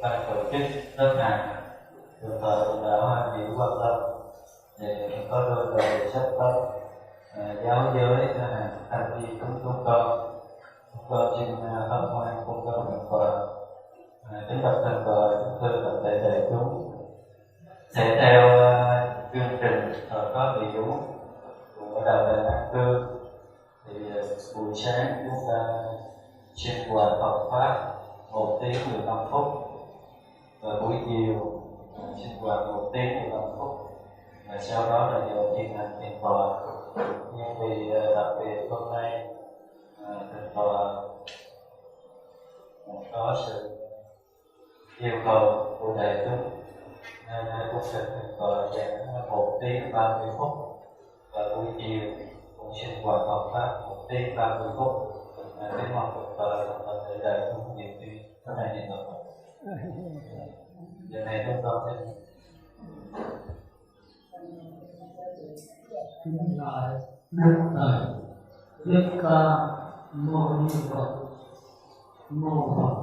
ban tổ chức lớp này được thờ đạo Hoa Diệu Quan Lâm để có đôi lời sách pháp giáo giới hành vi chúng con xin hân hoan cung cấp thần tòa kính bạch thần tòa chúng tôi tập thể đại chúng sẽ theo chương trình có biểu của đạo Đà Nẵng Cư. Thì buổi sáng chúng ta sinh hoạt Phật pháp 1 tiếng 15 phút và buổi chiều sinh hoạt 1 tiếng 15 phút và sau đó là giờ thiền hành thiền tọa. Nhưng vì đặc biệt hôm nay thiền tọa có sự yêu cầu của đại chúng nên cũng sẽ thiền tọa giảng 1 tiếng 30 phút và buổi chiều cũng sinh hoạt Phật pháp 1 tiếng 30 phút. Kính mong Phật tọa và thầy đại chúng nhiều khi có này niệm Phật. Giờ này chúng con sẽ kính lại Đức Thầy Thích Ca Mâu Ni Phật. Mô Phật.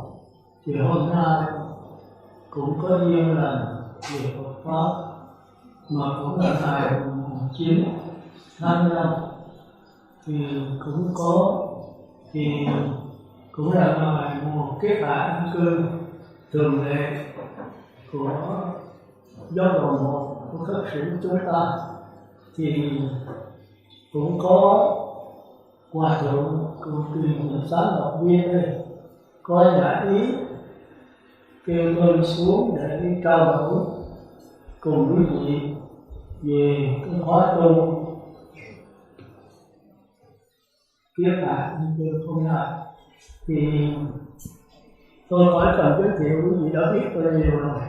Thì hôm nay cũng có duyên lành về Phật pháp mà cũng là ngày 9 tháng 5 thì cũng có thì cũng là ngày mùa kết bản cư thường lệ của giáo đoàn 1 của các sĩ chúng ta. Thì cũng có hòa thượng của truyền sáng lập viên đây có giải ý kêu tôi xuống để đi trao đổi cùng quý vị về cái khóa tu kiếp nạn như hôm nay. Thì tôi khỏi cần giới thiệu, quý vị đã biết tôi nhiều rồi,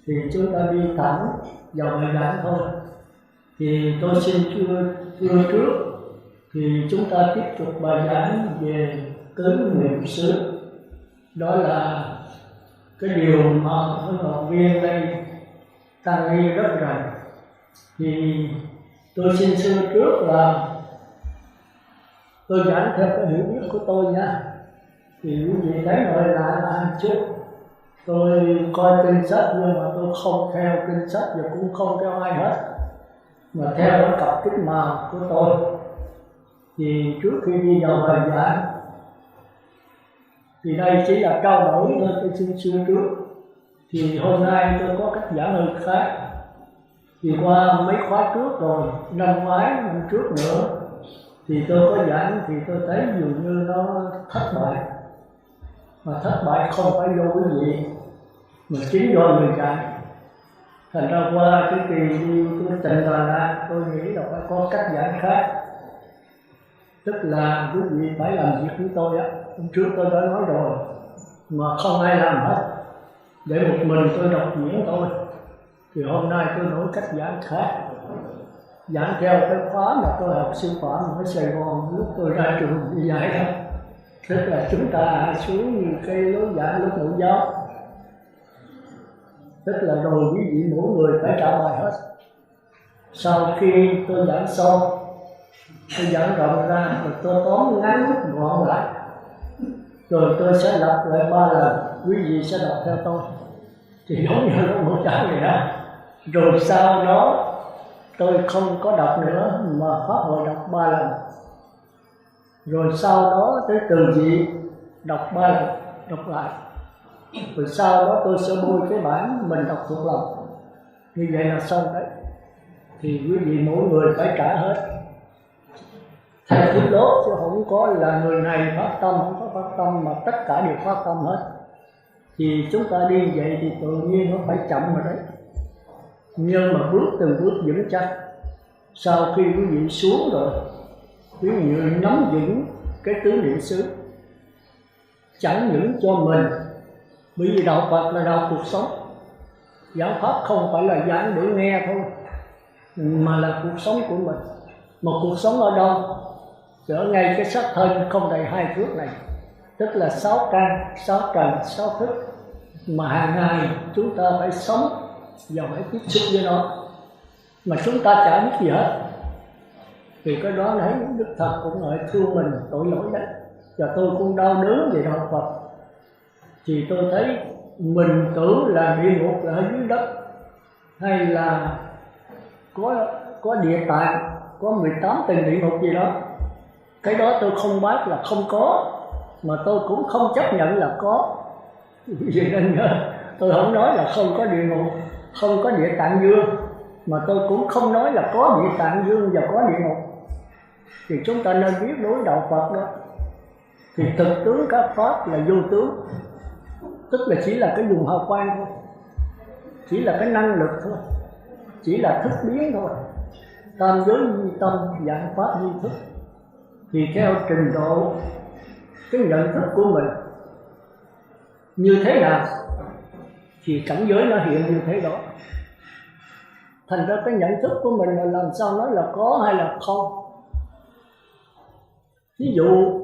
thì chúng ta đi thẳng vào bài giảng thôi. Thì tôi xin thưa trước thì chúng ta tiếp tục bài giảng về tứ niệm xứ. Đó là cái điều mà huấn luyện viên đây tăng ni rất rành. Thì tôi xin thưa trước là tôi giảng theo cái hiểu biết của tôi nha. Thì quý vị thấy rồi là trước tôi coi kinh sách nhưng mà tôi không theo kinh sách và cũng không theo ai hết, mà theo cái cặp kích màu của tôi. Thì trước khi đi vào bài giảng thì đây chỉ là trao đổi thôi, tôi xin xưa trước. Thì hôm nay tôi có cách giảng hơi khác. Thì qua mấy khóa trước rồi, năm ngoái, năm trước nữa thì tôi có giảng thì tôi thấy dường như nó thất bại. Mà thất bại không phải do quý vị mà chính do người dạy. Thành ra qua cái kỳ đi tôi trình Đà Lạt tôi nghĩ là phải có cách giảng khác. Tức là quý vị phải làm việc với tôi á. Hôm trước tôi đã nói rồi mà không ai làm hết, để một mình tôi đọc diễn thôi. Thì hôm nay tôi đổi cách giảng khác, giảng theo cái khóa mà tôi học sư phạm ở Sài Gòn lúc tôi ra trường đi dạy đó. Tức là chúng ta xuống như cái lối giảng lúc mẫu giáo. Tức là rồi quý vị mỗi người phải trả bài hết. Sau khi tôi giảng xong, tôi giảng rộng ra rồi tôi tóm ngắn gọn lại, rồi tôi sẽ đọc lại 3 lần, quý vị sẽ đọc theo tôi. Thì giống như lúc mẫu giáo vậy đó. Rồi sau đó tôi không có đọc nữa mà pháp hội đọc 3 lần. Rồi sau đó tới từ vị đọc 3 lần, đọc lại. Rồi sau đó tôi sẽ bôi cái bản mình đọc thuộc lòng. Như vậy là xong đấy. Thì quý vị mỗi người phải trả hết theo thứ đốt, chứ không có là người này phát tâm, không có phát tâm mà tất cả đều phát tâm hết. Thì chúng ta đi vậy thì tự nhiên nó phải chậm rồi đấy. Nhưng mà bước từng bước vững chắc. Sau khi quý vị xuống rồi, quý vị nắm vững cái tứ niệm xứ, chẳng những cho mình, bởi vì đạo Phật là đạo cuộc sống. Giảng pháp không phải là giảng để nghe thôi, mà là cuộc sống của mình. Mà cuộc sống ở đâu? Ở ngay cái xác thân không đầy 2 thước này, tức là 6 căn, 6 trần, 6 thức mà hàng ngày chúng ta phải sống và phải tiếp xúc với nó, mà chúng ta chả biết gì hết. Thì cái đó thấy Đức Thật cũng ngợi thương mình tội lỗi đấy, và tôi cũng đau đớn về đạo Phật. Thì tôi thấy mình tưởng là địa ngục là ở dưới đất, hay là có địa tạng, có 18 tầng địa ngục gì đó. Cái đó tôi không bác là không có, mà tôi cũng không chấp nhận là có. Vì nên tôi không nói là không có địa ngục, không có địa tạng dương, mà tôi cũng không nói là có địa tạng dương và có địa ngục. Thì chúng ta nên biết đối đạo Phật đó, thì thực tướng các pháp là vô tướng, tức là chỉ là cái vùng hào quang thôi, chỉ là cái năng lực thôi, chỉ là thức biến thôi. Tam giới duy tâm, vạn pháp duy thức. Thì theo trình độ cái nhận thức của mình như thế nào thì cảnh giới nó hiện như thế đó. Thành ra cái nhận thức của mình là làm sao nói là có hay là không. Ví dụ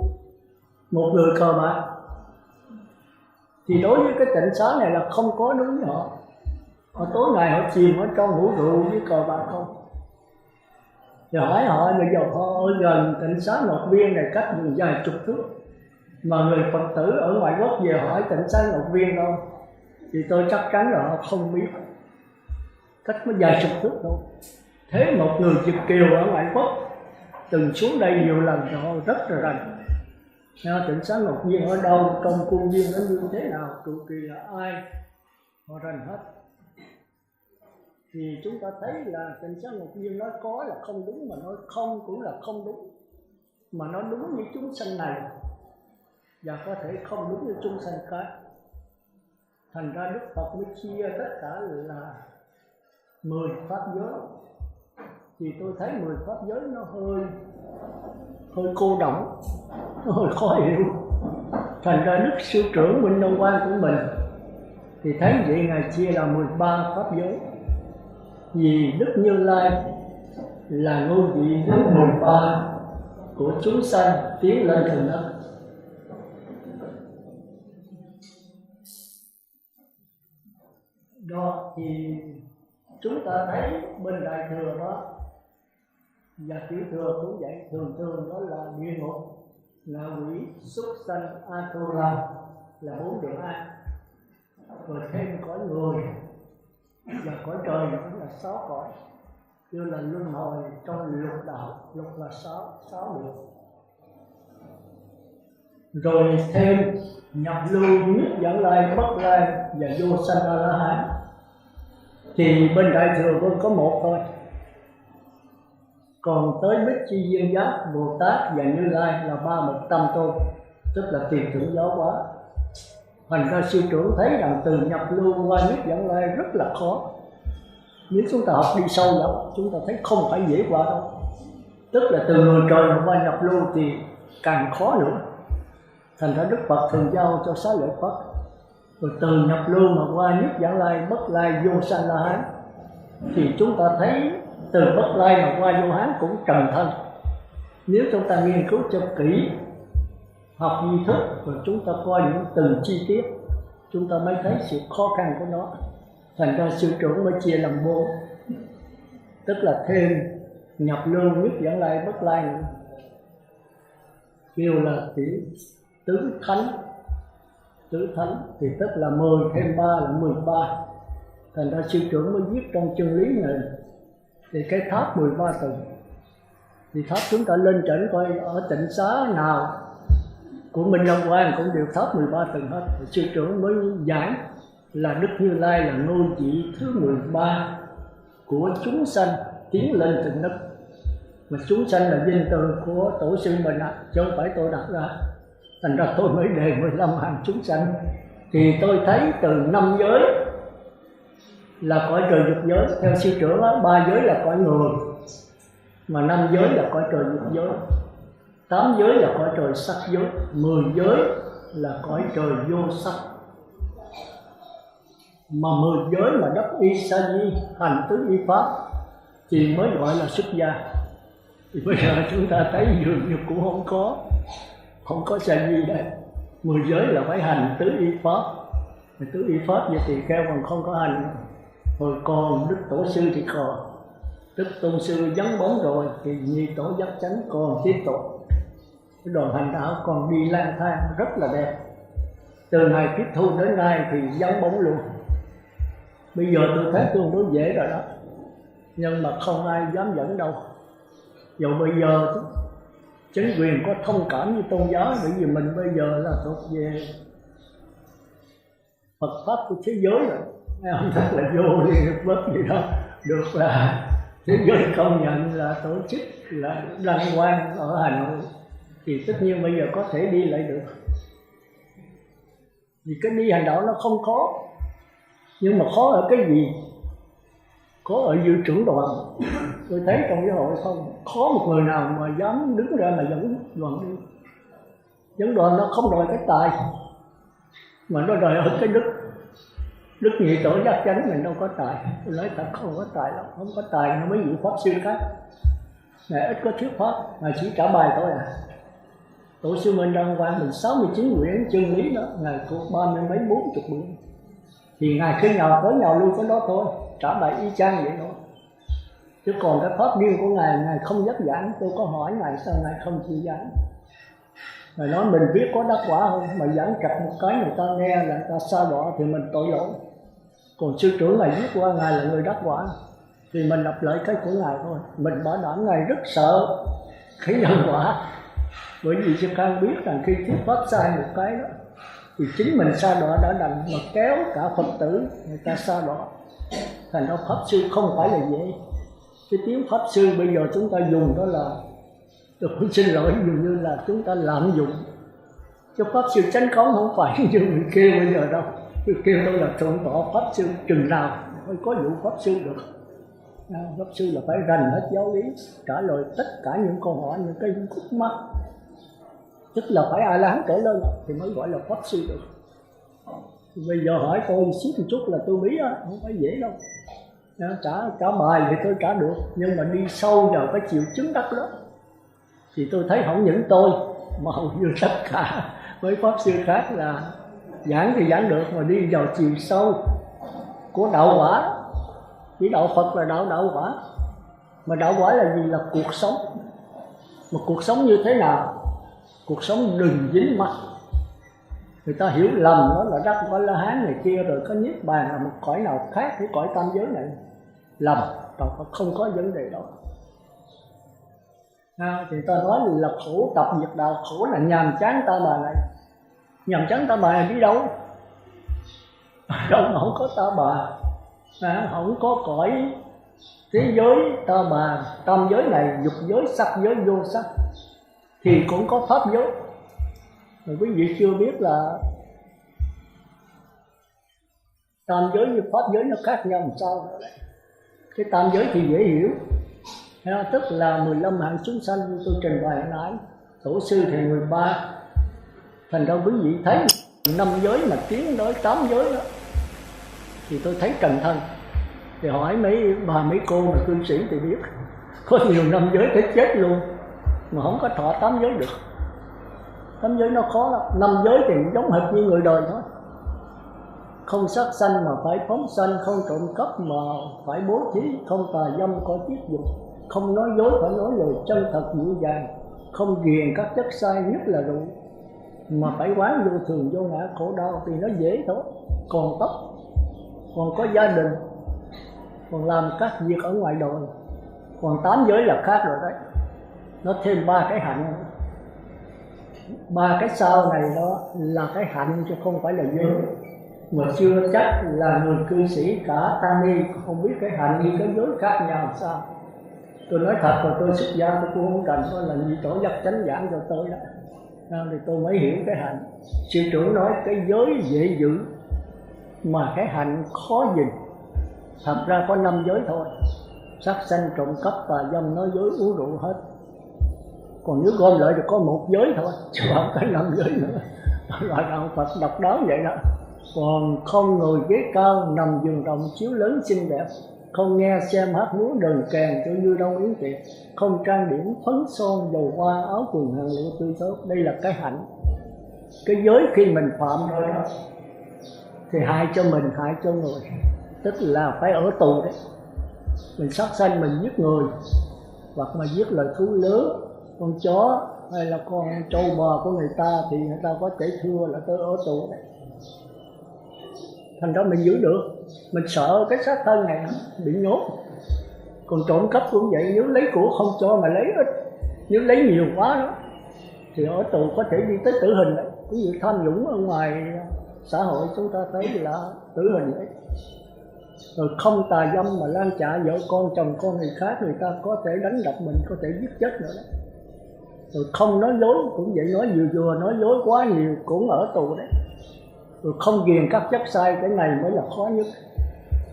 một người cờ bạc thì đối với cái tịnh xá này là không có đối với họ. Họ tối ngày họ chìm ở trong hũ rượu với cờ bạc không. Thì hỏi họ bây giờ họ ở gần tịnh xá Ngọc Viên này cách đường vài chục thước, mà người Phật tử ở ngoại quốc về hỏi tịnh xá Ngọc Viên đâu, thì tôi chắc chắn là họ không biết, cách mới vài chục thước đâu. Thế một người Việt kiều ở ngoại quốc từng xuống đây nhiều lần rồi họ rất là rành. Tịnh xá Ngọc Viên ở đâu, trong khuôn viên nó như thế nào, trụ trì là ai, họ rành hết. Thì chúng ta thấy là tịnh xá Ngọc Viên nói có là không đúng, mà nói không cũng là không đúng. Mà nó đúng với chúng sanh này và có thể không đúng với chúng sanh khác. Thành ra Đức Phật mới chia tất cả là 10 pháp giới. Thì tôi thấy 10 pháp giới nó hơi cô đọng, nó hơi khó hiểu. Thành ra Đức Sư Trưởng Minh Đông Quan của mình thì thấy vậy Ngài chia là 13 pháp giới. Vì Đức Như Lai là ngôi vị thứ 13 của chúng sanh tiến lên thành đất. Đó thì chúng ta thấy bên Đại Thừa đó và Tiểu Thừa cũng vậy, thường đó là địa ngục, ngạ quỷ, súc sanh, A-tu-la là 4 địa ác, rồi thêm cõi người và cõi trời nữa là 6 cõi, như là luân hồi trong lục đạo. Lục là 6 điều. Rồi thêm nhập lưu, nhất dẫn lai, bất lai và vô sanh A La Hán. Thì bên Đại Thừa vẫn có một thôi. Còn tới Bích Chi Duyên Giác, Bồ Tát và Như Lai là 3 bậc tam tôn, tức là tiền trưởng giáo hóa. Thành ra Sư Trưởng thấy rằng từ nhập lưu qua nhất dẫn lai rất là khó. Nếu chúng ta học đi sâu vào, chúng ta thấy không phải dễ qua đâu. Tức là từ người trời mà qua nhập lưu thì càng khó nữa. Thành ra Đức Phật thường giao cho Xá Lợi Phất. Rồi từ nhập lưu mà qua nhất dẫn lai, bất lai, vô sanh La Hán. Thì chúng ta thấy từ bất lai mà qua vô hán cũng trần thân. Nếu chúng ta nghiên cứu cho kỹ, học duy thức, rồi chúng ta coi những từng chi tiết, chúng ta mới thấy sự khó khăn của nó. Thành ra Sư Trưởng mới chia làm 4, tức là thêm nhập lưu, nhất dẫn lai, bất lai nữa, kêu là tứ thánh. Tứ thánh thì tức là 10 thêm 3 là 13. Thành ra Sư Trưởng mới viết trong chân lý này thì cái tháp 13 tầng. Thì tháp chúng ta lên trển coi ở tịnh xá nào của Minh Long Quang cũng đều tháp 13 tầng hết. Thì Sư Trưởng mới giảng là Đức Như Lai là ngôi vị thứ 13 của chúng sanh tiến lên thành đất. Mà chúng sanh là danh từ của tổ sư mình ạ, chứ không phải tôi đặt ra. Thành ra tôi mới đề 15 hàng chúng sanh. Thì tôi thấy từ 5 giới là cõi trời dục giới. Theo Sư Trưởng đó, 3 giới là cõi người, mà 5 giới là cõi trời dục giới, 8 giới là cõi trời sắc giới, 10 giới là cõi trời vô sắc. Mà 10 giới mà đắc y sa di, hành tứ y pháp thì mới gọi là xuất gia. Thì bây giờ chúng ta thấy dường như cũng không có sa di đây. 10 giới là phải hành tứ y pháp. Tứ y pháp vậy thì kêu còn không có hành. Rồi còn Đức Tổ Sư thì còn, Đức Tôn Sư vắng bóng rồi thì Nhị Tổ Giác Chánh còn tiếp tục. Cái đoàn hành đạo còn đi lang thang rất là đẹp. từ ngày tiếp thu đến nay thì vắng bóng luôn. Bây giờ tôi thấy tương đối dễ rồi đó, nhưng mà không ai dám dẫn đâu. Dù bây giờ chính quyền có thông cảm với tôn giáo, bởi vì mình bây giờ là thuộc về Phật pháp của thế giới rồi, không thật là vô Liên Hiệp Quốc gì đó, được là thế giới công nhận là tổ chức là đăng quang ở Hà Nội, thì tất nhiên bây giờ có thể đi lại được. Vì cái đi hành đạo nó không khó, nhưng mà khó ở cái gì? Khó ở dự trưởng đoàn. Tôi thấy trong cái hội không khó một người nào mà dám đứng ra mà dẫn đoàn đi. Dẫn đoàn nó không đòi cái tài, mà nó đòi ở cái đức. Đức nhị tổ giác chánh mình đâu có tài. Tôi nói thật không có tài đâu, không có tài nó mới dụ pháp sư khác. Ngài ít có thuyết pháp, Ngài chỉ trả bài thôi à. Tổ sư Minh Đăng Quang mình 69 quyển chân lý đó, Ngài thuộc 30 mấy 40 quyển. Thì Ngài khi nào tới nào lui cái đó thôi, trả bài y chang vậy thôi. Chứ còn cái pháp riêng của Ngài không dắt giảng. Tôi có hỏi Ngài sao Ngài không chịu giảng. Ngài nói mình biết có đắc quả không, mà giảng chặt một cái người ta nghe là người ta sa đọa thì mình tội lỗi. Còn sư trưởng Ngài viết qua Ngài là người đắc quả, thì mình lặp lại cái của Ngài thôi. Mình bảo đảm Ngài rất sợ cái nhân quả, bởi vì sư Khang biết rằng khi thuyết pháp sai một cái đó thì chính mình sa đọa đã đành, mà kéo cả Phật tử người ta sa đọa. Thành ra pháp sư không phải là dễ. Cái tiếng pháp sư bây giờ chúng ta dùng đó là, tôi cũng xin lỗi, dường như là chúng ta lạm dụng. Chứ pháp sư chánh khống không phải như mình kêu bây giờ đâu. Tôi kêu tôi là thượng tọa pháp sư chừng nào mới có vụ pháp sư được. Pháp sư là phải rành hết giáo lý, trả lời tất cả những câu hỏi, những cái khúc mắc, tức là phải ai láng trở lên thì mới gọi là pháp sư được. Bây giờ hỏi tôi xíu một chút là tôi biết đó, không phải dễ đâu. Trả bài thì tôi trả được, nhưng mà đi sâu vào cái chiều chứng đắc đó thì tôi thấy không những tôi mà hầu như tất cả mấy pháp sư khác là giảng thì giảng được, mà đi vào chiều sâu của đạo quả. Chỉ đạo Phật là đạo quả, mà đạo quả là gì? Là cuộc sống. Mà cuộc sống như thế nào? Cuộc sống đừng dính mắc. Người ta hiểu lầm đó là đắc quả La Hán này kia rồi có niết bàn là một cõi nào khác với cõi tam giới này. Lầm, không có vấn đề đó. Thì ta nói là khổ tập diệt đạo, khổ là nhàm chán ta bà này. Nhàm chán ta bà này đi đâu? Đâu mà không có ta bà, không có cõi thế giới ta bà, tam giới này, dục giới, sắc giới, vô sắc, thì cũng có pháp giới. Rồi quý vị chưa biết là tam giới với pháp giới nó khác nhau làm sao. Cái tam giới thì dễ hiểu, tức là 15 hạng chúng sanh như tôi trình bày hồi nãy, tổ sư thì 13. Thành ra quý vị thấy 5 giới mà tiến tới 8 giới đó thì tôi thấy cẩn thân. Thì hỏi mấy bà mấy cô mà cư sĩ thì biết, có nhiều 5 giới tới chết luôn mà không có thọ 8 giới được. 8 giới nó khó lắm. 5 giới thì giống hệt như người đời thôi. Không sát sanh mà phải phóng sanh, không trộm cắp mà phải bố thí, không tà dâm có tiết dục, không nói dối phải nói lời chân thật dịu dàng, không ghiền các chất sai nhất là rượu, mà phải quán vô thường vô ngã khổ đau thì nó dễ thôi. Còn tóc, còn có gia đình, còn làm các việc ở ngoài đời, còn 8 giới là khác rồi đấy. Nó thêm 3 cái hạnh. 3 cái sau này đó là cái hạnh chứ không phải là duyên. Mà chưa chắc là người cư sĩ cả tăng ni không biết cái hạnh như cái giới khác nhau làm sao. Tôi nói thật là tôi xuất gia tôi cũng không cần, tôi là nhị tổ giác chánh giảng cho tôi đó, thì tôi mới hiểu cái hạnh. Sư trưởng nói cái giới dễ giữ mà cái hạnh khó gìn. Thật ra có 5 giới thôi: sát sanh, trộm cắp, tà dâm, nói dối, uống rượu hết. Còn nếu gom lại thì có 1 giới thôi, chứ không có 5 giới nữa. Loại đạo Phật độc đáo vậy đó. Còn không ngồi ghế cao, nằm giường rộng chiếu lớn xinh đẹp, không nghe xem hát múa đờn kèn cho như đông yến tiệc, không trang điểm phấn son dầu hoa áo quần hàng liệu tươi tốt. Đây là cái hạnh. Cái giới khi mình phạm rồi đó thì hại cho mình, hại cho người, tức là phải ở tù đấy. Mình sát sanh, mình giết người, hoặc mà giết loài thú lớn, con chó hay là con trâu bò của người ta thì người ta có thể thưa là tôi ở tù đấy. thành ra mình giữ được. Mình sợ cái xác thân này bị nhốt. Còn trộm cắp cũng vậy, nếu lấy của không cho mà lấy ít, nếu lấy nhiều quá đó thì ở tù có thể đi tới tử hình đấy. Ví dụ tham nhũng ở ngoài xã hội chúng ta thấy là tử hình đấy. Rồi không tà dâm mà lan trả vợ con chồng con người khác, người ta có thể đánh đập mình, có thể giết chết nữa đấy. Rồi không nói dối cũng vậy, nói vừa vừa nói dối quá nhiều cũng ở tù đấy. Rồi không ghiền các chất sai, cái này mới là khó nhất.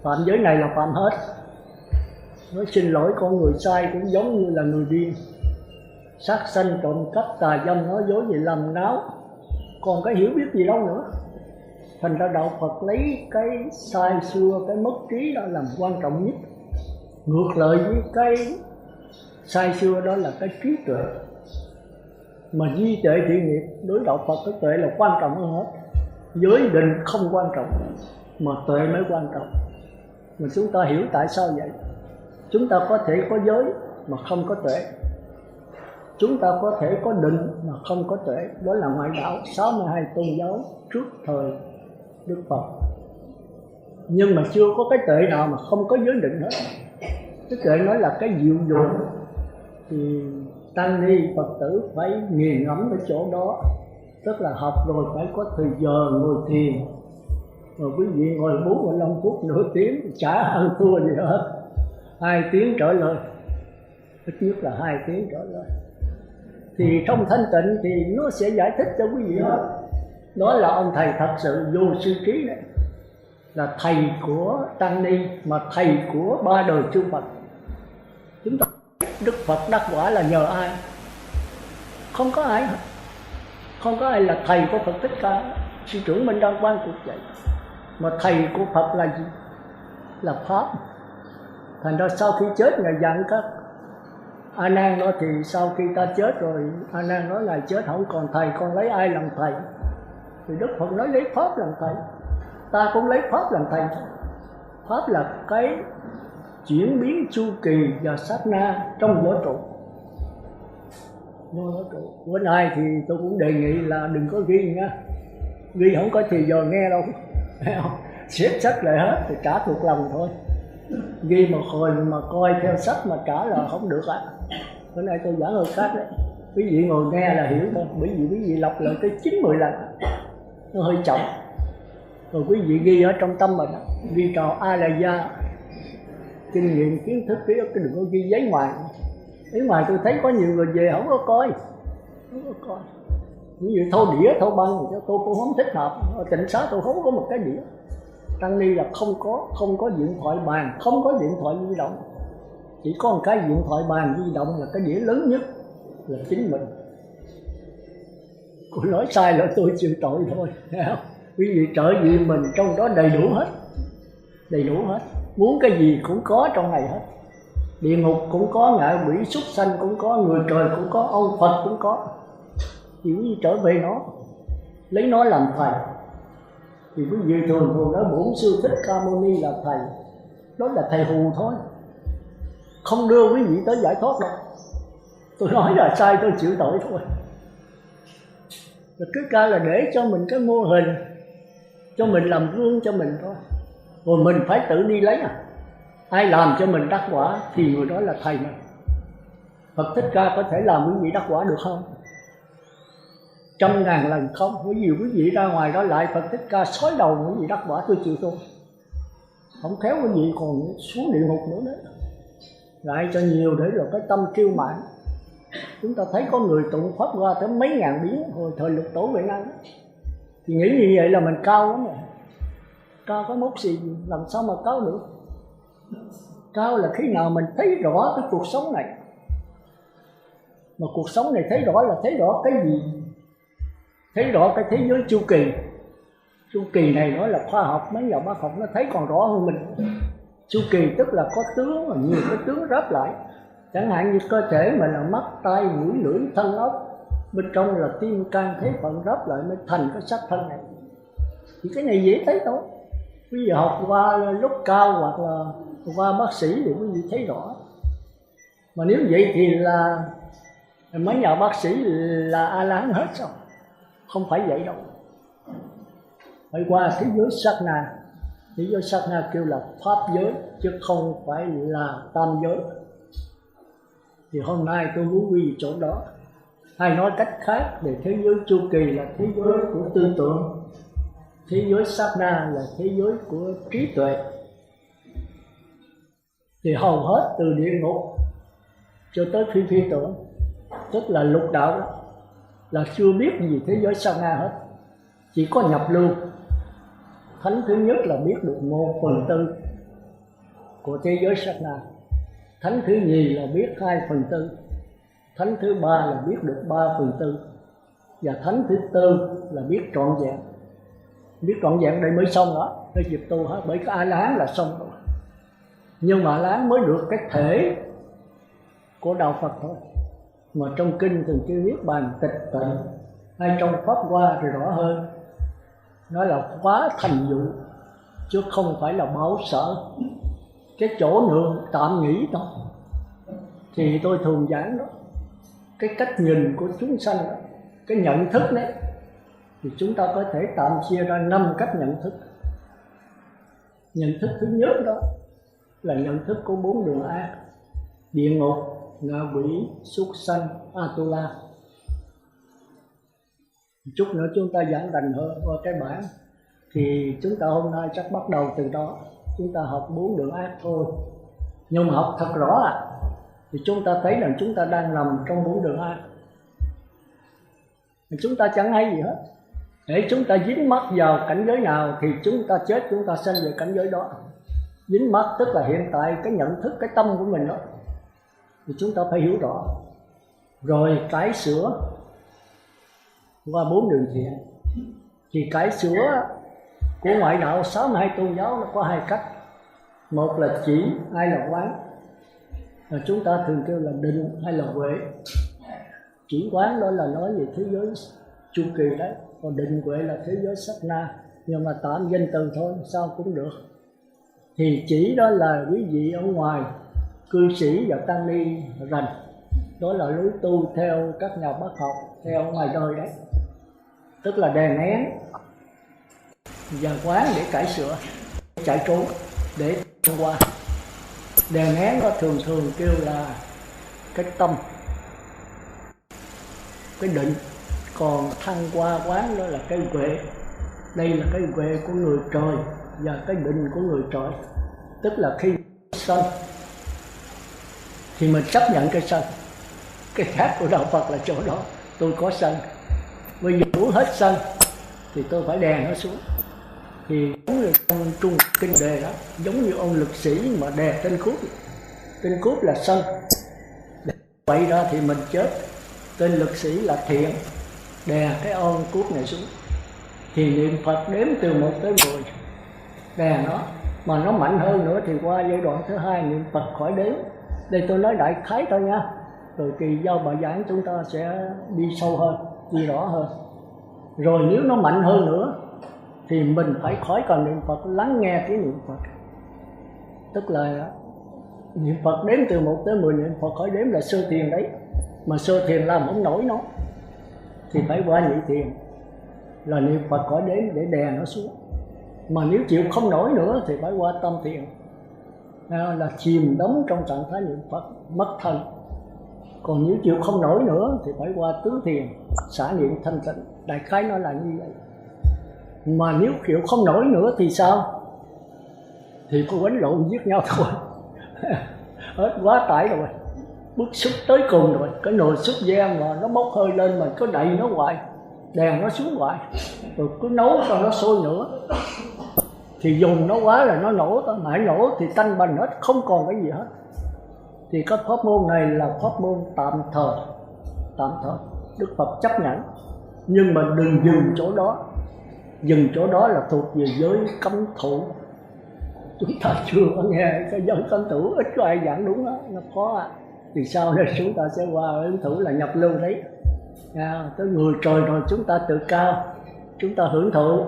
Phạm giới này là phạm hết. Nói xin lỗi con người sai cũng giống như là người điên. Sát sanh, trộm cắp, tà dâm, nói dối gì làm náo, còn cái hiểu biết gì đâu nữa. Thành ra đạo Phật lấy cái sai xưa, cái mất trí đó làm quan trọng nhất. Ngược lại với cái sai xưa đó là cái trí tuệ. Mà duy tuệ thiện nghiệp, đối đạo Phật cái tuệ là quan trọng hơn hết. Giới định không quan trọng, mà tuệ mới quan trọng. Mà chúng ta hiểu tại sao vậy? Chúng ta có thể có giới mà không có tuệ. Chúng ta có thể có định mà không có tuệ. Đó là ngoại đạo 62 tôn giáo trước thời Đức Phật. Nhưng mà chưa có cái tuệ nào mà không có giới định hết. Cái tuệ nói là cái diệu dụng. Thì tăng ni Phật tử phải nghiền ngẫm ở chỗ đó. Tức là học rồi phải có thời giờ ngồi thiền. Rồi quý vị ngồi 45 phút, nửa tiếng, chả ăn thua gì hết. 2 tiếng trở lời. Ít nhất là 2 tiếng trở lời. Thì trong thanh tịnh thì nó sẽ giải thích cho quý vị hết. Đó là ông thầy thật sự vô sư trí đấy. Là thầy của tăng ni, mà thầy của 3 đời chư Phật. Chúng ta Đức Phật đắc quả là nhờ ai? Không có ai. Không có ai là thầy của Phật Thích Ca. Sư trưởng Minh Đăng Quang cũng vậy. Mà thầy của Phật là gì? Là Pháp. Thành ra sau khi chết Ngài dặn các A Nan đó, thì sau khi ta chết rồi, A Nan nói Ngài chết không còn thầy, con lấy ai làm thầy? Thì Đức Phật nói lấy Pháp làm thầy. Ta cũng lấy Pháp làm thầy. Pháp là cái chuyển biến chu kỳ và sát na trong vũ trụ. Bữa nay thì tôi cũng đề nghị là đừng có ghi nha. Ghi không có thì giờ nghe đâu. Xếp sách lại hết thì trả thuộc lòng thôi. Ghi mà hồi mà coi theo sách mà trả là không được ạ. Bữa nay tôi giảng hơi khác đấy. Quý vị ngồi nghe là hiểu thôi. Bởi vì quý vị lặp lại tới 90 lần. Nó hơi chậm. Rồi quý vị ghi ở trong tâm mình. Ghi trò A-la-gia, kinh nghiệm, kiến thức, ký ức, đừng có ghi giấy ngoài. Giấy ngoài tôi thấy có nhiều người về không có coi. Không có coi. Ví dụ thâu đĩa, thâu băng thì tôi cũng không thích hợp. Ở Tịnh Xá tôi không có một cái đĩa. Tăng ni là không có điện thoại bàn, không có điện thoại di động. Chỉ có một cái điện thoại bàn di động là cái đĩa lớn nhất là chính mình. Cô nói sai là tôi chịu tội thôi. Quý vị trợ gì mình trong đó đầy đủ hết. Đầy đủ hết. Muốn cái gì cũng có trong này hết. Địa ngục cũng có, ngạ quỷ súc sanh cũng có, người trời cũng có, ông Phật cũng có. Thì quý vị trở về nó, lấy nó làm thầy. Thì quý vị thường nói Bổn Sư Thích Ca Mâu Ni là thầy. Đó là thầy hù thôi, không đưa quý vị tới giải thoát đâu. Tôi nói là sai, tôi chịu tội thôi. Rồi cứ ca là để cho mình cái mô hình, cho mình làm gương cho mình thôi. Rồi mình phải tự đi lấy à. Ai làm cho mình đắc quả thì người đó là thầy mình. Phật Thích Ca có thể làm quý vị đắc quả được không? 100.000 lần không. Bởi vì quý vị ra ngoài đó lại Phật Thích Ca xói đầu quý vị đắc quả, tôi chịu thôi. Không khéo quý vị còn xuống địa ngục nữa đấy. Lại cho nhiều để rồi cái tâm kiêu mạn. Chúng ta thấy có người tụng Pháp qua tới mấy ngàn biến hồi thời Lục Tổ Huệ Năng. Thì nghĩ như vậy là mình cao lắm rồi. Cao cái mốc gì, làm sao mà cao được? Cao là khi nào mình thấy rõ cái cuộc sống này. Mà cuộc sống này thấy rõ là thấy rõ cái gì? Thấy rõ cái thế giới chu kỳ. Chu kỳ này nói là khoa học, mấy nhà bác học nó thấy còn rõ hơn mình. Chu kỳ tức là có tướng, mà nhiều cái tướng ráp lại. Chẳng hạn như cơ thể mình là mắt, tai, mũi, lưỡi, thân, ốc. Bên trong là tim, can, thế phận ráp lại mới thành cái xác thân này. Thì cái này dễ thấy thôi. Quý vị học qua lúc cao hoặc là qua bác sĩ thì quý vị thấy rõ. Mà nếu vậy thì là mấy nhà bác sĩ là A-la-hán hết sao? Không phải vậy đâu. Phải qua thế giới sát na. Thế giới sát na kêu là pháp giới chứ không phải là tam giới. Thì hôm nay tôi muốn quy chỗ đó, hay nói cách khác về thế giới chu kỳ là thế giới của tư tưởng, thế giới sát na là thế giới của trí tuệ. Thì hầu hết từ địa ngục cho tới phi phi tưởng, tức là lục đạo đó, là chưa biết gì thế giới sát na hết, chỉ có nhập lưu. Thánh thứ nhất là biết được 1/4 của thế giới sát na, thánh thứ nhì là biết 2/4, thánh thứ ba là biết được 3/4, và thánh thứ tư là biết trọn vẹn. Biết trọn vẹn đây mới xong đó, cái dịp tu hết, bởi cái A-la-hán là xong rồi. Nhưng mà A-la-hán mới được cái thể của đạo Phật thôi. Mà trong kinh thường chưa biết bàn tịch tịnh, hay trong pháp hoa thì rõ hơn, nói là quá thành dụ chứ không phải là bảo sở, cái chỗ nương tạm nghỉ thôi. Thì tôi thường giảng đó, cái cách nhìn của chúng sanh đó, cái nhận thức đấy, thì chúng ta có thể tạm chia ra 5 cách nhận thức. Nhận thức thứ nhất đó là nhận thức của 4 đường ác: địa ngục, ngạ quỷ, súc sanh, Atula. Chút nữa chúng ta giảng rành hơn qua cái bản. Thì chúng ta hôm nay chắc bắt đầu từ đó, chúng ta học 4 đường ác thôi. Nhưng mà học thật rõ thì chúng ta thấy rằng chúng ta đang nằm trong 4 đường ác. Chúng ta chẳng hay gì hết. Để chúng ta dính mắc vào cảnh giới nào thì chúng ta chết, chúng ta sanh về cảnh giới đó. Dính mắc tức là hiện tại cái nhận thức, cái tâm của mình đó, thì chúng ta phải hiểu rõ. Rồi cải sửa qua 4 đường thiện. Thì cải sửa của ngoại đạo 62 tôn giáo nó có 2 cách. Một là chỉ, hai là quán. Và chúng ta thường kêu là định hay là huệ. Chỉ quán đó là nói về thế giới chu kỳ đấy, còn định huệ là thế giới sát na, nhưng mà tạm danh từ thôi, sao cũng được. Thì chỉ đó là quý vị ở ngoài, cư sĩ và tăng ni rành, đó là lối tu theo các nhà bác học, theo ngoài đời đấy, tức là đè nén và quán để cải sửa, chạy trốn để thông qua. Đè nén nó thường kêu là cái tâm, cái định, còn thăng qua quán đó là cái huệ. Đây là cái huệ của người trời và cái định của người trời, tức là khi sân thì mình chấp nhận cái sân. Cái khác của đạo Phật là chỗ đó, tôi có sân, bây giờ muốn hết sân thì tôi phải đè nó xuống. Thì giống như trong Trung Kinh Đề đó, giống như ông lực sĩ mà đè tên cướp. Tên cướp là sân, vậy ra thì mình chết. Tên lực sĩ là thiện, đè cái ông cướp này xuống. Thì niệm Phật đếm từ 1 tới 10, đè nó. Mà nó mạnh hơn nữa thì qua giai đoạn thứ 2 niệm Phật khỏi đếm. Đây tôi nói đại khái thôi nha, rồi kỳ giao bài giảng chúng ta sẽ đi sâu hơn, đi rõ hơn. Rồi nếu nó mạnh hơn nữa thì mình phải khỏi cần niệm Phật, lắng nghe cái niệm Phật. Tức là niệm Phật đếm từ 1 tới 10, niệm Phật khỏi đếm là sơ thiền đấy. Mà sơ thiền làm không nổi nó thì phải qua nhị thiền, là niệm Phật khỏi đếm để đè nó xuống. Mà nếu chịu không nổi nữa thì phải qua tâm thiền, là chìm đắm trong trạng thái niệm Phật, mất thân. Còn nếu chịu không nổi nữa thì phải qua tứ thiền, xả niệm thanh tịnh. Đại khái nó là như vậy. Mà nếu chịu không nổi nữa thì sao? Thì có quánh lộn giết nhau thôi. Hết quá tải rồi, bức xúc tới cùng rồi. Cái nồi súp giang mà nó bốc hơi lên mà cứ đậy nó hoài, đèn nó xuống hoài, rồi cứ nấu cho nó sôi nữa. Thì dùng nó quá là nó nổ, mãi nổ thì tanh bành hết, không còn cái gì hết. Thì cái pháp môn này là pháp môn tạm thời. Đức Phật chấp nhận. Nhưng mà đừng dừng chỗ đó. Dừng chỗ đó là thuộc về giới cấm thủ. Chúng ta chưa có nghe cái giới cấm thủ, ít có ai giảng đúng đó, nó khó. Thì sau này chúng ta sẽ qua cấm thủ là nhập lưu đấy. Tới người trời rồi chúng ta tự cao, chúng ta hưởng thụ,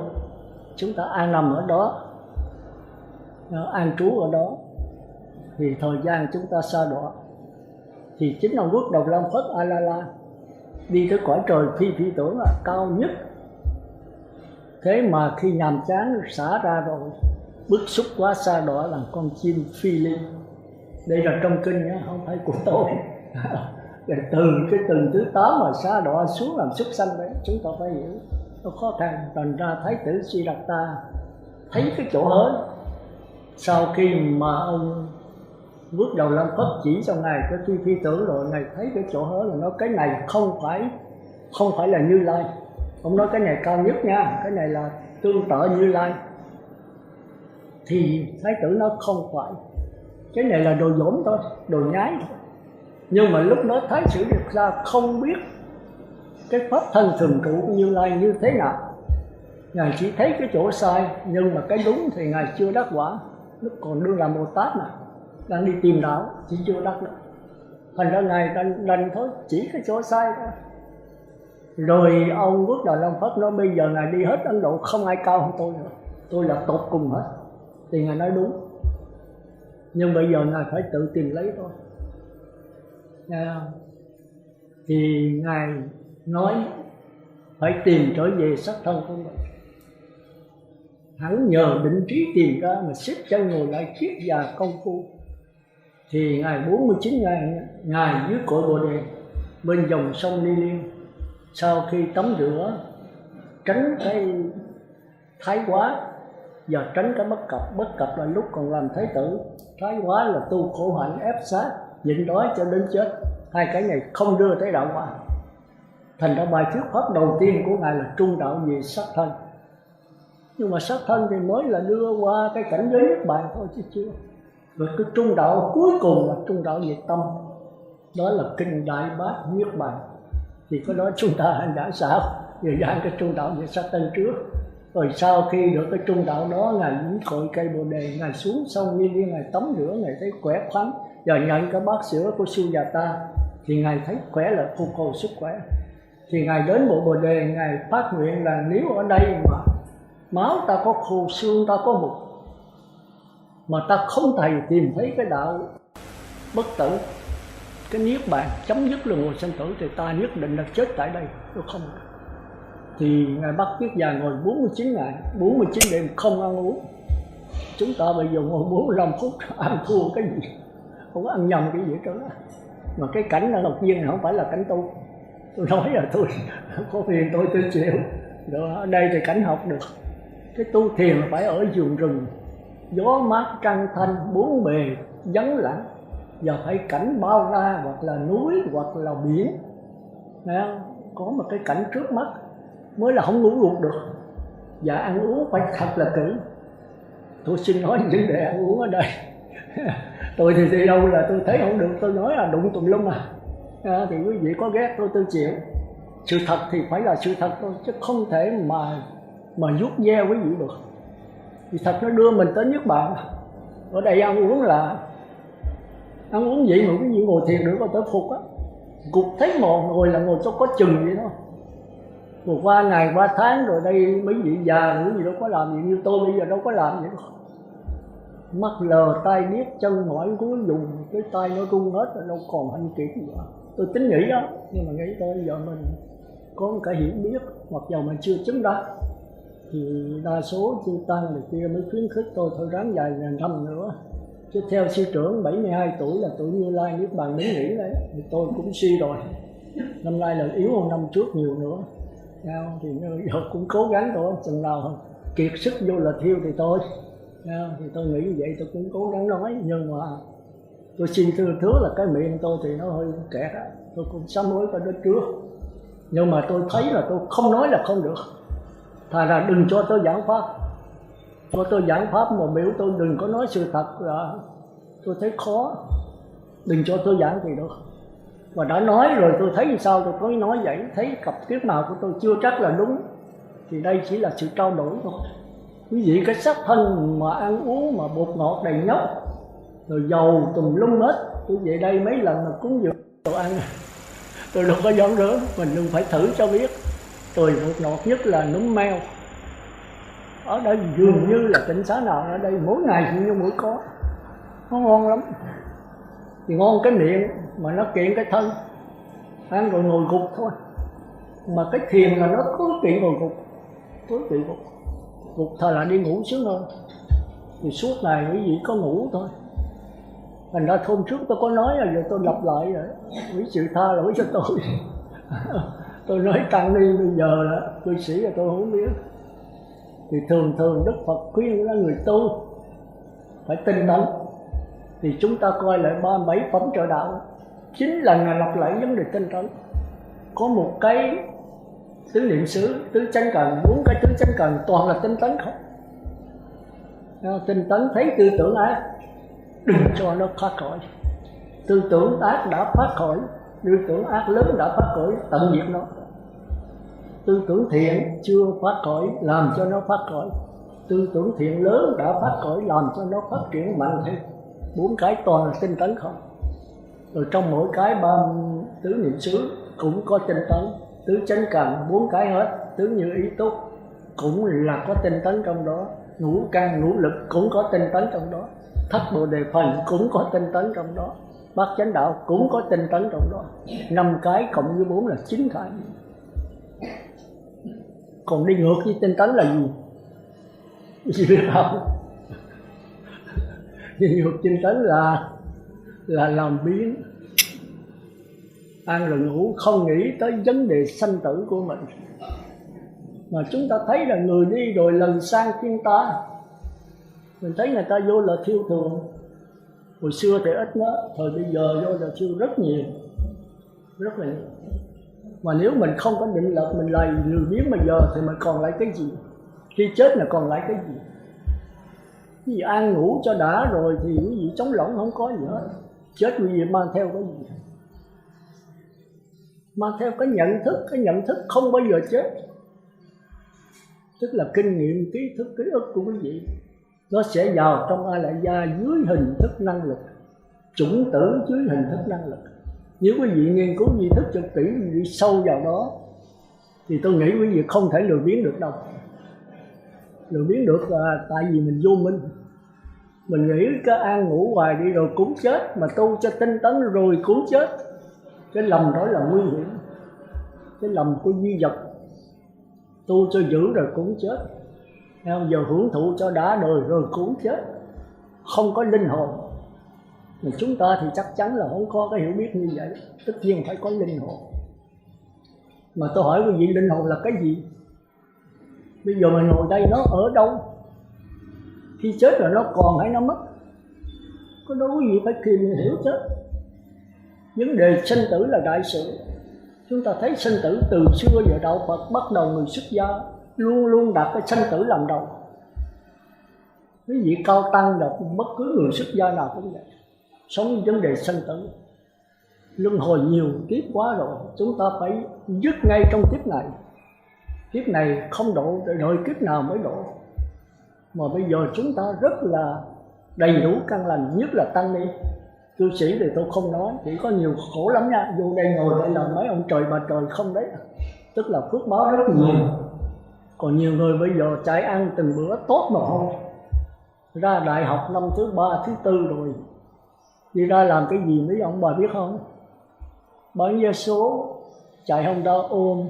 chúng ta an nằm ở đó, an trú ở đó. Thì thời gian chúng ta sa đọa. Thì chính ông Quốc Độc Lâm Phất A-la-la đi tới cõi trời phi phi tưởng là cao nhất. Thế mà khi nhàm chán xả ra rồi bức xúc quá sa đọa làm con chim phi ly. Đây là trong kinh nhé, không phải của tôi. Để từ cái tầng thứ 8 mà sa đọa xuống làm súc sanh đấy, chúng ta phải hiểu nó khó khăn. Thành ra Thái tử Siddhartha thấy cái chỗ hớn, sau khi mà ông bước đầu Lâm Phất chỉ cho ngài cái phi tưởng rồi, ngài thấy cái chỗ hớn là nói cái này không phải là Như Lai. Ông nói cái này cao nhất nha, cái này là tương tự Như Lai. Thì Thái tử nói không phải, cái này là đồ dỗm thôi, đồ nhái thôi. Nhưng mà lúc đó Thái tử Điệp ra không biết cái pháp thân thường trụ của Như Lai như thế nào. Ngài chỉ thấy cái chỗ sai, nhưng mà cái đúng thì Ngài chưa đắc quả. Lúc còn đương làm Bồ Tát mà, đang đi tìm đạo, chỉ chưa đắc được. Thành ra Ngài đành thôi, chỉ cái chỗ sai thôi. Rồi ông bước đầu Long Phất nói bây giờ Ngài đi hết Ấn Độ, không ai cao hơn tôi nữa, tôi là tột cùng hết. Thì Ngài nói đúng, nhưng bây giờ Ngài phải tự tìm lấy thôi. Nghe không? Thì Ngài nói phải tìm trở về sắc thân của mình. Hắn nhờ định trí tìm ra mà xếp chân ngồi lại kiết già công phu. Thì Ngài 49 ngày dưới cội Bồ Đề bên dòng sông Ni Liên, sau khi tắm rửa tránh cái thái quá và tránh cái bất cập là lúc còn làm thái tử. Thái quá là tu khổ hạnh ép sát nhịn đói cho đến chết, hai cái này không đưa tới đạo quả. Thành ra bài thuyết pháp đầu tiên của Ngài là trung đạo về sắc thân. Nhưng mà sắc thân thì mới là đưa qua cái cảnh giới Niết Bàn thôi chứ chưa. Rồi cái trung đạo cuối cùng là trung đạo về tâm, đó là kinh Đại Bát Niết Bàn. Thì cái đó chúng ta đã xảo về giảng cái trung đạo về sắc thân trước. Rồi sau khi được cái trung đạo đó, Ngài dính cội cây Bồ Đề, Ngài xuống sông Ni Liên, Ngài tắm rửa, Ngài thấy khỏe khoắn và nhận cái bát sữa của Sujata, thì Ngài thấy khỏe là phục hồi sức khỏe. Thì Ngài đến bộ Bồ Đề, Ngài phát nguyện là nếu ở đây mà máu ta có khô, xương ta có mục, mà ta không thầy tìm thấy cái đạo bất tử, cái Niết Bàn chấm dứt luân hồi sanh tử, thì ta nhất định là chết tại đây, tôi không. Thì Ngài bắt kiết già ngồi 49 ngày, 49 đêm không ăn uống. Chúng ta bây giờ ngồi 45 phút ăn thua cái gì, không có ăn nhầm cái gì hết đó. Mà cái cảnh là Ngọc Nhiên này không phải là cảnh tu. Tôi nói là tôi có phiền tôi chịu. Rồi ở đây thì cảnh học được. Cái tu thiền phải ở vườn rừng, gió mát trăng thanh, bốn bề vắng lặng, và phải cảnh bao la, hoặc là núi hoặc là biển. Có một cái cảnh trước mắt mới là không ngủ gục được. Và ăn uống phải thật là kỹ. Tôi xin nói vấn đề ăn uống ở đây tôi thì đi đâu là tôi thấy không được, tôi nói là đụng tùm lum thì quý vị có ghét tôi chịu. Sự thật thì phải là sự thật thôi, chứ không thể mà vuốt ve quý vị được. Thì thật nó đưa mình tới Niết Bàn. Ở đây ăn uống là ăn uống vậy mà quý vị ngồi thiền được có tới phục á. Cục thấy ngồi là ngồi cho có chừng vậy thôi. Vừa qua ngày qua tháng rồi đây mấy vị già quý vị đâu có làm gì như tôi bây giờ đâu có làm vậy đâu. Mắt lờ tay điếc chân mỏi cúi dùng, cái tay nó run hết rồi, đâu còn hành kỹ gì nữa. Tôi tính nghĩ đó, nhưng mà nghĩ tới giờ mình có một cái hiểu biết, mặc dầu mình chưa chứng đắc, thì đa số chư tăng này kia mới khuyến khích tôi thôi ráng dài năm nữa. Chứ theo sư trưởng 72 tuổi là tuổi Như Lai Niết Bàn đến nghỉ đấy, thì tôi cũng suy rồi. Năm nay là yếu hơn năm trước nhiều nữa. Thì giờ cũng cố gắng thôi, chừng nào kiệt sức vô là thiêu thì thôi. Thì tôi nghĩ như vậy, tôi cũng cố gắng nói. Nhưng mà tôi xin thưa là cái miệng tôi thì nó hơi kẹt á. Tôi cũng sám hối cái đó trước. Nhưng mà tôi thấy là tôi không nói là không được. Thà là đừng cho tôi giảng pháp. Cho tôi giảng pháp mà biểu tôi đừng có nói sự thật là tôi thấy khó. Đừng cho tôi giảng thì được. Và đã nói rồi tôi thấy sao tôi có nói vậy. Thấy cặp kiếp nào của tôi chưa chắc là đúng, thì đây chỉ là sự trao đổi thôi. Quý vị cái xác thân mà ăn uống mà bột ngọt đầy nhóc, rồi dầu tùm lum hết. Tôi về đây mấy lần mà cúng dường đồ ăn, tôi đâu có dám rớm. Mình đừng phải thử cho biết. Tôi bột ngọt nhất là núm meo. Ở đây dường như là tỉnh xá nào ở đây mỗi ngày như mỗi có. Nó ngon lắm. Thì ngon cái miệng mà nó kiện cái thân. Ăn rồi ngồi gục thôi. Mà cái thiền là nó cứ kiện ngồi gục. Cứ kiện gục. Gục thời là đi ngủ sướng hơn. thì suốt ngày quý vị có ngủ thôi. Thành ra hôm trước tôi có nói rồi, giờ tôi lặp lại rồi, quý chịu tha lỗi cho tôi. Tôi nói tăng ni bây giờ là cư sĩ là tôi không biết. Thì thường Đức Phật khuyên là người tu phải tinh tấn. Thì chúng ta coi lại 37 phẩm trợ đạo, 9 lần là lặp lại vấn đề tinh tấn. Có một cái tứ niệm xứ, tứ chánh cần, 4 cái tứ chánh cần toàn là tinh tấn không. Tinh tấn thấy tư tưởng ác, đừng cho nó thoát khỏi. Tư tưởng ác đã thoát khỏi, tư tưởng ác lớn đã thoát khỏi, tận diệt nó. Tư tưởng thiện chưa thoát khỏi, làm cho nó thoát khỏi. Tư tưởng thiện lớn đã thoát khỏi, làm cho nó phát triển mạnh thêm. 4 cái toàn là tinh tấn không. Rồi trong mỗi cái 3 tứ niệm xứ cũng có tinh tấn. Tứ chánh cần 4 cái hết. Tứ như ý túc cũng là có tinh tấn trong đó. Ngũ căn ngũ lực cũng có tinh tấn trong đó. Thất bồ đề phần cũng có tinh tấn trong đó. Bát chánh đạo cũng có tinh tấn trong đó. 5 cái cộng với 4 là 9 cái. Còn đi ngược với tinh tấn là gì? Gì biết không? Đi ngược tinh tấn là làm biến, ăn rồi ngủ, không nghĩ tới vấn đề sanh tử của mình. Mà chúng ta thấy là người đi rồi lần sang thiên ta, mình thấy người ta vô là thiêu thường. Hồi xưa thì ít đó, thời bây giờ vô là thiêu rất nhiều, rất là nhiều. Mà nếu mình không có định lực, mình lầy lười biếng bây giờ thì mình còn lại cái gì? Khi chết là còn lại cái gì? Cái gì ăn ngủ cho đã rồi thì cái gì trống lỏng không có gì hết. Chết quý vị mang theo cái gì? Mang theo cái nhận thức không bao giờ chết. Tức là kinh nghiệm, ký thức, ký ức của quý vị. Nó sẽ vào trong A Lại Gia dưới hình thức năng lực, chủng tử dưới hình thức năng lực. Nếu quý vị nghiên cứu di thức cho kỹ, quý vị sâu vào đó, thì tôi nghĩ quý vị không thể lừa biến được đâu. Lừa biến được là tại vì mình vô minh. Mình nghĩ cái ăn ngủ hoài đi rồi cũng chết, mà tu cho tinh tấn rồi cũng chết. Cái lầm đó là nguy hiểm. Cái lầm của duy vật. Tu cho giữ rồi cũng chết. Giờ hưởng thụ cho đã đời rồi cũng chết. Không có linh hồn. Mà chúng ta thì chắc chắn là không có cái hiểu biết như vậy. Tất nhiên phải có linh hồn. Mà tôi hỏi quý vị, linh hồn là cái gì? Bây giờ mình ngồi đây nó ở đâu? Khi chết rồi nó còn hay nó mất? Có đâu quý vị phải tìm hiểu chết. Vấn đề sinh tử là đại sự. Chúng ta thấy sinh tử từ xưa giờ đạo Phật bắt đầu người xuất gia luôn luôn đặt cái sinh tử làm đầu. Quý vị cao tăng là bất cứ người xuất gia nào cũng vậy. Sống vấn đề sinh tử. Luân hồi nhiều kiếp quá rồi, chúng ta phải dứt ngay trong kiếp này. Kiếp này không độ, đợi kiếp nào mới độ. Mà bây giờ chúng ta rất là đầy đủ căn lành, nhất là tăng ni. Cư sĩ thì tôi không nói, chỉ có nhiều khổ lắm nha. Vô đây ngồi đây là mấy ông trời bà trời không đấy. Tức là phước báo rất nhiều. Còn nhiều người bây giờ chạy ăn từng bữa tốt mà không. Ra đại học năm thứ 3, thứ 4 rồi. Đi ra làm cái gì mấy ông bà biết không? Bán vé số, chạy Honda ôm.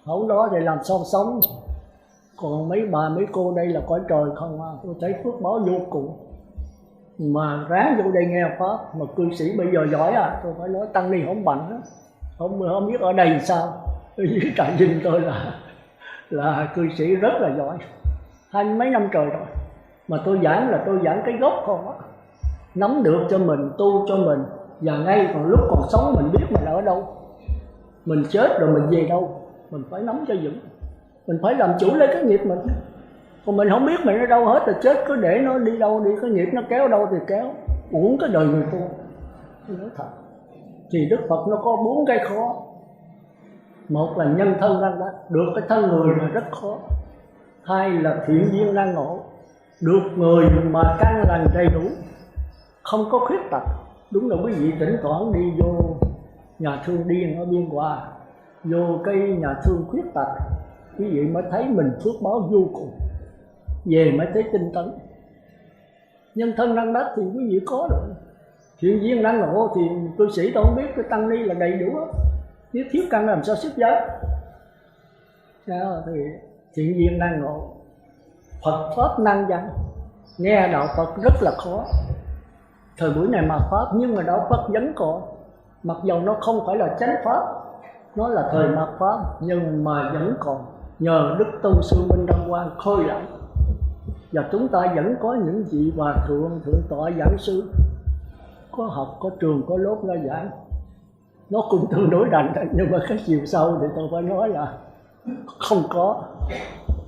Hổng đó thì làm sao sống. Còn mấy bà mấy cô đây là cõi trời không à. Tôi thấy phước báo vô cùng. Mà ráng vô đây nghe pháp. Mà cư sĩ bây giờ giỏi à. Tôi phải nói tăng ni không bằng đó. Không biết ở đây sao. Ở dưới Trà Vinh tôi là cư sĩ rất là giỏi. 20 mấy năm trời rồi. Mà tôi giảng cái gốc không á. Nắm được cho mình, tu cho mình. Và ngay còn lúc còn sống mình biết mình ở đâu. Mình chết rồi mình về đâu. Mình phải nắm cho vững. Mình phải làm chủ lấy cái nghiệp mình. Còn mình không biết mình ở đâu hết rồi chết cứ để nó đi đâu đi. Cái nghiệp nó kéo đâu thì kéo. Uổng cái đời người tu. Tôi nói thật. Thì Đức Phật nó có 4 cái khó. Một là nhân thân năng đắc. Được cái thân người là rất khó. 2 là thiện duyên năng ngộ. Được người mà căn lành đầy đủ. Không có khuyết tật. Đúng là quý vị thỉnh thoảng đi vô nhà thương điên ở Biên Hòa, vô cái nhà thương khuyết tật, quý vị mới thấy mình phước báo vô cùng. Về mới thấy tinh tấn. Nhân thân năng đắc thì quý vị có rồi. Thiện duyên năng ngộ thì cư sĩ tôi không biết, cái tăng ni là đầy đủ đó. Nếu thiếu căn làm sao xuất gia. Thì thiện duyên năng ngộ, Phật pháp năng văn. nghe đạo Phật rất là khó. Thời buổi này mà Pháp, nhưng mà đạo Phật vẫn còn. Mặc dầu nó không phải là chánh Pháp, nó là thời mạt Pháp, nhưng mà vẫn còn. Nhờ Đức Tôn Sư Minh Đăng Quang khơi lại. Và chúng ta vẫn có những vị hòa thượng, thượng tọa giảng sư, có học, có trường, có lớp ra giảng. Nó cũng tương đối đành, nhưng mà cái chiều sâu thì tôi phải nói là không có.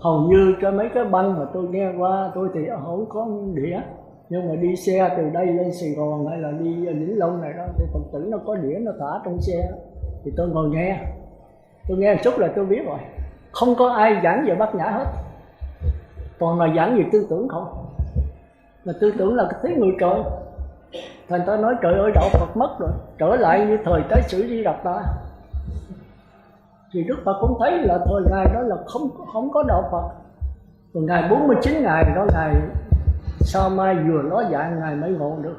Hầu như cho mấy cái băng mà tôi nghe qua, tôi thì không có đĩa. Nhưng mà đi xe từ đây lên Sài Gòn hay là đi Vĩnh Long này đó, thì Phật tử nó có đĩa nó thả trong xe, thì tôi ngồi nghe. Tôi nghe một chút là tôi biết rồi. Không có ai giảng về Bát Nhã hết, toàn là giảng về tư tưởng không. Mà tư tưởng là cái thế người trời. Thành ta nói trời ơi đạo Phật mất rồi, trở lại như thời Tế Sử Di Đặc Ta. Thì Đức Phật cũng thấy là thời Ngài đó là không có đạo Phật. Rồi Ngài 49 ngày đó, Ngài Sao Mai vừa nói dạng Ngài mới ngộ được.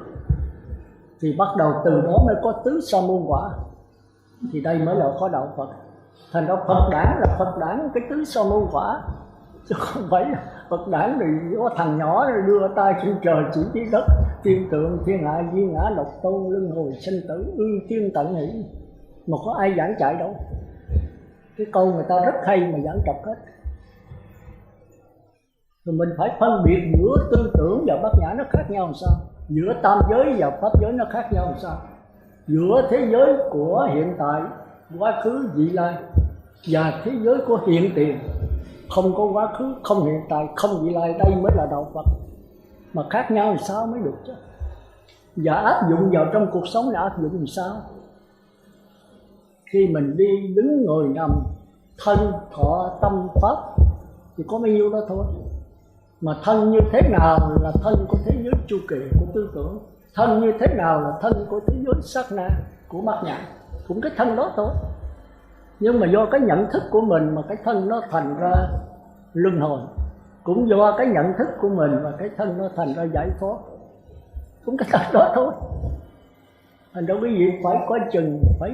Thì bắt đầu từ đó mới có tứ sa môn quả. Thì đây mới là có đạo Phật. Thành ra Phật đản là Phật đản cái tứ sa môn quả, chứ không phải Phật đản thì có thằng nhỏ rồi đưa tay trên trời chỉ dưới đất, thiên tượng thiên hạ duy ngã độc tôn luân hồi sinh tử ư thiên tận hỷ. Mà có ai giảng chạy đâu. Cái câu người ta rất hay mà giảng trật hết. Rồi mình phải phân biệt giữa tư tưởng và Bát Nhã nó khác nhau làm sao, giữa tam giới và pháp giới nó khác nhau làm sao, giữa thế giới của hiện tại, quá khứ, vị lai và thế giới của hiện tiền. Không có quá khứ, không hiện tại, không vị lai, đây mới là đạo Phật. Mà khác nhau thì sao mới được chứ. Và áp dụng vào trong cuộc sống là áp dụng làm sao? Khi mình đi đứng ngồi nằm, thân thọ tâm pháp thì có bao nhiêu đó thôi. Mà thân như thế nào là thân của thế giới chu kỳ của tư tưởng, thân như thế nào là thân của thế giới sát na của Bát Nhã, cũng cái thân đó thôi. Nhưng mà do cái nhận thức của mình mà cái thân nó thành ra luân hồi, cũng do cái nhận thức của mình mà cái thân nó thành ra giải thoát, cũng cái thân đó thôi. Thành ra quý vị phải có chừng, phải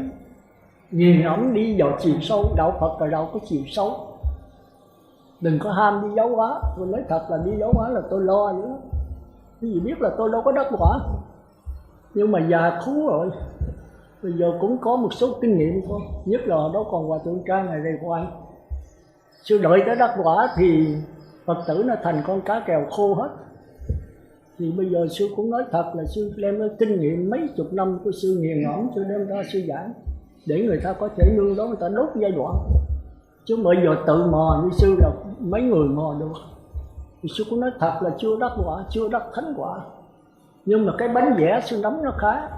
nghiền ngẫm đi vào chiều sâu. Đạo Phật là đạo có chiều sâu. Đừng có ham đi giáo hóa. Tôi nói thật là đi giáo hóa là tôi lo nữa. Quý vị biết là tôi đâu có đắc quả. Nhưng mà già thú rồi, bây giờ cũng có một số kinh nghiệm thôi. Nhất là đó còn Hòa Thượng Trang này đây của anh. Sư đợi tới đắc quả thì Phật tử nó thành con cá kèo khô hết. Thì bây giờ sư cũng nói thật là sư đem cái kinh nghiệm mấy chục năm của sư nghiền ngẫm, sư đem ra sư giảng để người ta có thể nương đó, người ta đốt giai đoạn. Chứ bây giờ tự mò như sư là mấy người mò được. Thì sư cũng nói thật là chưa đắc quả, chưa đắc thánh quả. Nhưng mà cái bánh vẽ sư nắm nó khá.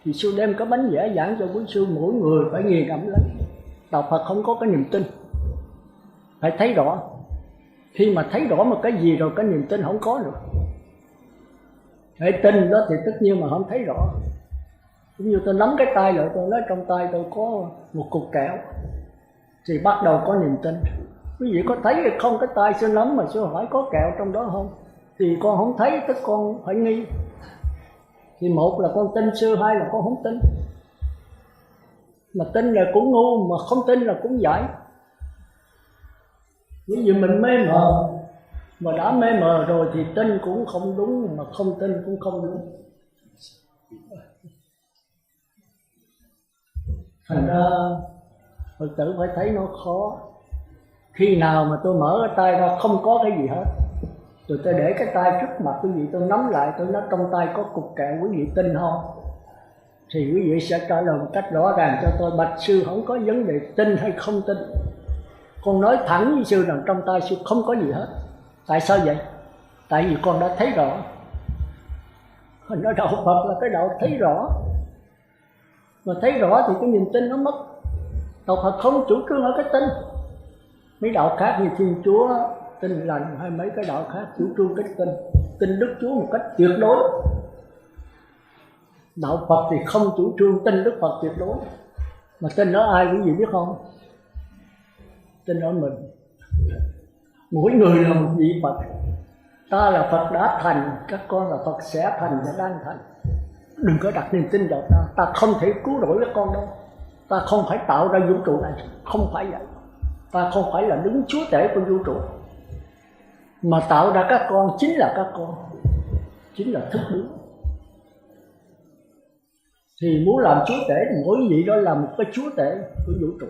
Thì sư đem cái bánh vẽ giảng cho quý sư, mỗi người phải nghiền ngẫm lấy. Đạo Phật không có cái niềm tin, phải thấy rõ. Khi mà thấy rõ một cái gì rồi cái niềm tin không có được. Hãy tin đó thì tất nhiên mà không thấy rõ. Cũng như tôi nắm cái tay lại, tôi nói trong tay tôi có một cục kẹo thì bắt đầu có niềm tin. Quý vị có thấy hay không cái tay sư nắm mà sư hỏi có kẹo trong đó không? Thì con không thấy, tức con phải nghi. Thì một là con tin sư, hai là con không tin. Mà tin là cũng ngu, mà không tin là cũng dại. Bởi vì mình mê mờ, mà đã mê mờ rồi thì tin cũng không đúng, mà không tin cũng không đúng. Thành ra Phật tử phải thấy nó khó. Khi nào mà tôi mở cái tay ra không có cái gì hết, rồi tôi để cái tay trước mặt quý vị, tôi nắm lại, tôi nói trong tay có cục kẹo, quý vị tin không? Thì quý vị sẽ trả lời một cách rõ ràng cho tôi: bạch sư, không có vấn đề tin hay không tin. Con nói thẳng với sư rằng trong tay sư không có gì hết. Tại sao vậy? Tại vì con đã thấy rõ. Mình nói đạo Phật là cái đạo thấy rõ. Mà thấy rõ thì cái niềm tin nó mất. Đạo Phật không chủ trương ở cái tin. Mấy đạo khác như Thiên Chúa, Tin Lành hay mấy cái đạo khác chủ trương cái tin, tin Đức Chúa một cách tuyệt đối. Đạo Phật thì không chủ trương tin Đức Phật tuyệt đối. Mà tin ở ai quý vị biết không? Tin ở mình. Mỗi người là một vị Phật. Ta là Phật đã thành, các con là Phật sẽ thành và đang thành. Đừng có đặt niềm tin vào ta. Ta không thể cứu rỗi các con đâu. Ta không phải tạo ra vũ trụ này. Không phải vậy. Ta không phải là đứng chúa tể của vũ trụ. mà tạo ra các con chính là các con, chính là thức biến. Thì muốn làm chúa tể thì mỗi vị đó là một cái chúa tể của vũ trụ.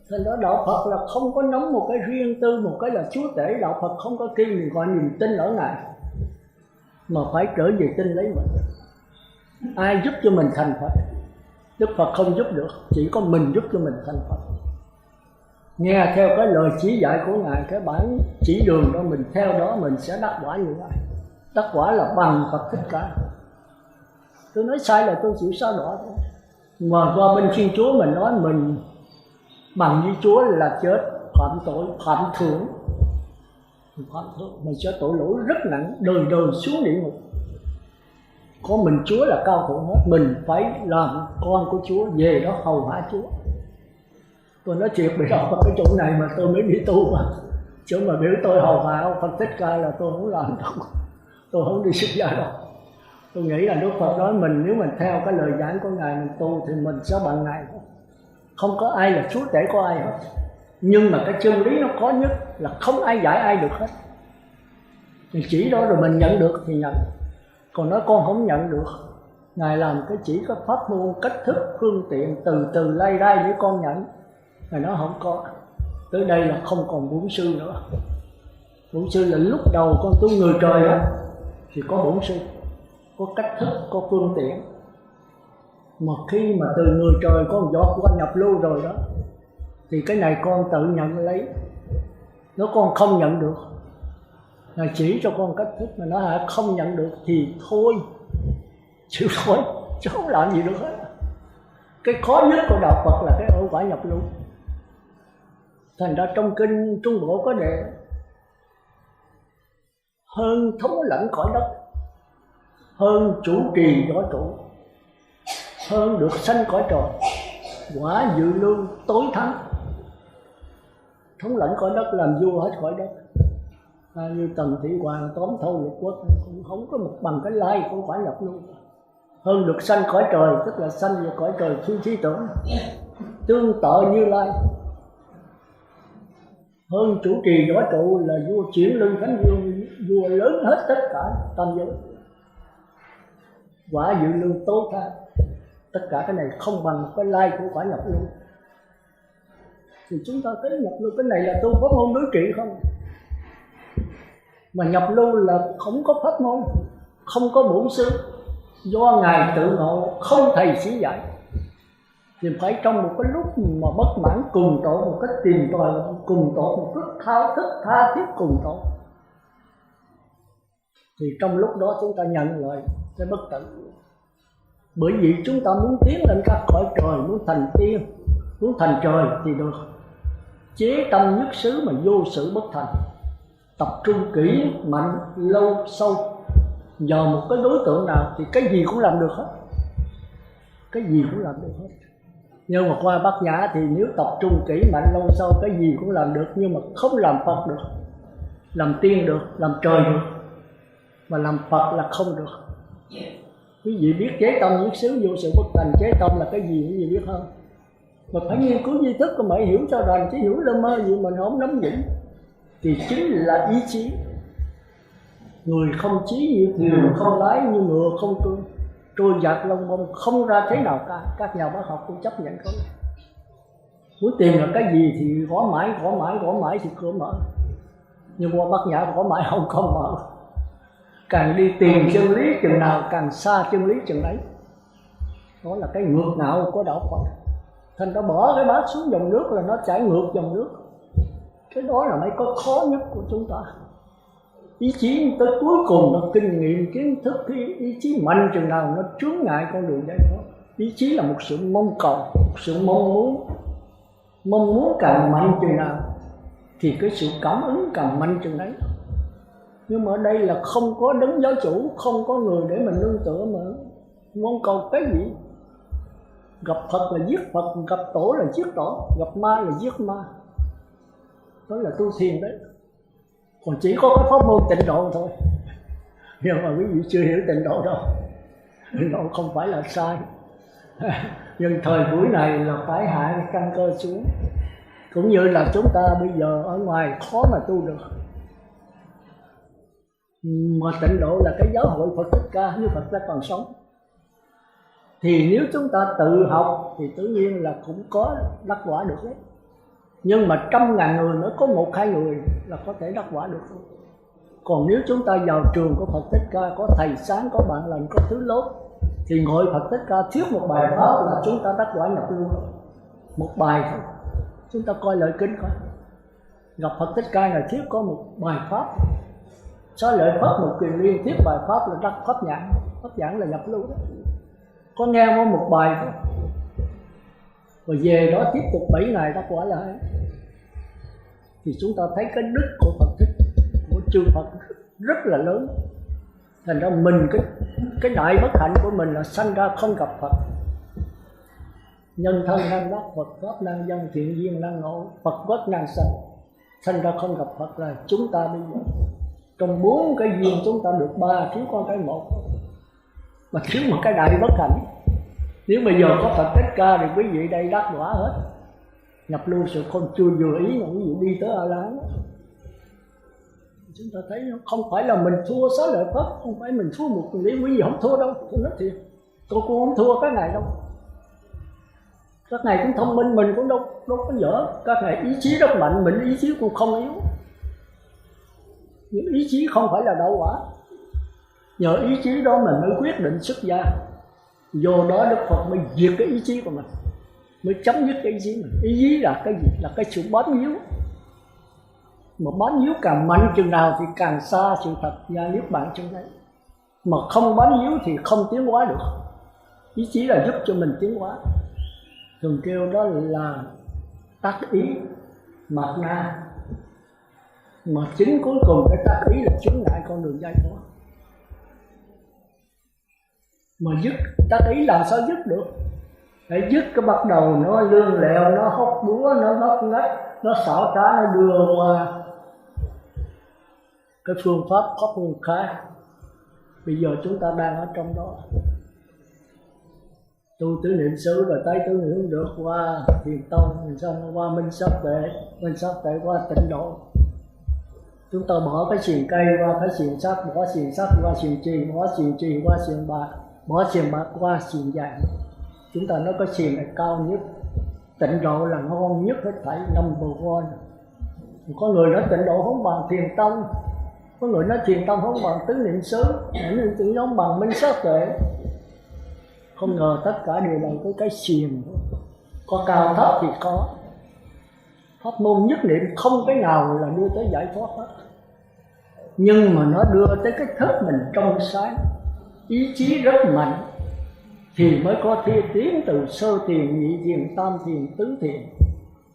Thành đó đạo Phật là không có nắm một cái riêng tư, một cái là chúa tể. Đạo Phật không có kinh gọi niềm tin ở Ngài, mà phải trở về tin lấy mình. Ai giúp cho mình thành Phật? Đức Phật không giúp được, chỉ có mình giúp cho mình thành Phật. Nghe theo cái lời chỉ dạy của Ngài, cái bản chỉ đường đó, mình theo đó mình sẽ đắc quả như vậy. Đắc quả là bằng Phật Thích Ca. Tôi nói sai là tôi chịu sao đó thôi. Mà qua bên Thiên Chúa mình nói mình bằng với Chúa là chết, phạm tội, phạm thượng. Mình sẽ tội lỗi rất nặng, đời đời xuống địa ngục. Có mình Chúa là cao thượng hết, mình phải làm con của Chúa, về đó hầu hạ Chúa. Tôi nói chuyện bị đọc vào cái chỗ này mà tôi mới đi tu mà. Chứ mà biểu tôi hầu hạ Phật Thích Ca là tôi không làm đâu. Tôi không đi xuất gia đâu. Tôi nghĩ là Đức Phật nói mình nếu mình theo cái lời giảng của Ngài mình tu thì mình sẽ bằng Ngài. Không có ai là chúa tể của ai hết. Nhưng mà cái chân lý nó có nhất là không ai dạy ai được hết. Thì chỉ đó rồi mình nhận được thì nhận. Còn nói con không nhận được, Ngài làm cái chỉ có pháp môn, cách thức, phương tiện, từ từ lay đai để con nhận. Ngài nói không có. Tới đây là không còn bổn sư nữa. Bổn sư là lúc đầu con tu người trời đó thì có bổn sư, có cách thức, có phương tiện. Mà khi mà từ người trời con dọt qua nhập lưu rồi đó thì cái này con tự nhận lấy. Nếu con không nhận được, Ngài chỉ cho con cách thức mà nó không nhận được thì thôi, chịu thôi, chứ không làm gì được hết. Cái khó nhất của đạo Phật là cái ổ quả nhập lưu. Thành ra trong kinh Trung Bộ có đề hơn thống lãnh cõi đất, hơn chủ trì võ trụ, hơn được sanh cõi trời, quả dự lưu tối thắng. Thống lãnh cõi đất, làm vua hết cõi đất. Như Tần Thủy Hoàng tóm thâu lục quốc cũng không có một bằng cái lai của quả nhập lưu. Hơn được sanh cõi trời, tức là sanh về cõi trời thiên trí tưởng, tương tự Như Lai. Hơn chủ trì võ trụ là vua chuyển lưng thánh vương, vua lớn hết tất cả tam giới. Quả dự lưu tối tha. Tất cả cái này không bằng cái lai của quả nhập lưu. Thì chúng ta thấy nhập lưu cái này là tu pháp môn đối trị không? Mà nhập lưu là không có pháp môn, không có bổn sư, do Ngài tự ngộ, không thầy chỉ dạy. Thì phải trong một cái lúc mà bất mãn cùng tội, một cách tìm tòi cùng tội, một cách thao thức tha thiết cùng tội, thì trong lúc đó chúng ta nhận lại cái bất tử. Bởi vì chúng ta muốn tiến lên các cõi trời, muốn thành tiên, muốn thành trời thì được. Chế tâm nhất xứ mà vô sự bất thành. Tập trung kỹ, mạnh, lâu, sâu vào một cái đối tượng nào thì cái gì cũng làm được hết. Cái gì cũng làm được hết. Nhưng mà qua Bát Nhã thì nếu tập trung kỹ, mạnh, lâu, sâu cái gì cũng làm được. Nhưng mà không làm Phật được. Làm tiên được, làm trời được, mà làm Phật là không được. Quý vị biết chế tâm nhất xứ vô sự bất thành, chế tâm là cái gì quý vị biết không? Mà phải nghiên cứu di thức mới hiểu cho rằng, chứ hiểu lơ mơ gì mình không nắm vững. Thì chính là ý chí. Người không chí như thuyền không lái, như ngựa không cương, trôi dạt lông bông, không ra thế nào cả. Các nhà bác học cũng chấp nhận cái này. Muốn tìm là cái gì thì gõ mãi thì cửa mở. Nhưng qua Bát Nhã gõ mãi không có mở. Càng đi tìm chân lý chừng nào càng xa chân lý chừng ấy. Đó là cái ngược ngạo của đạo Phật. Thành ra bỏ cái bát xuống dòng nước là nó chảy ngược dòng nước. Cái đó là mới có khó nhất của chúng ta. Ý chí tới cuối cùng nó kinh nghiệm kiến thức, cái ý chí mạnh chừng nào nó chướng ngại con đường giải thoát. Ý chí là một sự mong cầu, một sự mong muốn càng mạnh chừng nào thì cái sự cảm ứng càng mạnh chừng đấy. Nhưng mà ở đây là không có đấng giáo chủ, không có người để mình nương tựa, mà mong cầu cái gì? Gặp Phật là giết Phật, gặp Tổ là giết Tổ, gặp ma là giết ma. Đó là tu thiền đấy. Còn chỉ có cái pháp môn tịnh độ thôi. Nhưng mà quý vị chưa hiểu tịnh độ đâu. Tịnh độ không phải là sai. Nhưng thời buổi này là phải hạ cái căn cơ xuống. Cũng như là chúng ta bây giờ ở ngoài khó mà tu được. Mà tịnh độ là cái giáo hội Phật Thích Ca nếu Phật đã còn sống. Thì nếu chúng ta tự học thì tự nhiên là cũng có đắc quả được đấy. Nhưng mà 100.000 người mới có 1-2 người là có thể đắc quả được thôi. Còn nếu chúng ta vào trường của Phật Thích Ca, có thầy sáng, có bạn lành, có thứ lốt, thì ngồi Phật Thích Ca thuyết một bài pháp là chúng ta đắc quả nhập lưu rồi. Một bài thôi. Chúng ta coi lời kinh coi. Gặp Phật Thích Ca là thuyết có một bài pháp. Xá lợi Phất một kiền liên thuyết bài pháp là đắc pháp nhãn. Pháp nhãn là nhập lưu đó. Có nghe có một bài thôi. Rồi về đó tiếp tục 7 ngày đắc quả lại. Thì chúng ta thấy cái đức của Phật Thích, của chư Phật rất là lớn. Thành ra mình cái đại bất hạnh của mình là sanh ra không gặp Phật. Nhân thân năng đắc Phật pháp năng dân, thiện duyên năng ngộ, Phật quốc năng sanh. Sanh ra không gặp Phật là chúng ta bây giờ trong 4 cái duyên chúng ta được 3, thiếu con cái 1, mà thiếu một cái đại bất hạnh. Nếu bây giờ có Phật Thích Ca thì quý vị đây đắc quả hết, nhập lưu sự không chưa vừa ý mà quý vị đi tới A La Hán. Chúng ta thấy không phải là mình thua Xá Lợi Phất, không phải mình thua một lý, quý vị không thua đâu. Tôi nói thiệt, tôi cũng không thua các ngài đâu. Các ngài cũng thông minh, mình cũng đâu có dở. Các ngài ý chí rất mạnh, mình ý chí cũng không yếu. Những ý chí không phải là đạo quả. Nhờ ý chí đó mình mới quyết định xuất gia. Vô đó Đức Phật mới diệt cái ý chí của mình, mới chấm dứt cái ý chí mình. Ý chí là cái gì? Là cái sự bám víu. Mà bám víu càng mạnh chừng nào thì càng xa sự thật và niết bàn chừng đấy. Mà không bám víu thì không tiến hóa được. Ý chí là giúp cho mình tiến hóa. Thường kêu đó là tác ý, mạt na. Mà chính cuối cùng cái tác ý là chướng ngại con đường giải thoát. Mà dứt tác ý làm sao dứt được? Phải dứt cái bắt đầu nó lương lẹo, nó hốc búa, nó ngốc nghếch, nó xảo trá, nó đưa qua cái phương pháp pháp môn khác. Bây giờ chúng ta đang ở trong đó. Tu tứ niệm xứ rồi tới tứ niệm được, qua thiền tông, mình xong qua minh sát tuệ, qua tịnh độ. Chúng ta bỏ cái xiềng cây qua cái xiềng sắt, bỏ xiềng sắt qua xiềng chì, bỏ xiềng chì qua xiềng bạc, bỏ xiềng bạc qua xiềng vàng. Chúng ta nói cái xiềng này cao nhất, tịnh độ là ngon nhất hết thảy, number one. Có người nói tịnh độ không bằng thiền tông, có người nói thiền tông không bằng tứ niệm xứ, niệm xứ không bằng minh sát tuệ. Không ngờ tất cả đều là cái xiềng, có cao thấp thì có. Pháp môn nhất niệm không cái nào là đưa tới giải thoát hết. Nhưng mà nó đưa tới cái thức mình trong sáng, ý chí rất mạnh, thì mới có thi tiến từ sơ thiền, nhị thiền, tam thiền, tứ thiền.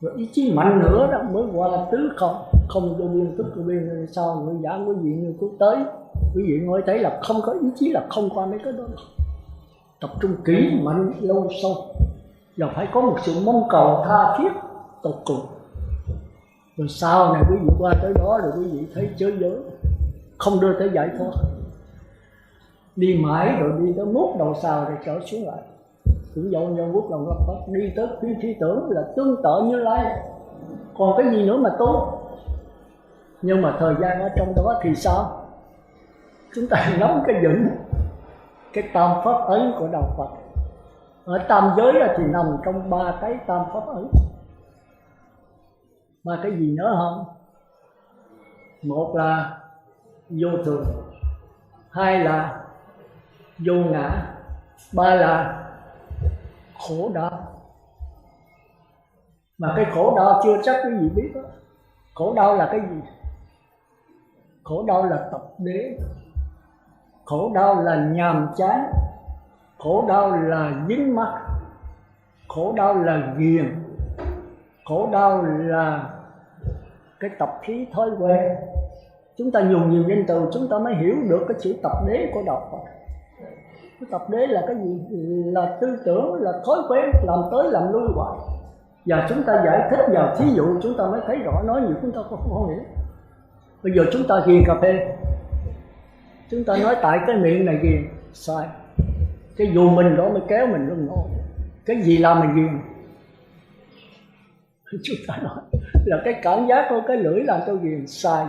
Rồi ý chí mạnh nữa đó mới qua tứ không. Không vô biên, tức vô biên. Sau người giảng quý vị người quốc tới, quý vị ngồi thấy là không có ý chí là không qua mấy cái đó. Tập trung kỹ, mạnh, lâu sâu. Và phải có một sự mong cầu tha thiết tột cùng. Rồi sau này quý vị qua tới đó rồi quý vị thấy chớ giới, không đưa tới giải thoát. Đi mãi rồi đi tới mút đầu xào rồi trở xuống lại. Cũng dẫu nhân quốc lòng lập pháp, đi tới phi tưởng là tương tự Như Lai. Còn cái gì nữa mà tu? Nhưng mà thời gian ở trong đó thì sao? Chúng ta nắm cái vững cái tam pháp ấn của đạo Phật. Ở tam giới thì nằm trong 3 cái tam pháp ấn. Mà cái gì nữa không? Một là vô thường, 2 là vô ngã, 3 là khổ đau. Mà cái khổ đau chưa chắc cái gì biết đó. Khổ đau là cái gì? Khổ đau là tập đế, khổ đau là nhàm chán, khổ đau là dính mắc, khổ đau là ghiền, khổ đau là cái tập khí thói quen. Chúng ta dùng nhiều danh từ chúng ta mới hiểu được cái chữ tập đế của đạo Phật. Cái tập đế là cái gì? Là tư tưởng, là thói quen, làm tới làm lui hoài. Và chúng ta giải thích vào thí dụ chúng ta mới thấy rõ, nói nhiều chúng ta không hiểu. Bây giờ chúng ta ghiền cà phê, chúng ta nói tại cái miệng này ghiền, sai. Cái dù mình đó mới kéo mình lên ngộ. Cái gì làm mình ghiền? Chúng ta nói là cái cảm giác của cái lưỡi làm cho ghiền, sai.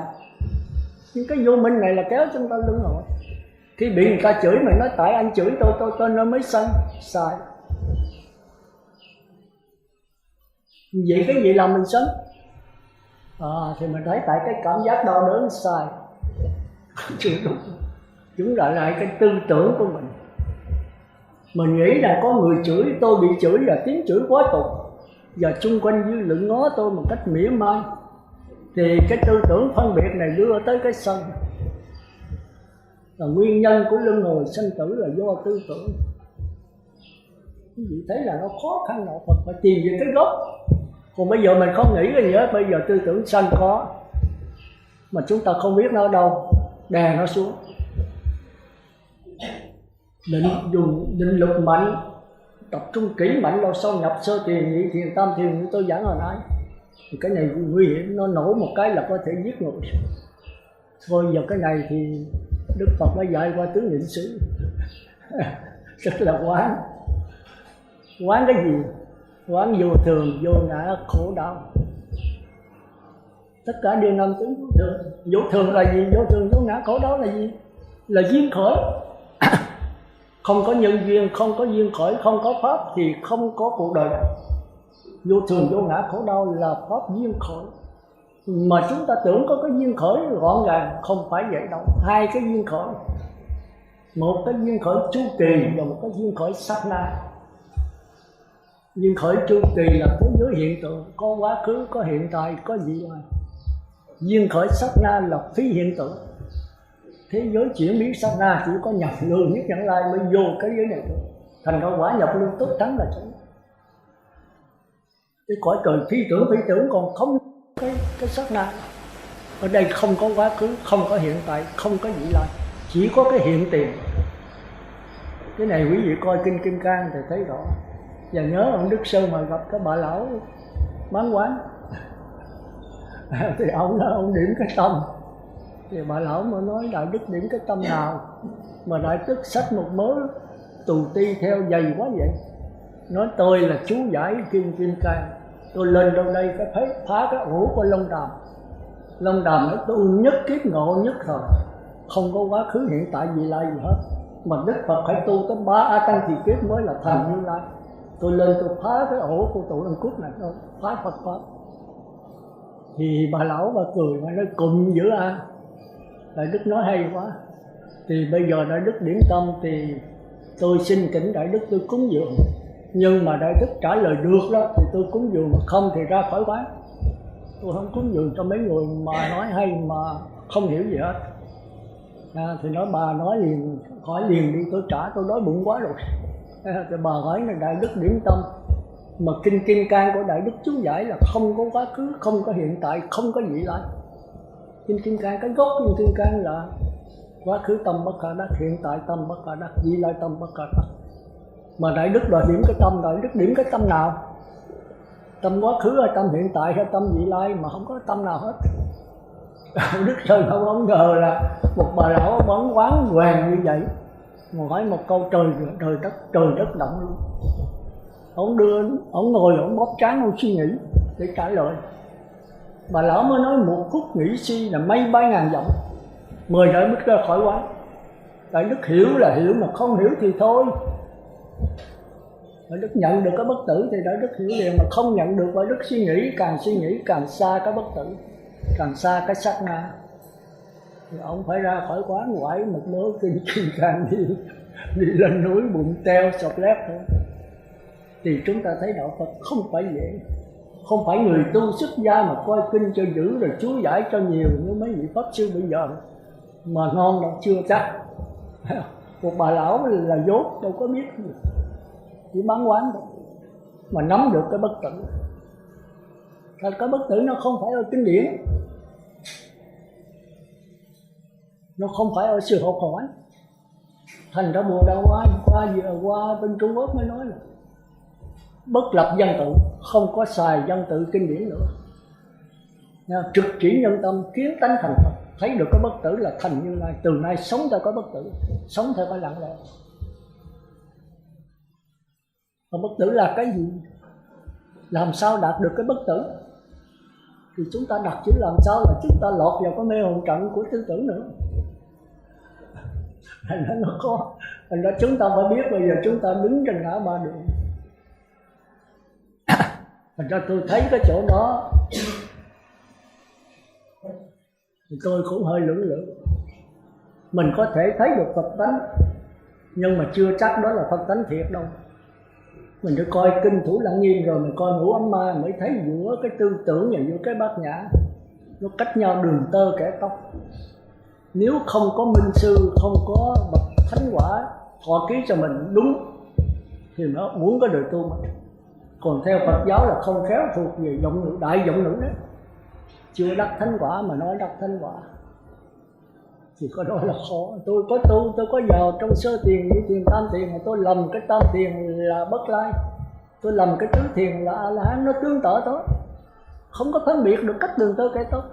những cái vô minh này là kéo chúng ta luân hồi. Khi bị người ta chửi mình nói tại anh chửi tôi nó mới sân, sai. Vậy cái gì làm mình sân? Thì mình thấy tại cái cảm giác đau đớn sai. Chúng lại cái tư tưởng của mình. Mình nghĩ là có người chửi, tôi bị chửi là tiếng chửi quá tục, và chung quanh dư luận ngó tôi một cách mỉa mai, thì cái tư tưởng phân biệt này đưa tới cái sân. Là nguyên nhân của luân hồi sanh tử là do tư tưởng. Quý vị thấy là nó khó khăn đạo Phật phải tìm về cái gốc. Còn bây giờ mình không nghĩ cái gì hết, bây giờ tư tưởng sanh có, mà chúng ta không biết nó ở đâu, đè nó xuống. Định lực mạnh, tập trung kỹ mạnh vào sâu nhập sơ thiền, nhị thiền, tam thiền như tôi giảng hồi nãy. Thì cái này nguy hiểm, nó nổ một cái là có thể giết người. Thôi giờ cái này thì Đức Phật mới dạy qua tứ niệm xứ. Rất là quán cái gì? Quán vô thường, vô ngã, khổ đau. Tất cả đều nằm tướng vô thường. Vô thường là gì? Vô thường, vô ngã, khổ đau là gì? Là duyên khởi. Không có nhân duyên, không có duyên khởi, không có pháp thì không có cuộc đời. Vô thường, vô ngã, khổ đau là pháp duyên khởi. Mà chúng ta tưởng có cái duyên khởi gọn gàng, không phải vậy đâu. Hai cái duyên khởi, một cái duyên khởi chu kỳ và một cái duyên khởi sát na. Duyên khởi chu kỳ là thế giới hiện tượng, có quá khứ, có hiện tại, có vị lai. Duyên khởi sát na là phi hiện tượng, thế giới chuyển biến sát na chỉ có nhập lương nhất nhận lai mới vô cái giới này thôi. Thành ra quả nhập lương tốt thắng là chính. Cái cõi trời phi tưởng còn không cái sát na. Ở đây không có quá khứ, không có hiện tại, không có vị lai, chỉ có cái hiện tiền. Cái này quý vị coi kinh Kim Cang thì thấy rõ. Và nhớ ông Đức Sơn mà gặp cái bà lão bán quán thì ông điểm cái tâm. Thì bà lão mà nói đại đức điểm cái tâm nào mà đại đức xách một mớ tù ti theo dày quá vậy? Nói tôi là chú giải kinh Kim Cang, tôi lên đâu đây cái phá cái ổ của Long Đàm. Long Đàm nói tôi nhất kiếp ngộ nhất thời, không có quá khứ hiện tại gì lai gì hết, mà Đức Phật phải tu tới 3 A Tăng kỳ kiếp mới là thành Như Lai. Tôi lên tôi phá cái ổ của tụi ăn cút này thôi, phá Phật pháp. Thì bà lão bà cười mà nói cùng giữa a. Đại đức nói hay quá. Thì bây giờ đại đức điểm tâm thì tôi xin kính đại đức tôi cúng dường. Nhưng mà đại đức trả lời được đó thì tôi cúng dường, mà không thì ra khỏi quán. Tôi không cúng dường cho mấy người mà nói hay mà không hiểu gì hết. Thì nói bà nói liền, hỏi liền đi, tôi trả, tôi đói bụng quá rồi. Thì bà hỏi là đại đức điểm tâm, mà kinh Kim Cang của đại đức chú giải là không có quá khứ, không có hiện tại, không có vị lai. Kinh Kim Cang, cái gốc kinh Kim Cang là quá khứ tâm bất khả đắc, hiện tại tâm bất khả đắc, vị lai tâm bất khả đắc. Mà đại đức đòi điểm cái tâm, đại đức điểm cái tâm nào? Tâm quá khứ hay tâm hiện tại hay tâm vị lai, mà không có tâm nào hết. Đức Sơn không ngờ là một bà lão bán quán hoàng như vậy, mà hỏi một câu trời đất động luôn. Ông ngồi ông bóp trán ông suy nghĩ để trả lời. Bà lão mới nói một phút nghĩ suy là mây bay ngàn dặm, mời đại đức ra khỏi quán. Đại đức hiểu là hiểu, mà không hiểu thì thôi. Đại đức nhận được cái bất tử thì đại đức hiểu liền, mà không nhận được đại đức suy nghĩ càng xa cái bất tử, càng xa cái sát na. Thì ông phải ra khỏi quán quải một mớ kinh Kim Cang đi lên núi bụng teo sọt lép thôi. Thì chúng ta thấy đạo Phật không phải dễ, không phải người tu xuất gia mà coi kinh cho dữ rồi chú giải cho nhiều như mấy vị pháp sư bây giờ mà ngon đâu chưa chắc. Một bà lão là dốt đâu có biết gì, chỉ bán quán thôi mà nắm được cái bất tử. Thật cái bất tử nó không phải ở kinh điển, nó không phải ở sự học hỏi. Thành ra Bồ Đà qua bên Trung Quốc mới nói là bất lập văn tự, không có xài văn tự kinh điển nữa. Trực chỉ nhân tâm, kiến tánh thành Phật. Thấy được cái bất tử là thành Như Lai. Từ nay sống theo cái bất tử, sống theo cái lặng lẽ. Và bất tử là cái gì? Làm sao đạt được cái bất tử? thì chúng ta đặt chữ làm sao là chúng ta lọt vào cái mê hồn trận của tư tưởng nữa. Thành ra nó có, thành ra chúng ta phải biết bây giờ chúng ta đứng trên ngã ba đường. Thành ra tôi thấy cái chỗ đó thì tôi cũng hơi lưỡng lự. Mình có thể thấy được Phật tánh, nhưng mà chưa chắc đó là Phật tánh thiệt đâu. Mình phải coi kinh Thủ Lăng Nghiêm rồi mình coi Ngũ Ấm Ma mới thấy giữa cái tư tưởng và giữa cái bát nhã nó cách nhau đường tơ kẻ tóc. Nếu không có minh sư, không có bậc thánh quả thọ ký cho mình đúng thì nó muốn có đời tu mà. Còn theo Phật giáo là không khéo thuộc về giọng ngữ, đại giọng ngữ đấy, chưa đắc thánh quả mà nói đắc thánh quả thì có đó là khó. Tôi có tu, tôi có vào trong sơ thiền như thiền tam thiền mà tôi lầm cái tam thiền là Bất Lai, tôi lầm cái tứ thiền là A La Hán, nó tương tự thôi, không có phân biệt được cách đường tơ kẻ tóc.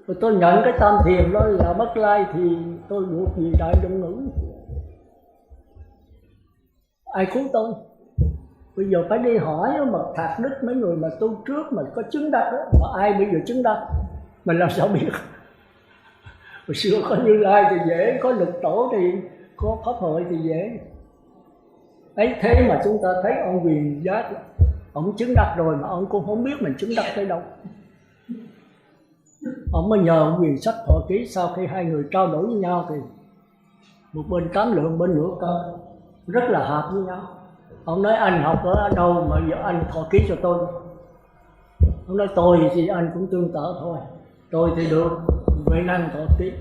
Rồi tôi nhận cái tam thiền đó là Bất Lai thì tôi buộc gì đại giọng ngữ. Ai cứu tôi? Bây giờ phải đi hỏi mà Thạc Đức mấy người mà tu trước mà có chứng đắc đó, mà ai bây giờ chứng đắc mình làm sao biết? Hồi xưa có Như Lai thì dễ, có Lục Tổ thì có Pháp Hội thì dễ. Ấy thế mà chúng ta thấy ông Huyền Giác, ông chứng đắc rồi mà ông cũng không biết mình chứng đắc tới đâu. Ông mới nhờ ông Huyền Sách thọ ký, sau khi hai người trao đổi với nhau thì một bên 8 lượng, bên nửa cân, rất là hợp với nhau. Ông nói anh học ở đâu mà giờ anh thọ ký cho tôi? Ông nói tôi thì anh cũng tương tự thôi, tôi thì được Huệ Năng thọ ký.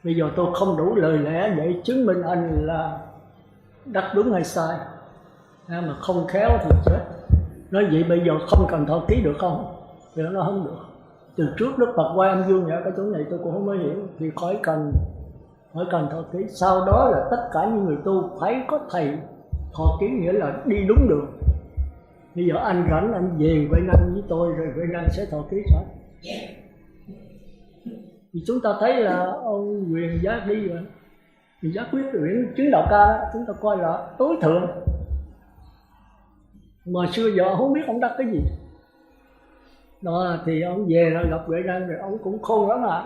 Bây giờ tôi không đủ lời lẽ để chứng minh anh là đắc đúng hay sai, mà không khéo thì chết. Nói vậy bây giờ không cần thọ ký được không? Thì nó không được. Từ trước Đức Phật Quan Âm Dương ở cái chỗ này tôi cũng không mới hiểu, thì khỏi cần thọ ký. Sau đó là tất cả những người tu phải có thầy thọ ký, nghĩa là đi đúng đường. Bây giờ anh rảnh anh về Huệ Năng với tôi rồi Huệ Năng sẽ thọ ký hết. Thì chúng ta thấy là ông Huyền Giác đi rồi, Huyền Giác quyết tuyển chứng đạo ca đó, chúng ta coi là tối thượng. Mà xưa giờ không biết ông đắc cái gì. Đó thì ông về rồi gặp Huệ Năng rồi ông cũng khôn lắm ạ.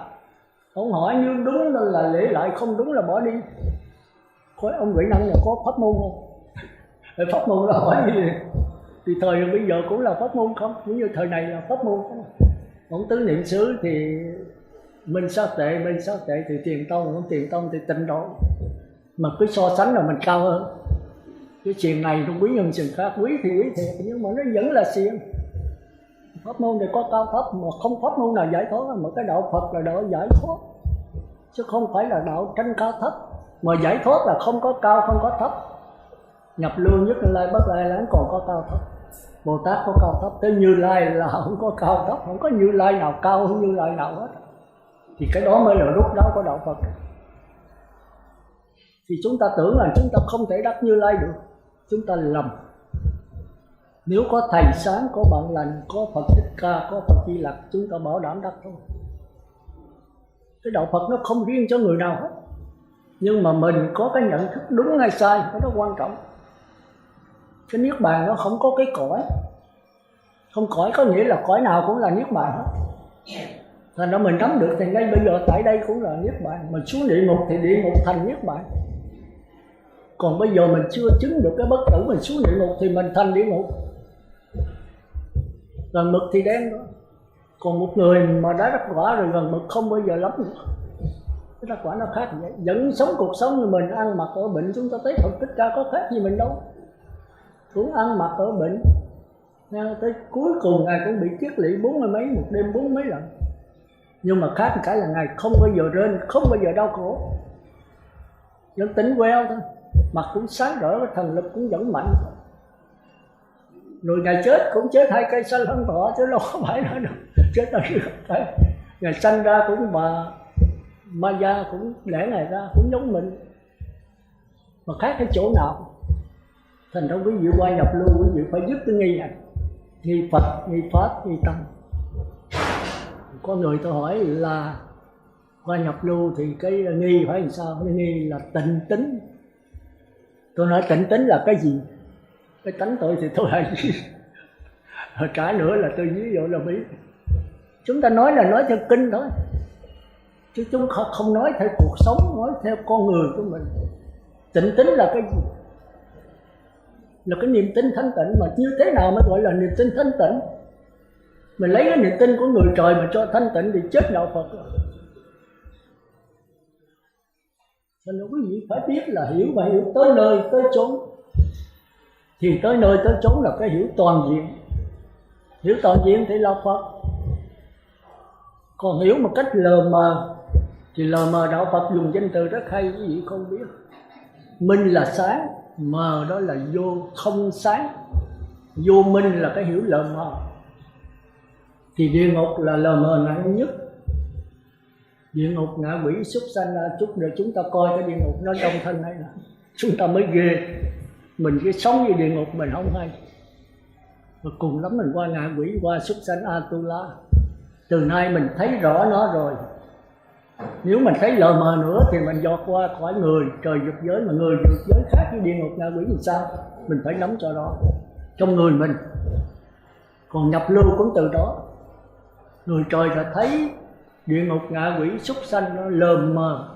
Ông hỏi nếu đúng là lễ lại, không đúng là bỏ đi. Hỏi ông Huệ Năng là có pháp môn không? Pháp môn là hỏi gì? Thì thời bây giờ cũng là pháp môn không? Cũng như thời này là pháp môn không? Ông tứ niệm xứ thì minh sát tệ thì tiền tông, không tiền tông thì tịnh độ. Mà cứ so sánh là mình cao hơn. Cái xiềng này không quý hơn xiềng khác, quý thì quý thiệt nhưng mà nó vẫn là xiềng. Pháp môn thì có cao thấp, mà không pháp môn nào giải thoát, mà cái đạo Phật là đạo giải thoát, chứ không phải là đạo tranh cao thấp. Mà giải thoát là không có cao, không có thấp. Nhập lưu nhất Như Lai Bất Lai là còn có cao thấp. Bồ Tát có cao thấp, tới Như Lai là không có cao thấp, không có Như Lai nào cao hơn Như Lai nào hết. Thì cái đó mới là rút ráo của đạo Phật. Thì chúng ta tưởng là chúng ta không thể đắc Như Lai được, chúng ta lầm. Nếu có thầy sáng, có bạn lành, có Phật Thích Ca, có Phật Di Lặc, chúng ta bảo đảm đắc thôi. Cái đạo Phật nó không riêng cho người nào hết, nhưng mà mình có cái nhận thức đúng hay sai, cái đó quan trọng. Cái niết bàn nó không có cái cõi, không cõi có nghĩa là cõi nào cũng là niết bàn hết. Thành ra mình nắm được thì ngay bây giờ tại đây cũng là niết bàn. Mình xuống địa ngục thì địa ngục thành niết bàn. Còn bây giờ mình chưa chứng được cái bất tử, mình xuống địa ngục thì mình thành địa ngục. Gần mực thì đen đó. Còn một người mà đã đắc quả rồi gần mực không bao giờ lắm nữa. Cái đắc quả nó khác vậy. Vẫn sống cuộc sống như mình, ăn mặc ở bệnh, chúng ta thấy Phật Thích Ca có khác gì mình đâu. Cũng ăn mặc ở bệnh, tới cuối cùng Ngài cũng bị kiết lỵ 40 mấy, một đêm 40 mấy lần. Nhưng mà khác một cái là Ngài không bao giờ rên, không bao giờ đau khổ, vẫn tỉnh queo thôi, mặt cũng sáng rỡ, thần lực cũng vẫn mạnh. Rồi Ngài chết cũng chết 2 cây xanh thân thọ chứ đâu có phải là đâu. Chết ở đây Ngài sanh ra cũng bà Maya cũng đẻ Ngài ra cũng giống mình, mà khác cái chỗ nào. Thành ra quý vị qua nhập lưu, quý vị phải giúp cái nghi này, nghi Phật, nghi Pháp, nghi Tâm. Có người tôi hỏi là qua nhập lưu thì cái nghi phải làm sao? Cái nghi là tịnh tính. Tôi nói tịnh tính là cái gì? Cái tánh tôi thì tôi hay trả nữa là tôi ví dụ là biết. Chúng ta nói là nói theo kinh thôi, chứ chúng không nói theo cuộc sống, nói theo con người của mình. Tịnh tín là cái gì? Là cái niềm tin thanh tịnh. Mà như thế nào mới gọi là niềm tin thanh tịnh? Mình lấy cái niềm tin của người trời mà cho thanh tịnh thì chết đạo Phật rồi. Cho nên quý vị phải biết là hiểu, và hiểu tới nơi tới chốn. Thì tới nơi tới chốn là cái hiểu toàn diện. Hiểu toàn diện thì là Phật. Còn hiểu một cách lờ mờ thì lờ mờ đạo Phật dùng danh từ rất hay, quý vị không biết. Minh là sáng, mờ đó là vô không sáng. Vô minh là cái hiểu lờ mờ. Thì địa ngục là lờ mờ nặng nhất. Địa ngục ngạ quỷ súc sanh ra chút rồi chúng ta coi cái địa ngục nó trong thân này nè, chúng ta mới ghê. Mình cứ sống với địa ngục mình không hay. Và cùng lắm mình qua ngạ quỷ, qua súc sanh Atula. Từ nay mình thấy rõ nó rồi. Nếu mình thấy lờ mờ nữa thì mình dọt qua khỏi người trời dục giới. Mà người dục giới khác với địa ngục ngạ quỷ thì sao? Mình phải nắm cho rõ trong người mình. Còn nhập lưu cũng từ đó. Người trời là thấy địa ngục ngạ quỷ súc sanh nó lờ mờ.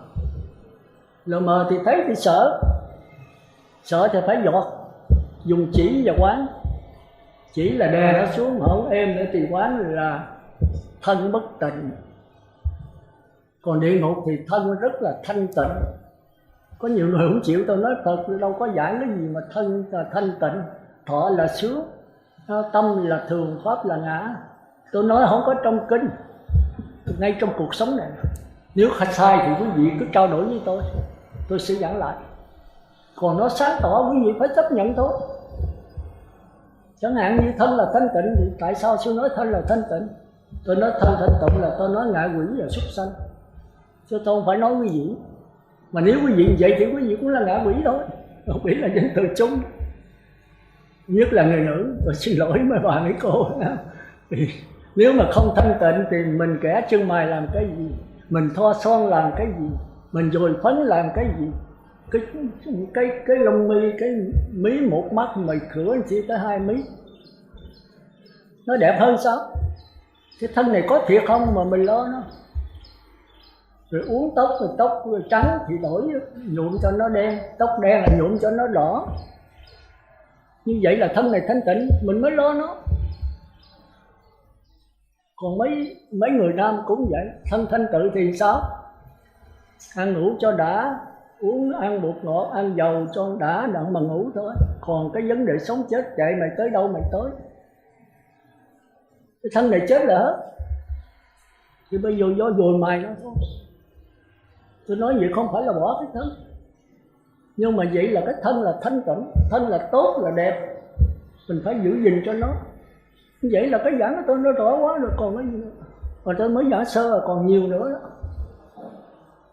Lờ mờ thì thấy thì sợ. Sợ thì phải dọt. Dùng chỉ và quán. Chỉ là đè nó xuống, mà không êm nữa thì quán là thân bất tịnh. Còn địa ngục thì thân rất là thanh tịnh. Có nhiều người không chịu, tôi nói thật, đâu có giảng cái gì mà thân là thanh tịnh. Thọ là sướng, tâm là thường, pháp là ngã. Tôi nói không có trong kinh, ngay trong cuộc sống này. Nếu sai thì quý vị cứ trao đổi với tôi sẽ giảng lại. Còn nó sáng tỏ quý vị phải chấp nhận thôi. Chẳng hạn như thân là thanh tịnh thì tại sao sư nói thân là thanh tịnh? Tôi nói thân thanh tịnh là tôi nói ngạ quỷ và súc sanh, chứ tôi không phải nói quý vị. Mà nếu quý vị vậy thì quý vị cũng là ngạ quỷ thôi. Quỷ là danh từ chung, nhất là người nữ. Tôi xin lỗi mấy bà mấy cô. Nếu mà không thanh tịnh thì mình kẻ chân mày làm cái gì, mình thoa son làm cái gì, mình dồi phấn làm cái gì, cái lông mi, cái mí một mắt mày khửa chỉ tới 2 mí, nó đẹp hơn sao? Cái thân này có thiệt không mà mình lo nó. Rồi uống tóc, rồi tóc trắng thì đổi nhuộm cho nó đen, tóc đen là nhuộm cho nó đỏ. Như vậy là thân này thanh tịnh, mình mới lo nó. Còn mấy người nam cũng vậy, thân thanh tự thì sao? Ăn ngủ cho đã, ăn bột ngọt, ăn dầu cho đã, đặng mà ngủ thôi. Còn cái vấn đề sống chết chạy mày tới đâu mày tới. Cái thân này chết là hết. Thì bây giờ do dồi mày nó thôi. Tôi nói vậy không phải là bỏ cái thân, nhưng mà vậy là cái thân là thanh tịnh, thân là tốt là đẹp, mình phải giữ gìn cho nó. Vậy là cái giảng của tôi nó rõ quá rồi, còn cái gì nữa. Mà tôi mới giảng sơ là còn nhiều nữa đó.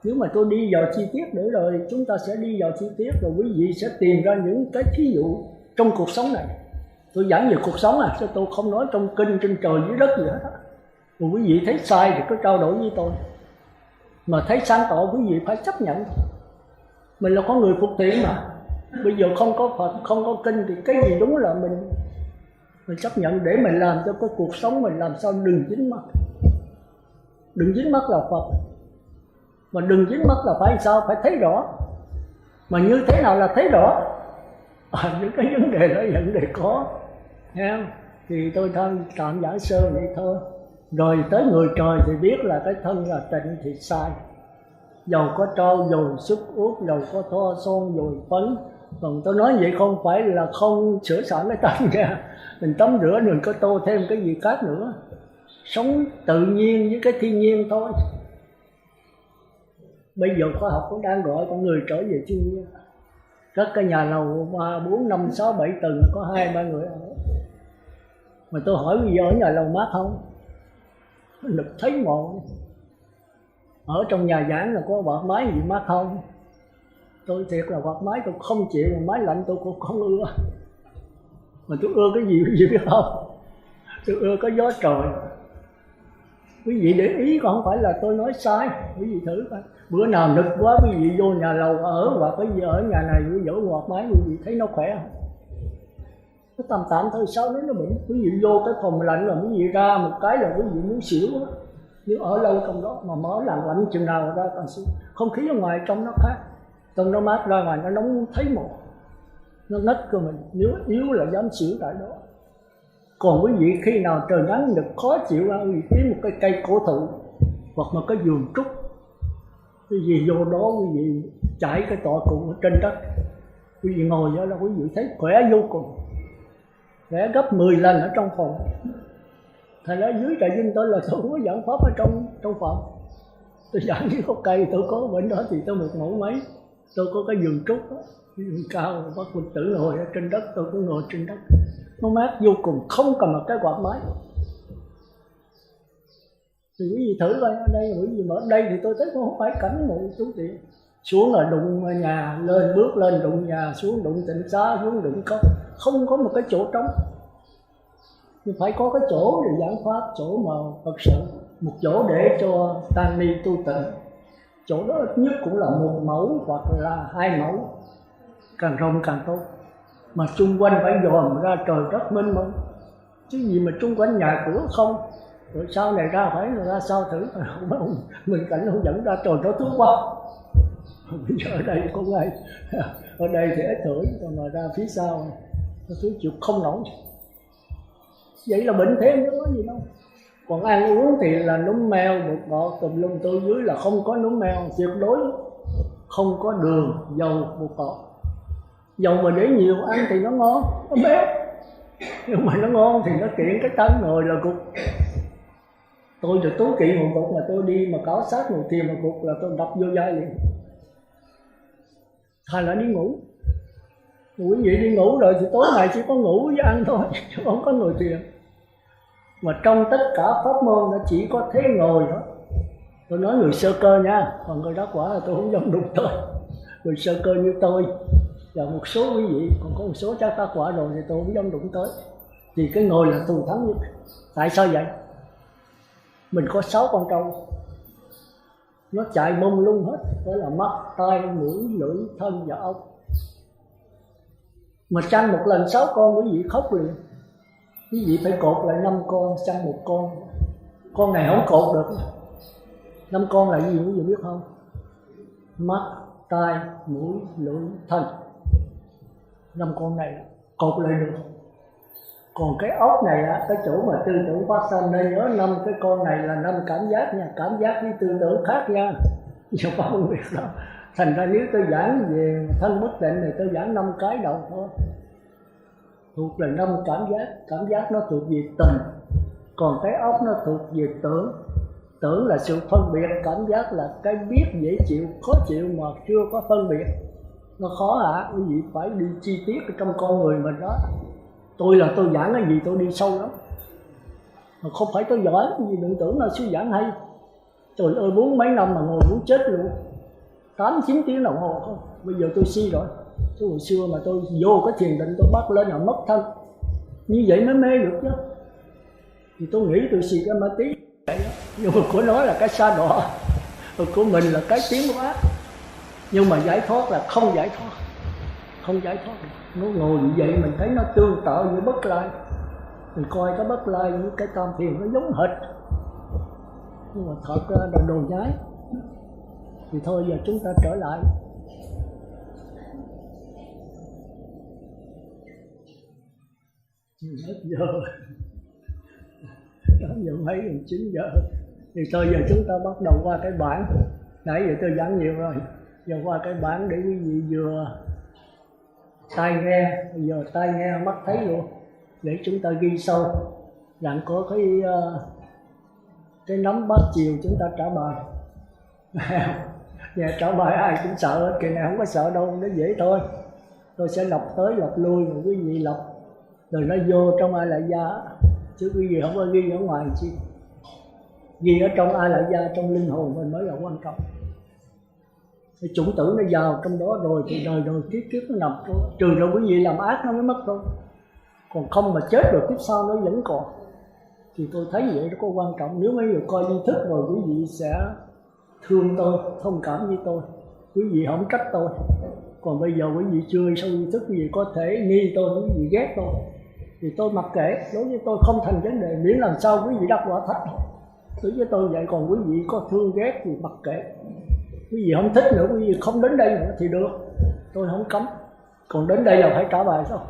Nếu mà tôi đi vào chi tiết nữa rồi chúng ta sẽ đi vào chi tiết, rồi quý vị sẽ tìm ra những cái thí dụ trong cuộc sống này. Tôi giảng về cuộc sống chứ tôi không nói trong kinh, trên trời dưới đất gì hết á. Rồi quý vị thấy sai thì cứ trao đổi với tôi. Mà thấy sáng tỏ quý vị phải chấp nhận. Mình là con người phục thiện mà. Bây giờ không có Phật, không có kinh thì cái gì đúng là mình chấp nhận để mình làm cho cái cuộc sống mình làm sao đừng dính mắc. Đừng dính mắc là Phật. Mà đừng dính mắc là phải sao? Phải thấy rõ. Mà như thế nào là thấy rõ? Những cái vấn đề đó vấn đề có. Nghe không? Thì tôi tạm giảng sơ vậy thôi. Rồi tới người trời thì biết là cái thân là tịnh thì sai. Dầu có trâu, dầu sức uống, dầu có thoa son, dầu phấn. Còn tôi nói vậy không phải là không sửa soạn cái thân nha. Mình tắm rửa đừng có tô thêm cái gì khác nữa. Sống tự nhiên với cái thiên nhiên thôi. Bây giờ khoa học cũng đang gọi con người trở về thiên nhiên. Các cái nhà lầu 3, 4, 5, 6, 7 tầng có 2, 3 người ở. Mà tôi hỏi bây giờ ở nhà lầu mát không? Lực thấy ngộ. Ở trong nhà giảng là có quạt máy gì mát không? Tôi thiệt là quạt máy tôi không chịu, mà máy lạnh tôi cũng không ưa. Mà tôi ưa cái gì biết không? Tôi ưa có gió trời. Quý vị để ý, còn không phải là tôi nói sai. Quý vị thử coi. Bữa nào nực quá quý vị vô nhà lầu ở, hoặc quý vị ở nhà này quý vị ở quạt máy quý vị thấy nó khỏe không? nó tạm tạm thôi, sau đó nó bệnh. Quý vị vô cái phòng lạnh là quý vị ra một cái là quý vị muốn xỉu á. Nếu ở lâu trong đó mà mở lạnh chừng nào ra càng xỉu. Không khí ở ngoài trong nó khác, trong nó mát, ra ngoài nó nóng thấy một, nó ngất cơ mình. Nếu yếu là dám xỉu tại đó. Còn quý vị khi nào trời nắng được khó chịu ra, quý vị kiếm một cái cây cổ thụ hoặc một cái vườn trúc, quý vị vô đó quý vị trải cái tọa cụ ở trên đất, quý vị ngồi đó là quý vị thấy khỏe vô cùng, khỏe gấp 10 lần ở trong phòng. Thành ra dưới trại Vinh tôi là tôi không có giảng pháp ở trong phòng. Tôi giảng với có cây, tôi có bệnh đó thì tôi một mẫu mấy, tôi có cái vườn trúc đó, vườn cao, bác Quỳnh Tử ngồi ở trên đất, tôi cũng ngồi trên đất, nó mát vô cùng, không cầm một cái quạt máy. Thì quý vị thử coi ở đây, quý vị mở đây thì tôi thấy không phải cảnh ngộ tú tiện. Xuống là đụng nhà, lên bước lên đụng nhà, xuống đụng tịnh xá, xuống đụng không có một cái chỗ trống. Nhưng phải có cái chỗ để giảng pháp, chỗ mà thật sự, một chỗ để cho tăng ni tu tịnh. Chỗ đó ít nhất cũng là 1 mẫu hoặc là 2 mẫu, càng rộng càng tốt. Mà xung quanh phải dòm ra trời đất mênh mông, chứ gì mà xung quanh nhà cửa không. Rồi sau này ra phải ra sao thử, mình cảnh không dẫn ra trời nó tướng quá. Bây giờ ở đây có ai, ở đây thì ít thổi, còn mà ra phía sau nó xuống chịu không nổi. Vậy là bệnh thêm chứ có gì đâu. Còn ăn uống thì là núm meo, bột ngọt, tùm lum, tôi dưới là không có núm meo, tuyệt đối không có đường, dầu, bột ngọt. Dầu mà để nhiều ăn thì nó ngon, nó béo. Nhưng mà nó ngon thì nó kiện cái thân người là cục. Tôi được tú kỵ một cục mà tôi đi mà khảo sát một thiền một cục là tôi đập vô vai liền. Hay là đi ngủ. Quý vị đi ngủ rồi thì tối ngày chỉ có ngủ với ăn thôi, chứ không có ngồi thiền. Mà trong tất cả pháp môn nó chỉ có thế ngồi đó. Tôi nói người sơ cơ nha, còn người đắc quả là tôi không dám đụng tới. Người sơ cơ như tôi và một số quý vị, còn có một số chắc đắc quả rồi thì tôi không dám đụng tới. Thì cái ngồi là thù thắng nhất. Tại sao vậy? Mình có 6 con trâu, nó chạy mông lung hết, đó là mắt, tai, mũi, lưỡi, thân và ốc. Mà chăn một lần 6 con quý vị khóc liền. Quý vị phải cột lại 5 con, chăn một con này không cột được. 5 con là gì quý vị biết không? Mắt, tai, mũi, lưỡi, thân. 5 con này cột lại được. Còn cái ốc này á, cái chỗ mà tư tưởng phát sinh, nên nhớ 5 cái con này là 5 cảm giác nha, cảm giác với tư tưởng khác nha. Nhưng mà không biết đâu. Thành ra nếu tôi giảng về thân bất tịnh này tôi giảng 5 cái đầu thôi. Thuộc là 5 cảm giác nó thuộc về tình. Còn cái ốc nó thuộc về tưởng. Tưởng là sự phân biệt, cảm giác là cái biết dễ chịu, khó chịu mà chưa có phân biệt. Nó khó hả? Quý vị phải đi chi tiết ở trong con người mình đó. Tôi giảng cái gì tôi đi sâu lắm. Mà không phải tôi giỏi gì, đừng tưởng là sư giảng hay. Trời ơi 40 mấy năm mà ngồi muốn chết luôn. 8-9 tiếng đồng hồ không. Bây giờ tôi si rồi. Chứ hồi xưa mà tôi vô cái thiền định tôi bắt lên là mất thân. Như vậy mới mê được chứ. Thì tôi nghĩ tôi si cái ma tí. Nhưng mà của nó là cái sa đọa, của mình là cái tiếng quá. Nhưng mà giải thoát là không giải thoát. Không giải thoát được. Nó ngồi như vậy mình thấy nó tương tự như Bất Lai. Mình coi cái Bất Lai với cái Tam Thiền nó giống hệt. Nhưng mà thật ra là đồ nhái. Thì thôi giờ chúng ta trở lại. Hết giờ. 8 giờ mấy gần 9 giờ. Thì thôi giờ chúng ta bắt đầu qua cái bảng. Nãy giờ tôi giảng nhiều rồi. Giờ qua cái bảng để quý vị vừa tai nghe, giờ tai nghe mắt thấy luôn. Để chúng ta ghi sâu. Rằng có cái nắm bát chiều chúng ta trả bài. Nhà trả bài ai cũng sợ hết, kỳ này không có sợ đâu, nó dễ thôi. Tôi sẽ lọc tới lọc lui mà quý vị lọc. Rồi nó vô trong ai lại gia. Chứ quý vị không có ghi ở ngoài chi. Ghi ở trong ai lại gia, trong linh hồn mình mới là quan trọng. Cái chủng tử nó vào trong đó rồi thì đời đời kiếp nó nằm đó. Trừ rồi quý vị làm ác nó mới mất thôi. Còn không mà chết rồi kiếp sau nó vẫn còn. Thì tôi thấy vậy nó có quan trọng. Nếu mấy người coi di thức rồi quý vị sẽ thương tôi, thông cảm với tôi. Quý vị không trách tôi. Còn bây giờ quý vị chưa sâu di thức, quý vị có thể nghi tôi, quý vị ghét tôi. thì tôi mặc kệ, đối với tôi không thành vấn đề, miễn làm sao quý vị đắc quả thật. Đối với tôi vậy, còn quý vị có thương ghét thì mặc kệ. Quý vị không thích nữa, quý vị không đến đây nữa thì được, tôi không cấm. Còn đến đây là phải trả bài sao?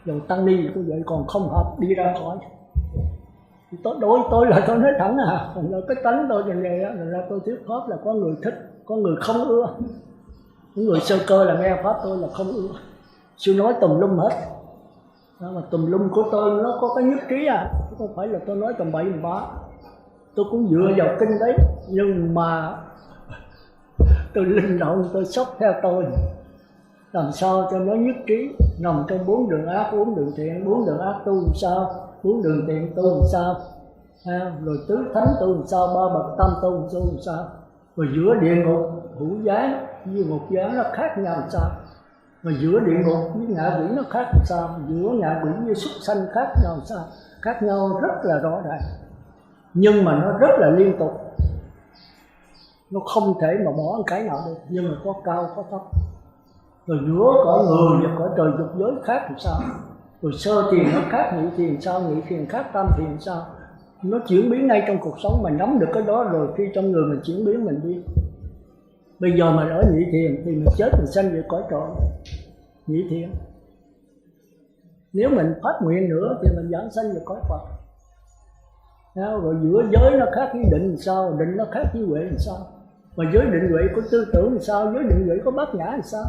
Dầu tăng ni cũng vậy, còn không hợp đi ra khỏi. Thì đối tôi là tôi nói thẳng là cái tánh tôi như vậy đó, là tôi thuyết pháp là có người thích, có người không ưa. Những người sơ cơ là nghe pháp tôi là không ưa, sư nói tùm lum hết. Đó, mà tùm lum của tôi nó có cái nhất trí chứ không phải là tôi nói tầm bậy tầm bạ. Tôi cũng dựa vào kinh đấy, nhưng mà tôi linh động, tôi sốc theo tôi, làm sao cho nó nhất trí, nằm trong 4 đường ác, 4 đường thiện. 4 đường ác tu làm sao, 4 đường thiện tu làm sao, rồi tứ thánh tu làm sao, 3 bậc tam tu làm sao, rồi giữa địa ngục hữu gián với ngục gián nó khác nhau làm sao, rồi giữa địa ngục với ngạ quỷ nó khác làm sao, giữa ngạ quỷ với súc sanh khác nhau làm sao. Khác nhau rất là rõ ràng, nhưng mà nó rất là liên tục, nó không thể mà bỏ cái nào được, nhưng mà có cao có thấp. Rồi giữa cõi người và cõi trời dục giới khác làm sao, rồi sơ thiền nó khác nhị thiền sao, nhị thiền khác tam thiền sao. Nó chuyển biến ngay trong cuộc sống, mình nắm được cái đó rồi khi trong người mình chuyển biến mình đi. Bây giờ mình ở nhị thiền thì mình chết mình sanh về cõi trời nhị thiền. Nếu mình phát nguyện nữa thì mình giảng sanh về cõi Phật. Rồi giữa giới nó khác với định làm sao, định nó khác với huệ làm sao, mà giới định huệ có tư tưởng làm sao, giới định huệ có bát nhã làm sao.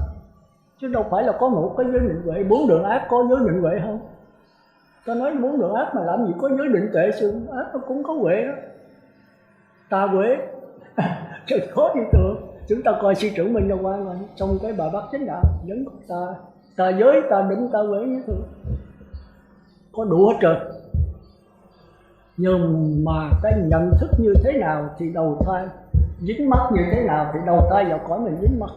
Chứ đâu phải là có một cái giới định huệ. 4 đường ác có giới định huệ không? Ta nói 4 đường ác mà làm gì có giới định tuệ, sự ác nó cũng có huệ đó. Tà huệ trời khó đi tưởng. Chúng ta coi sư trưởng Minh Châu Quang rồi, trong cái bài Bát Chánh Đạo vẫn có tà giới, tà định, tà huệ như thường, có đủ hết trơn. Nhưng mà cái nhận thức như thế nào thì đầu thai, dính mắc như thế nào thì đầu thai vào cõi mình dính mắc.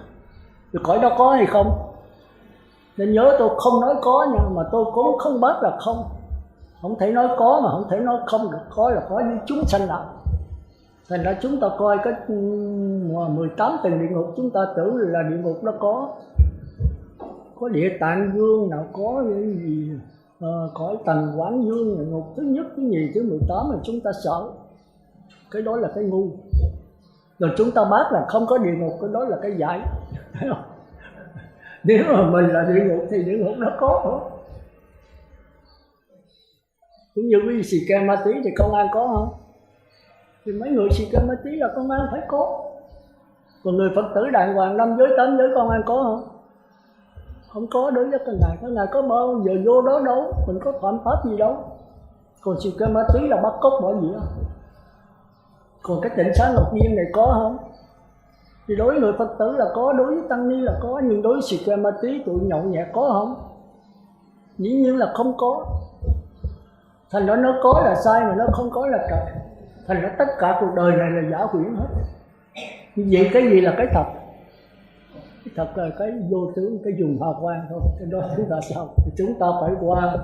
Rồi cõi đó có hay không? Nên nhớ tôi không nói có nha, mà tôi cũng không bác là không. Không thể nói có mà không thể nói không được. Có là có với chúng sanh nào. Thành ra chúng ta coi cái 18 tầng địa ngục, chúng ta tưởng là địa ngục nó có địa tạng vương nào, có cái gì cõi Tần Quảng Dương, địa ngục thứ nhất, thứ nhì, thứ 18 mà chúng ta sợ. Cái đó là cái ngu. Rồi chúng ta bác là không có địa ngục, cái đó là cái dại. Nếu mà mình là địa ngục thì địa ngục nó có thôi. Cũng như cái xì ke ma túy thì công an có không? Thì mấy người xì ke ma túy là công an phải có. Còn người Phật tử đàng hoàng 5 giới 8 giới công an có không? Không có. Đối với cái ngài có bao giờ vô đó đâu, mình có phạm pháp gì đâu. Còn xì ke ma túy là bắt cóc bỏ gì đó. Còn cái tịnh xá Ngọc Nghiêm này có không? Thì đối với người Phật tử là có, đối với tăng ni là có, nhưng đối với xì ke ma túy tụi nhậu nhẹt có không? Dĩ nhiên là không có. Thành ra nó có là sai mà nó không có là trật. Thành ra tất cả cuộc đời này là giả huyễn hết. Vậy cái gì là cái thật? Cái thật là cái vô tướng, cái dùng hào quang thôi. Cái đó chúng ta sao? Thì chúng ta phải qua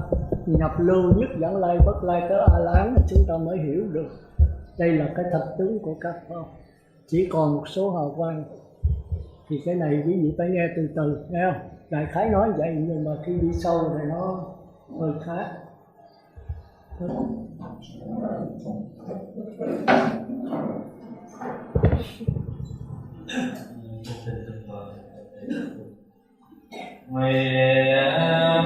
nhập lưu nhất dẫn lai bất lai tới A Lán, chúng ta mới hiểu được đây là cái thật tướng của các pháp. Chỉ còn một số hào quang. Thì cái này quý vị phải nghe từ từ, nghe không? Đại khái nói vậy nhưng mà khi đi sâu thì nó hơi khác. Nguyện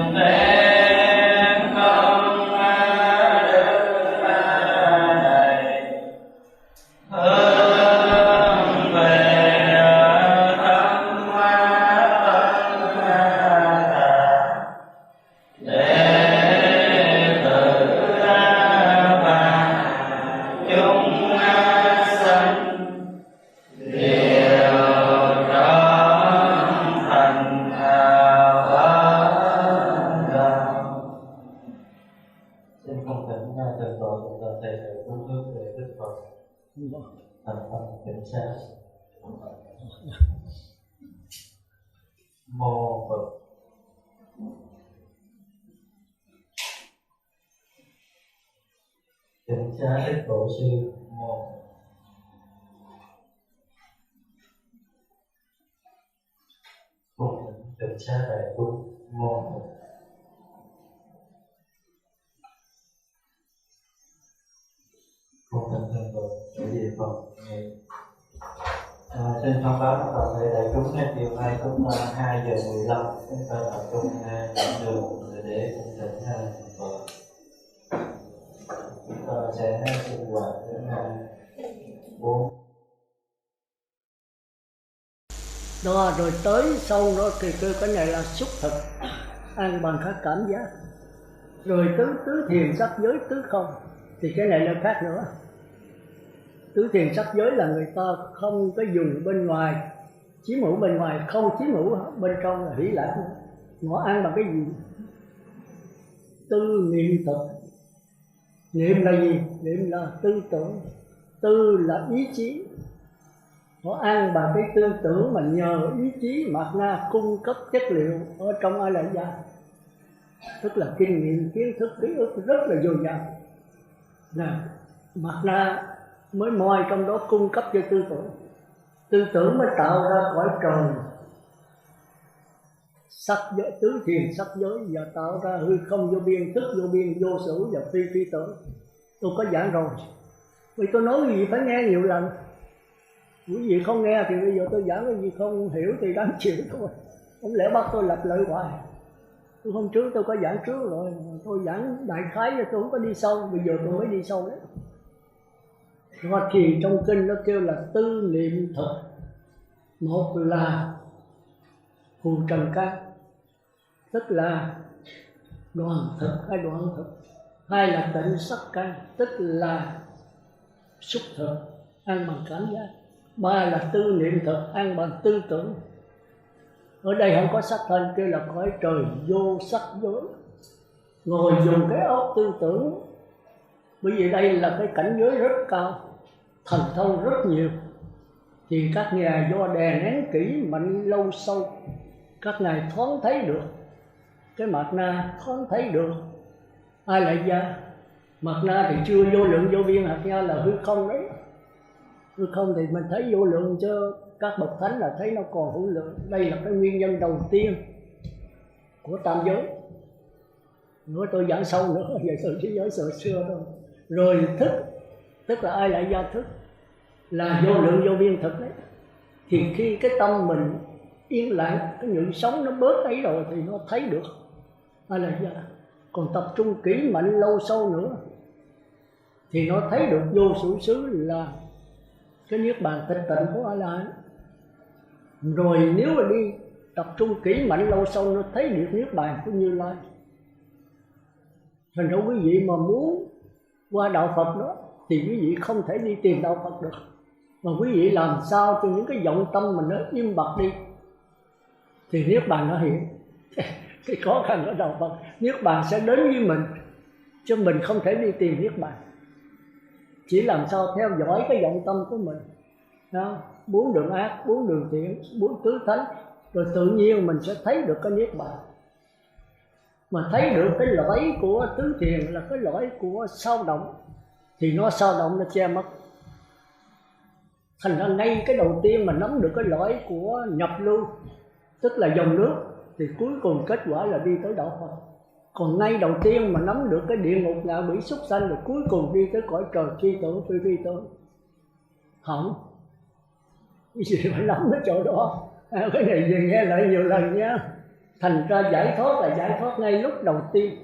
Mô Phật. Kính cha Thích Tổ sư. Mô. Kính cha Đại Chúng. Mô. xin thông báo toàn thể đại chúng chiều nay cũng 2:15 chúng ta tập trung giảng đường để cung thỉnh Phật. Chúng ta sẽ sinh hoạt đến 4. Đó rồi tới sau đó thì cái này là xúc thực, an bằng các cảm giác. Rồi tứ thiền sắc giới tứ không thì cái này là khác nữa. Tứ thiền sắc giới là người ta không có dùng bên ngoài, chiếm hữu bên ngoài, không chiếm hữu bên trong là hỷ lạc. Nó an bằng cái gì? Tư niệm thực. Niệm là gì? Niệm là tư tưởng. Tư là ý chí. Nó an bằng cái tư tưởng mà nhờ ý chí Mạt Na cung cấp chất liệu ở trong A La Gia, tức là kinh nghiệm, kiến thức, ký ức rất là dồi dào. Là Mạt Na mới moi trong đó cung cấp cho tư tưởng. Tư tưởng mới tạo ra cõi trời sắc giới, tứ thiền sắc giới, và tạo ra hư không vô biên, thức vô biên, vô sử và phi phi tưởng. Tôi có giảng rồi, vì tôi nói cái gì phải nghe nhiều lần. Quý vị không nghe thì bây giờ tôi giảng cái gì không hiểu thì đáng chịu thôi. Không lẽ bắt tôi lặp lại hoài. Tôi hôm trước tôi có giảng trước rồi, tôi giảng đại khái rồi tôi không có đi sâu, bây giờ tôi mới đi sâu đấy. Hoa Kỳ trong kinh nó kêu là tư niệm thực. Một là phù trần can, tức là đoàn thực hay đoạn thực. Hai là tịnh sắc can, tức là xúc thực, an bằng cảm giác. Ba là tư niệm thực, an bằng tư tưởng. Ở đây không có sắc thân, kêu là cõi trời vô sắc giới. Ngồi dùng cái óc tư tưởng, bởi vì đây là cái cảnh giới rất cao, thần thông rất nhiều. Thì các ngài do đè nén kỹ mạnh lâu sâu, các ngài thoáng thấy được cái Mạt Na, thoáng thấy được ai lại gia. Mạt Na thì chưa vô lượng vô biên, hạt nha là hư không đấy. Hư không thì mình thấy vô lượng, chứ các bậc thánh là thấy nó còn hữu lượng. Đây là cái nguyên nhân đầu tiên của tam giới. Nữa tôi giảng sâu nữa về sự thế giới xưa thôi. Rồi thức, tức là ai lại gia thức, là vô lượng vô biên thực đấy. Thì khi cái tâm mình yên lặng, cái nhụy sống nó bớt ấy rồi thì nó thấy được ai là gia. Còn tập trung kỹ mạnh lâu sâu nữa thì nó thấy được vô sự xứ là cái niết bàn tịch tịnh của A La. Rồi nếu mà đi tập trung kỹ mạnh lâu sâu nó thấy được niết bàn của Như Lai. Thành ra quý vị mà muốn qua đạo Phật đó thì quý vị không thể đi tìm đạo Phật được, mà quý vị làm sao cho những cái vọng tâm mình nó im bặt đi thì niết bàn nó hiện. Cái khó khăn của đạo Phật, niết bàn sẽ đến với mình, chứ mình không thể đi tìm niết bàn. Chỉ làm sao theo dõi cái vọng tâm của mình đó, 4 đường ác, 4 đường thiện, 4 tứ thánh, rồi tự nhiên mình sẽ thấy được cái niết bàn. Mà thấy được cái lõi của tứ thiền là cái lõi của sao động, thì nó sao động nó che mất. Thành ra ngay cái đầu tiên mà nắm được cái lõi của nhập lưu, tức là dòng nước, thì cuối cùng kết quả là đi tới đạo Phật. Còn ngay đầu tiên mà nắm được cái địa ngục ngạ quỷ súc sanh, rồi cuối cùng đi tới cõi trời phi tưởng phi phi tưởng. Không, cái gì phải nắm cái chỗ đó. Cái này về nghe lại nhiều lần nhé. Thành ra giải thoát là giải thoát ngay lúc đầu tiên,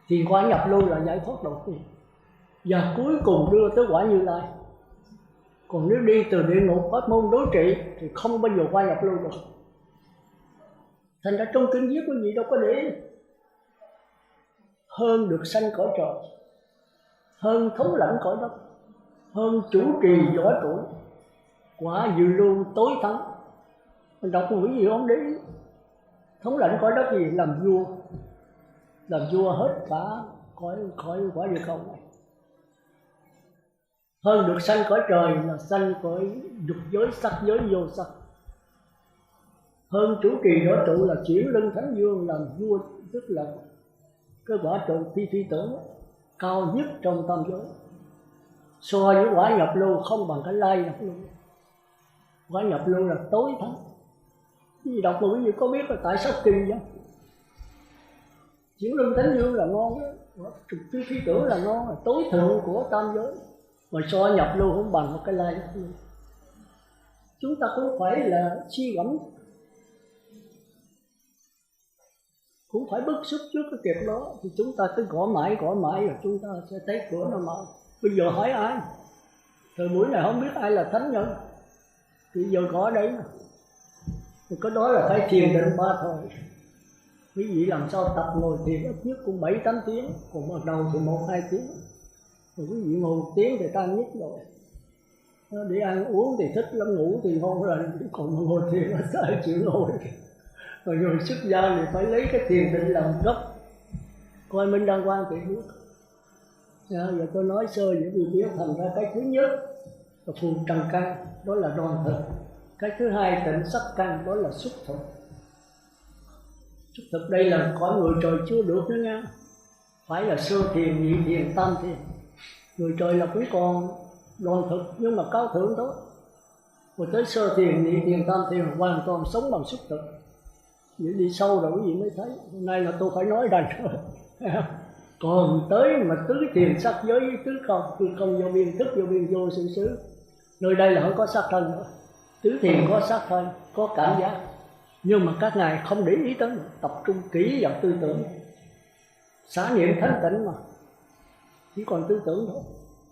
thì quả nhập lưu là giải thoát đầu tiên, và cuối cùng đưa tới quả Như Lai. Còn nếu đi từ địa ngục pháp môn đối trị thì không bao giờ qua nhập lưu được. Thành ra trong kinh viết quý vị đâu có để ý. Hơn được sanh cõi trời, hơn thống lãnh cõi đất, hơn chủ trì võ trụ, quả dự lưu tối thắng. Mình đọc một cái gì không để ý. Thống lãnh cõi đất gì? Làm vua hết cả khỏi quả địa không này. Hơn được sanh cõi trời là sanh cõi dục giới, sắc giới, vô sắc. Hơn chủ trì võ trụ là chuyển lưng thánh vương làm vua, tức là cái quả trụ phi phi tưởng cao nhất trong tam giới. So với quả nhập lưu không bằng cái lai nhập lưu. Quả nhập lưu là tối thắng. Cái gì đọc mà quý vị có biết là tại sao kỳ vậy? Chuyển lưng thánh vương là ngon đó, phi phi tưởng là ngon, là tối thượng của tam giới. Mà so nhập lưu không bằng một cái lai nhập lưu. chúng ta cũng phải là suy gẫm, cũng phải bức xúc trước cái việc đó. Thì chúng ta cứ gõ mãi rồi chúng ta sẽ thấy cửa nó mở. Bây giờ hỏi ai? Thời buổi này không biết ai là thánh nhân, thì giờ gõ đấy mà. Thì cái đó là phải thiền định 3 thời. Quý vị làm sao tập ngồi thiền ít nhất cũng 7-8 tiếng, còn bắt đầu thì 1-2 tiếng. Rồi quý vị ngồi 1 tiếng thì tan nhất rồi. Để ăn uống thì thích lắm, ngủ thì ngon rồi, còn ngồi thiền là sao chịu ngồi. Rồi xuất gia thì phải lấy cái thiền định làm gốc. Coi Minh Đăng Quang thì biết. Giờ tôi nói sơ để quý vị biết. Thành ra cái thứ nhất là phù trần căn, đó là đoàn thực. Cái thứ hai tịnh sắc căn, đó là xúc thực. Xúc thực đây là cõi người trời chưa được nữa nha. Phải là sơ thiền, nhị thiền, tam thiền. Người trời là cũng còn đoàn thực nhưng mà cao thượng thôi. Rồi tới sơ thiền, nhị thiền, tam thiền hoàn toàn sống bằng xúc thực. Vậy đi sâu rồi quý vị mới thấy. Hôm nay là tôi phải nói đành rồi. Còn tới mà tứ thiền sắc giới với tứ không vô biên, thức vô biên, vô sự xứ. Nơi đây là không có sắc thân nữa. Tứ thiền có sắc thân, có cảm giác. Nhưng mà các ngài không để ý tới, tập trung kỹ vào tư tưởng. Xả niệm thanh tịnh mà, chỉ còn tư tưởng thôi.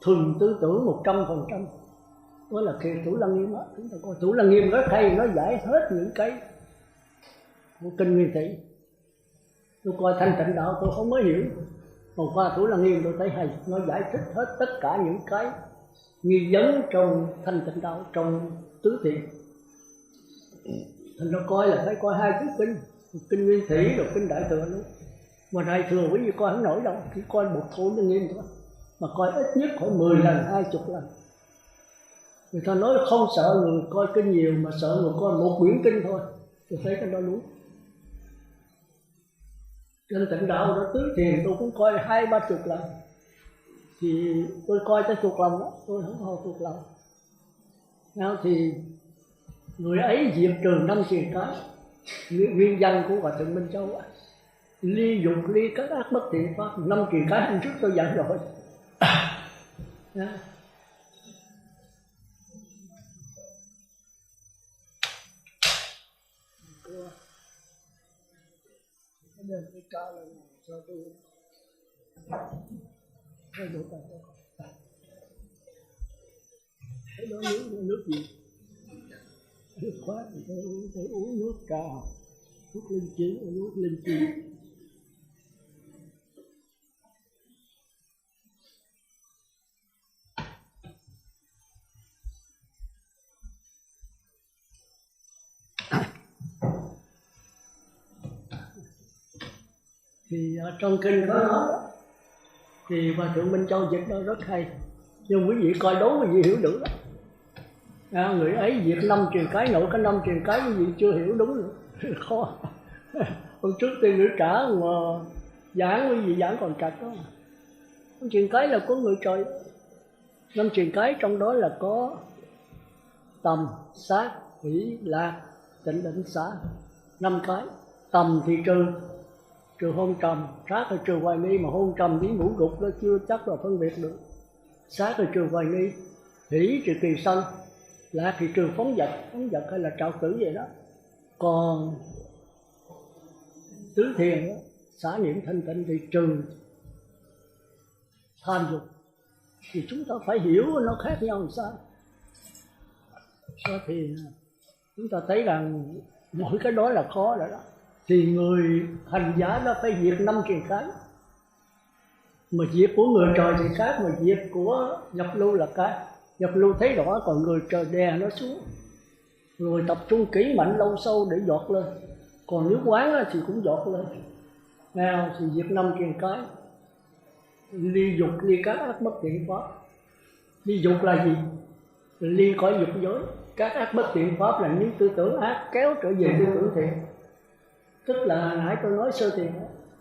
Thuần tư tưởng 100%. Đó là kỳ Thủ Lăng Nghiêm đó. Chúng ta coi Thủ Lăng Nghiêm rất hay, nó giải hết những cái của kinh Nguyên Thủy. Tôi coi Thanh Tịnh Đạo tôi không mới hiểu, còn qua Thủ Lăng Nghiêm tôi thấy hay, nó giải thích hết tất cả những cái nghi vấn trong Thanh Tịnh Đạo, trong tứ thiền. Thành nó coi là phải coi 2 cuốn kinh, kinh Nguyên Thủy rồi kinh Đại Thừa nữa. Mà Đại Thừa quý vị coi không nổi đâu, chỉ coi một Thủ Lăng Nghiêm thôi, mà coi ít nhất phải 10 lần, 20 lần. Người ta nói không sợ người coi kinh nhiều, mà sợ người coi một quyển kinh thôi. Tôi thấy cái đó đúng. Trên Tịnh Đạo đó, tứ thiền tôi cũng coi 20-30 lần. Thì tôi coi tới 10 lần đó, tôi không hồi 10 lần. Nào thì người ấy diệt trừ 5 triền cái. Nguyên văn của Hòa Thượng Minh Châu ly dục ly các ác bất thiện pháp. 5 triền cái hôm trước tôi dặn rồi. Nên cái trả lời cho tôi thấy được rồi. Cái đó nước gì? Nước khoát thì tôi uống nước trà, nước linh chi, nước linh chi. Thì trong kinh đó thì Hòa Thượng Minh Châu dịch đó rất hay, nhưng quý vị coi đấu quý vị hiểu được đó. Người ấy diệt 5 triền cái, nội có 5 triền cái quý vị chưa hiểu đúng nữa. Khó. Hôm trước tiên nữ trả mà giảng quý vị giảng còn trật đó. 5 triền cái là có người trời. 5 triền cái trong đó là có tầm, sát, hỷ, lạc, tịnh, định, xả. 5 cái. Tầm thì trừ hôn trầm, sát thì trừ hoài nghi, mà hôn trầm với ngũ gục đó chưa chắc là phân biệt được. Sát thì trừ hoài nghi, hỷ trừ kỳ sân, lạc thì trừ phóng vật hay là trạo tử vậy đó. Còn tứ thiền đó, xả niệm thanh tịnh thì trừ tham dục. Thì chúng ta phải hiểu nó khác nhau làm sao. Thì chúng ta thấy rằng mỗi cái đó là khó rồi đó. Thì người hành giả đó phải diệt 5 triền cái. Mà diệt của người trời thì khác, mà diệt của nhập lưu là khác. Nhập lưu thấy rõ, còn người trời đè nó xuống. Rồi tập trung kỹ mạnh lâu sâu để giọt lên. Còn nếu quán thì cũng giọt lên. Nào thì diệt 5 triền cái. Ly dục ly các ác bất thiện pháp. Ly dục là gì? Ly cõi dục giới. Các ác bất thiện pháp là những tư tưởng ác kéo trở về tư tưởng thiện. Tức là nãy tôi nói sơ thiền,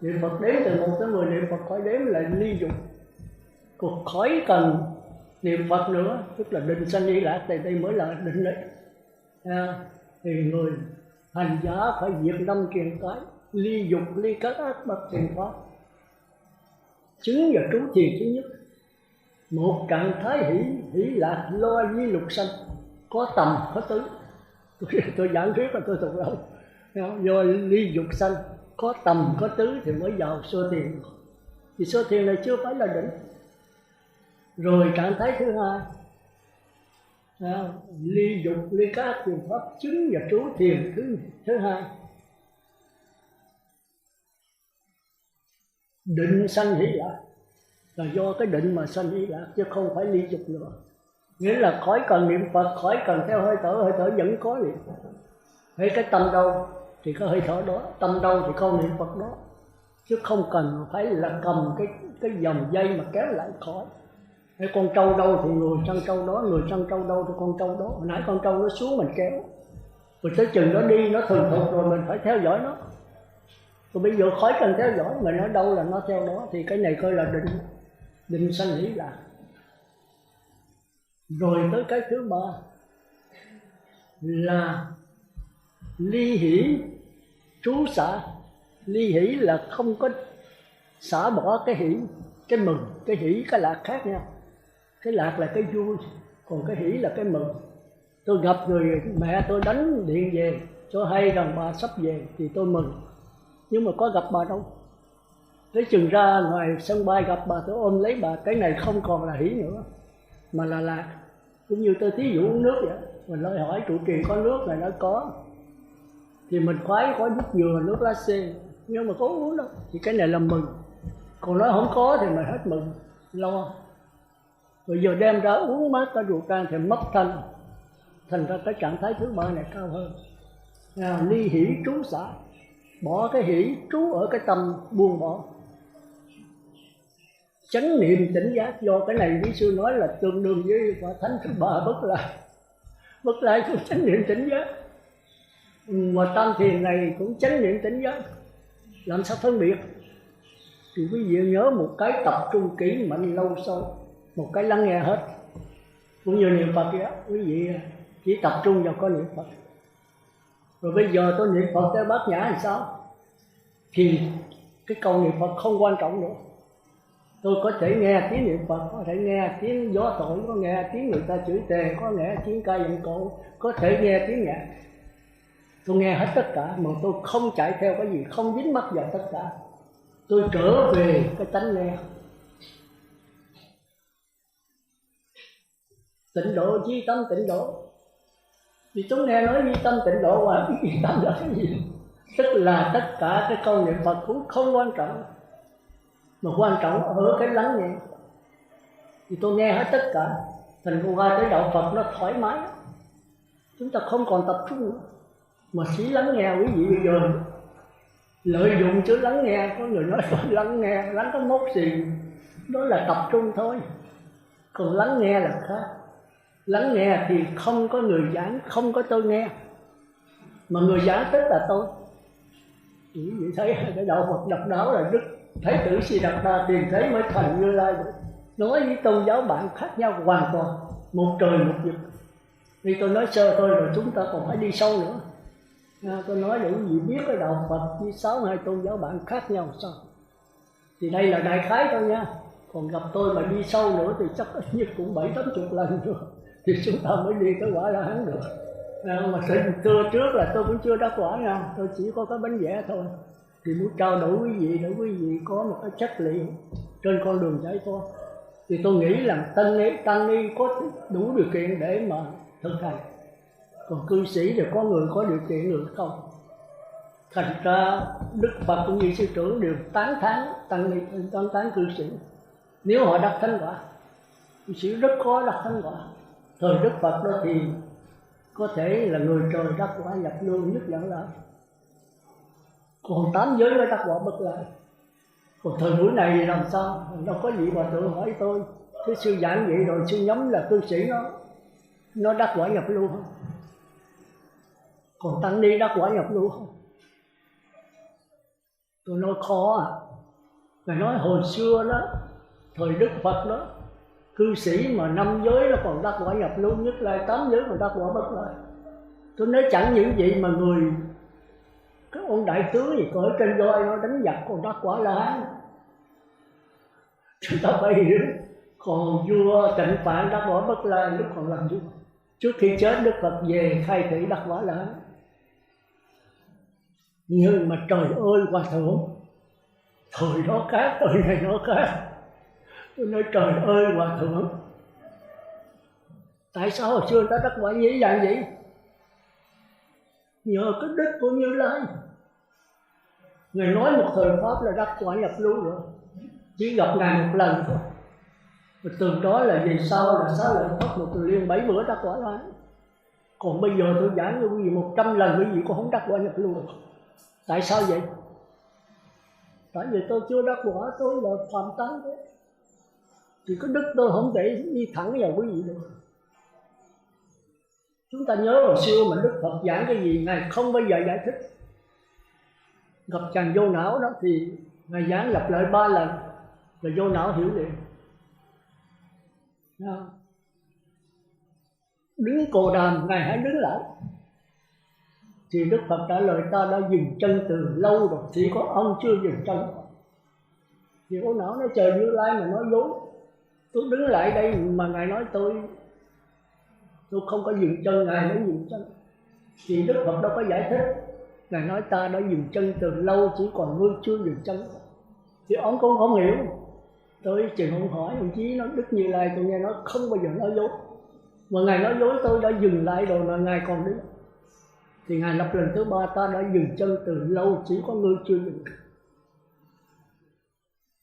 niệm Phật đếm từ 1 tới 10, niệm Phật khỏi đếm là ly dục. Còn khỏi cần niệm Phật nữa, tức là định sanh y lạc, thì đây mới là định đấy. Thì người hành giả phải diệt 5 triền cái, ly dục ly các ác bất thiện pháp. Chứng và trú thiền thứ nhất, một trạng thái hỷ lạc lo di lục sanh, có tầm có tứ. Tôi giảng thuyết là tôi thuộc đâu. Do ly dục sanh, có tầm có tứ thì mới vào sơ thiền. Thì sơ thiền này chưa phải là đỉnh. Rồi trạng thái thứ hai, ly dục, ly các thiền pháp chứng và trú thiền thứ hai. Định sanh hỷ lạc là do cái định mà sanh hỷ lạc, chứ không phải ly dục nữa. Nghĩa là khỏi cần niệm Phật, khỏi cần theo hơi thở vẫn có liền. Hay cái tâm đâu thì có hơi thở đó, tâm đâu thì có niệm Phật đó, chứ không cần phải là cầm cái dòng dây mà kéo lại khỏi. Hay con trâu đâu thì người săn trâu đó, người săn trâu đâu thì con trâu đó. Hồi nãy con trâu nó xuống mình kéo, rồi tới chừng nó đi, nó thường thuộc rồi mình phải theo dõi nó. Rồi bây giờ khỏi cần theo dõi, mình ở đâu là nó theo đó. Thì cái này coi là định sanh hỷ lạc. Rồi tới cái thứ ba là ly hỷ trú xả. Ly hỷ là không có xả bỏ cái hỷ, cái mừng. Cái hỷ cái lạc khác nhau. Cái lạc là cái vui, còn cái hỷ là cái mừng. Tôi gặp người mẹ tôi đánh điện về cho hay rằng bà sắp về thì tôi mừng, nhưng mà có gặp bà đâu. Tới chừng ra ngoài sân bay gặp bà, tôi ôm lấy bà. Cái này không còn là hỷ nữa mà là lạc. Cũng như tôi thí dụ uống nước vậy, mình lại hỏi trụ trì có nước này, nó có thì mình khoái, có nước dừa, nước lá xê, nhưng mà có uống đâu thì cái này là mừng. Còn nó không có thì mình hết mừng, lo. Rồi giờ đem ra uống mát cả rượu can thì mất thanh. Thành ra cái trạng thái thứ ba này cao hơn. Ly hỷ trú xả, bỏ cái hỷ, trú ở cái tâm buông bỏ. Chánh niệm tỉnh giác, do cái này Lý Sư nói là tương đương với quả thánh thứ ba bất lại. Bất lại cũng chánh niệm tỉnh giác, mà tam thiền này cũng chánh niệm tỉnh giác. Làm sao phân biệt? Thì quý vị nhớ một cái tập trung kỹ mạnh lâu sâu, một cái lắng nghe hết. Cũng như niệm Phật vậy, quý vị chỉ tập trung vào có niệm Phật. Rồi bây giờ tôi niệm Phật tới Bát Nhã thì sao? Thì cái câu niệm Phật không quan trọng nữa. Tôi có thể nghe tiếng niệm Phật, có thể nghe tiếng gió thổi, có nghe tiếng người ta chửi thề, có nghe tiếng ca giọng cổ, có thể nghe tiếng nhạc. Tôi nghe hết tất cả mà tôi không chạy theo cái gì, không dính mắc vào tất cả. Tôi trở về cái tánh nghe. Tịnh độ chí tâm tịnh độ. Vì tôi nghe nói vi tâm tịnh độ mà vi tâm là cái gì? Tức là tất cả cái câu niệm Phật cũng không quan trọng, mà quan trọng ở cái lắng nghe. Thì tôi nghe hết tất cả, thành qua tới đạo Phật nó thoải mái. Chúng ta không còn tập trung nữa, mà chỉ lắng nghe. Quý vị bây giờ lợi dụng chữ lắng nghe, có người nói lắng nghe, lắng cái mốt gì, đó là tập trung thôi. Còn lắng nghe là khác. Lắng nghe thì không có người giảng, không có tôi nghe, mà người giảng tức là tôi. Quý vị thấy cái đạo Phật độc đáo là Đức Thái tử Si Đạt Đa tiền thế mới thành Như Lai được. Nói với tôn giáo bạn khác nhau hoàn toàn, một trời một vực. Vì tôi nói sơ thôi rồi chúng ta còn phải đi sâu nữa. Tôi nói để quý vị biết cái đạo Phật với 62 tôn giáo bạn khác nhau sao. Thì đây là đại khái thôi nha. Còn gặp tôi mà đi sâu nữa thì chắc ít nhất cũng 70-80 lần nữa thì chúng ta mới đi tới quả La Hán được. Mà thưa trước là tôi cũng chưa đắc quả nha, tôi chỉ có cái bánh vẽ thôi. Thì muốn trao đổi quý vị để quý vị có một cái chất liệu trên con đường giải thoát. Thì tôi nghĩ là tăng ni có đủ điều kiện để mà thực hành. Còn cư sĩ thì có người có điều kiện, người không. Thành ra Đức Phật cũng như sư trưởng đều tán thán tăng ni, tán thán cư sĩ nếu họ đắc thánh quả. Cư sĩ rất khó đắc thánh quả. Thời Đức Phật đó thì có thể là người trời đắc quả nhập lưu nhất dẫn lại. Còn 8 giới mới đắc quả bất lại. Còn thời buổi này thì làm sao? Đâu có gì mà tự hỏi tôi. Cái sư giảng vậy rồi sư nhóm là cư sĩ nó đắc quả nhập lưu không? Còn tăng ni đắc quả nhập lưu không? Tôi nói khó à. Phải nói hồi xưa đó, thời Đức Phật đó, cư sĩ mà 5 giới nó còn đắc quả nhập lưu nhất lại, 8 giới còn đắc quả bất lại. Tôi nói chẳng những vậy mà người cái ông đại tướng gì cởi trên voi nó đánh giặc còn đắc quả La Hán. Chúng ta phải hiểu. Còn vua Tịnh Phạn đắc quả bất lai lúc còn làm vua. Trước khi chết Đức Phật về khai thị Đắc Quả Lại. Nhưng mà trời ơi Hòa Thượng, thời đó khác, thời này nó khác. Tôi nói trời ơi Hòa Thượng, tại sao hồi xưa ta đắc quả dễ dàng vậy? Nhờ cái đức của Như Lai. Ngài nói một thời pháp là đắc quả nhập lưu rồi, chỉ gặp Ngài một lần thôi. Và từ đó là về sau là Xá Lợi Phất một liên 7 bữa đắc quả lại. Còn bây giờ tôi giảng cho quý vị 100 lần quý vị cũng không đắc quả nhập lưu được. Tại sao vậy? Tại vì tôi chưa đắc quả, tôi là phàm tánh đấy. Thì cái đức tôi không thể đi thẳng vào quý vị được. Chúng ta nhớ hồi xưa mà Đức Phật giảng cái gì Ngài không bao giờ giải thích. Gặp chàng vô não đó thì Ngài giảng lặp lại 3 lần là vô não hiểu liền. Đứng cồ đàm Ngài hãy đứng lại. Thì Đức Phật trả lời ta đã dừng chân từ lâu rồi, chỉ có ông chưa dừng chân. Thì vô não nói trời Như Lai mà nói dối, tôi đứng lại đây mà Ngài nói tôi không có dừng chân, Ngài mới dừng chân. Thì Đức Phật đâu có giải thích. Ngài nói ta đã dừng chân từ lâu, chỉ còn ngươi chưa dừng chân. Thì ông cũng không hiểu. Tôi chừng không hỏi, đồng chí nó Đức Như Lai tôi nghe nói không bao giờ nói dối. Mà Ngài nói dối tôi đã dừng lại rồi mà Ngài còn đứng. Thì Ngài lặp lần thứ 3 ta đã dừng chân từ lâu, chỉ có ngươi chưa dừng.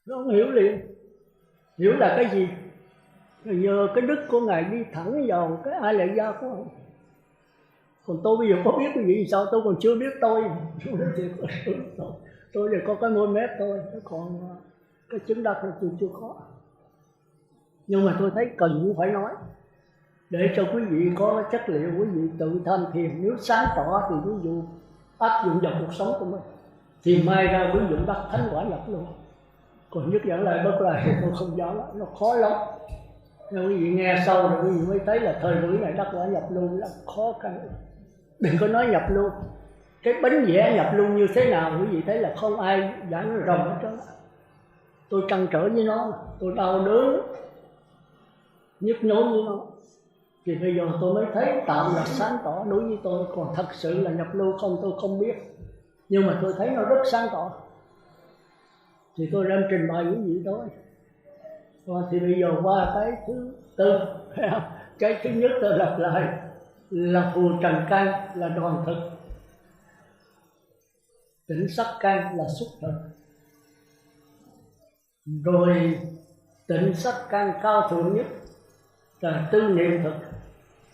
Nó không hiểu liền. Hiểu là cái gì? Nhờ cái đức của Ngài đi thẳng vào cái ai lệ gia của ông. Còn tôi bây giờ có biết cái gì sao, tôi còn chưa biết tôi thì có cái môi mép thôi, còn cái chứng đắc là tôi chưa có. Nhưng mà tôi thấy cần cũng phải nói để cho quý vị có chất liệu, quý vị tự tham thiền. Nếu sáng tỏ thì ví dụ áp dụng vào cuộc sống của mình thì mai ra quý vị đắc thánh quả nhập luôn. Còn nhất dẫn lại bất lại tôi không dám, nó khó lắm. Nên quý vị nghe sâu rồi quý vị mới thấy là thời buổi này đắc quả nhập lưu là khó khăn. Đừng có nói nhập lưu, cái bánh vẽ nhập lưu như thế nào quý vị thấy là không ai giảng rồng hết trơn. Tôi trăn trở với nó, tôi đau đớn, nhức nhối với nó. Thì bây giờ tôi mới thấy tạm là sáng tỏ đối với tôi. Còn thật sự là nhập lưu không tôi không biết. Nhưng mà tôi thấy nó rất sáng tỏ. Thì tôi đem trình bày quý vị thôi. Thì bây giờ qua cái thứ tư. Cái thứ nhất tôi lặp lại là phù trần căn là đoàn thực, tỉnh sắc căn là xúc thực. Rồi tỉnh sắc căn cao thượng nhất là tư niệm thực,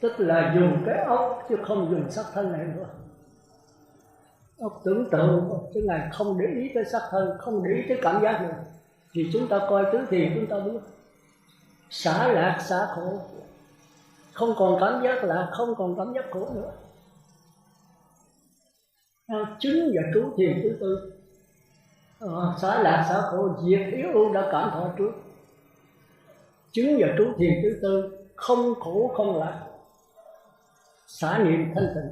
tức là dùng cái óc chứ không dùng sắc thân này nữa. Óc tưởng tượng chứ Ngài không để ý tới sắc thân, không để ý tới cảm giác nữa. Thì chúng ta coi tứ thiền chúng ta biết xả lạc xả khổ, không còn cảm giác lạc, không còn cảm giác khổ nữa. Chứng và trú thiền thứ tư, xả lạc xả khổ diệt yếu ưu đã cảm thọ trước. Chứng và trú thiền thứ tư, không khổ không lạc, xả niệm thanh tịnh.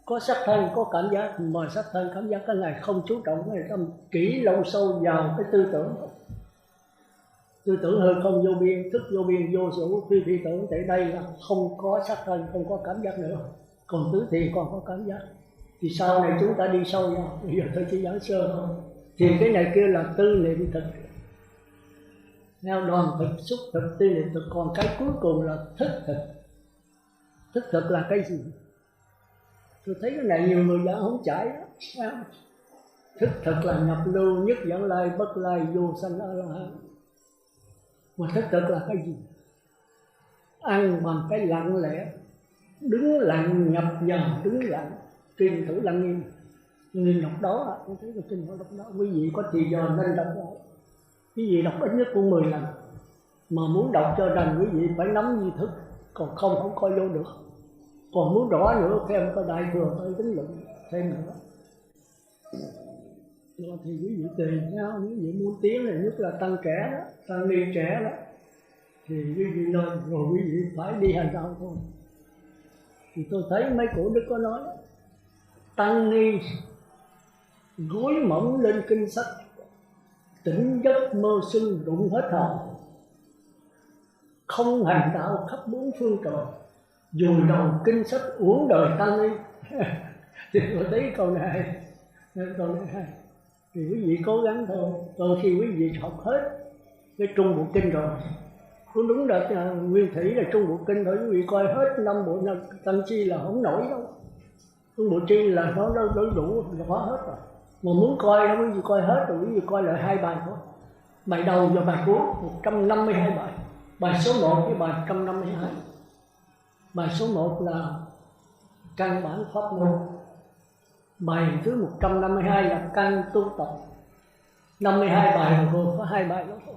Có sắc thân có cảm giác, mà sắc thân cảm giác các ngài không chú trọng, các ngài tâm kỹ lâu sâu vào cái tư tưởng. Tư tưởng hơi không vô biên, thức vô biên, vô số phi phi tưởng. Tại đây là không có sắc thân, không có cảm giác nữa. Còn tứ thiền còn có cảm giác. Thì sau này chúng ta đi sâu vào. Bây giờ tôi chỉ giảng sơ thôi. Thì cái này kia là tư niệm thực, theo đoàn thực, xúc thực, tư niệm thực. Còn cái cuối cùng là thức thực. Thức thực là cái gì? Tôi thấy cái này nhiều người giảng không trải đó. Thức thực là nhập lưu, nhất dẫn lai, bất lai, vô sanh A-la-hán. Mà thức thực là cái gì? Ăn bằng cái lặng lẽ, đứng lặng nhập vào đứng lặng. Kinh Thủ Lăng Nghiêm, Nghiêm đọc đó, tôi thấy cái kinh đọc đó. Quý vị có thì giờ nên đọc đó. Quý vị đọc ít nhất cũng 10 lần. Mà muốn đọc cho rằng quý vị phải nắm như thức, còn không coi vô được. Còn muốn rõ nữa thêm có đại thừa tới tính luận thêm nữa. Rồi thì quý vị tùy nhau, quý vị muốn tiến này, nhất là tăng trẻ đó, tăng ni trẻ đó, thì quý vị nên rồi quý vị phải đi hành đạo thôi. Thì tôi thấy mấy cổ đức có nói đó, tăng ni gối mỏng lên kinh sách, tỉnh giấc mơ xuân rụng hết hồn, không hành đạo khắp bốn phương trời, dùi đầu kinh sách uống đời tăng đi. Thì tôi thấy câu này hay. Thì quý vị cố gắng thôi. Còn khi quý vị học hết cái Trung Bộ Kinh rồi, cũng đúng là nguyên thủy là Trung Bộ Kinh thôi, quý vị coi hết 5 bộ Tăng Chi là không nổi đâu. Trung Bộ Chi là nó đủ là có hết rồi. Mà muốn coi đó quý vị coi hết rồi, quý vị coi lại 2 bài thôi. Bài đầu và bài cuối 152 bài. Bài số 1 với bài 152. Bài số 1 là căn bản pháp môn. Bài thứ 152 là căn tu tập. 52 bài rồi cô, có 2 bài đó thôi.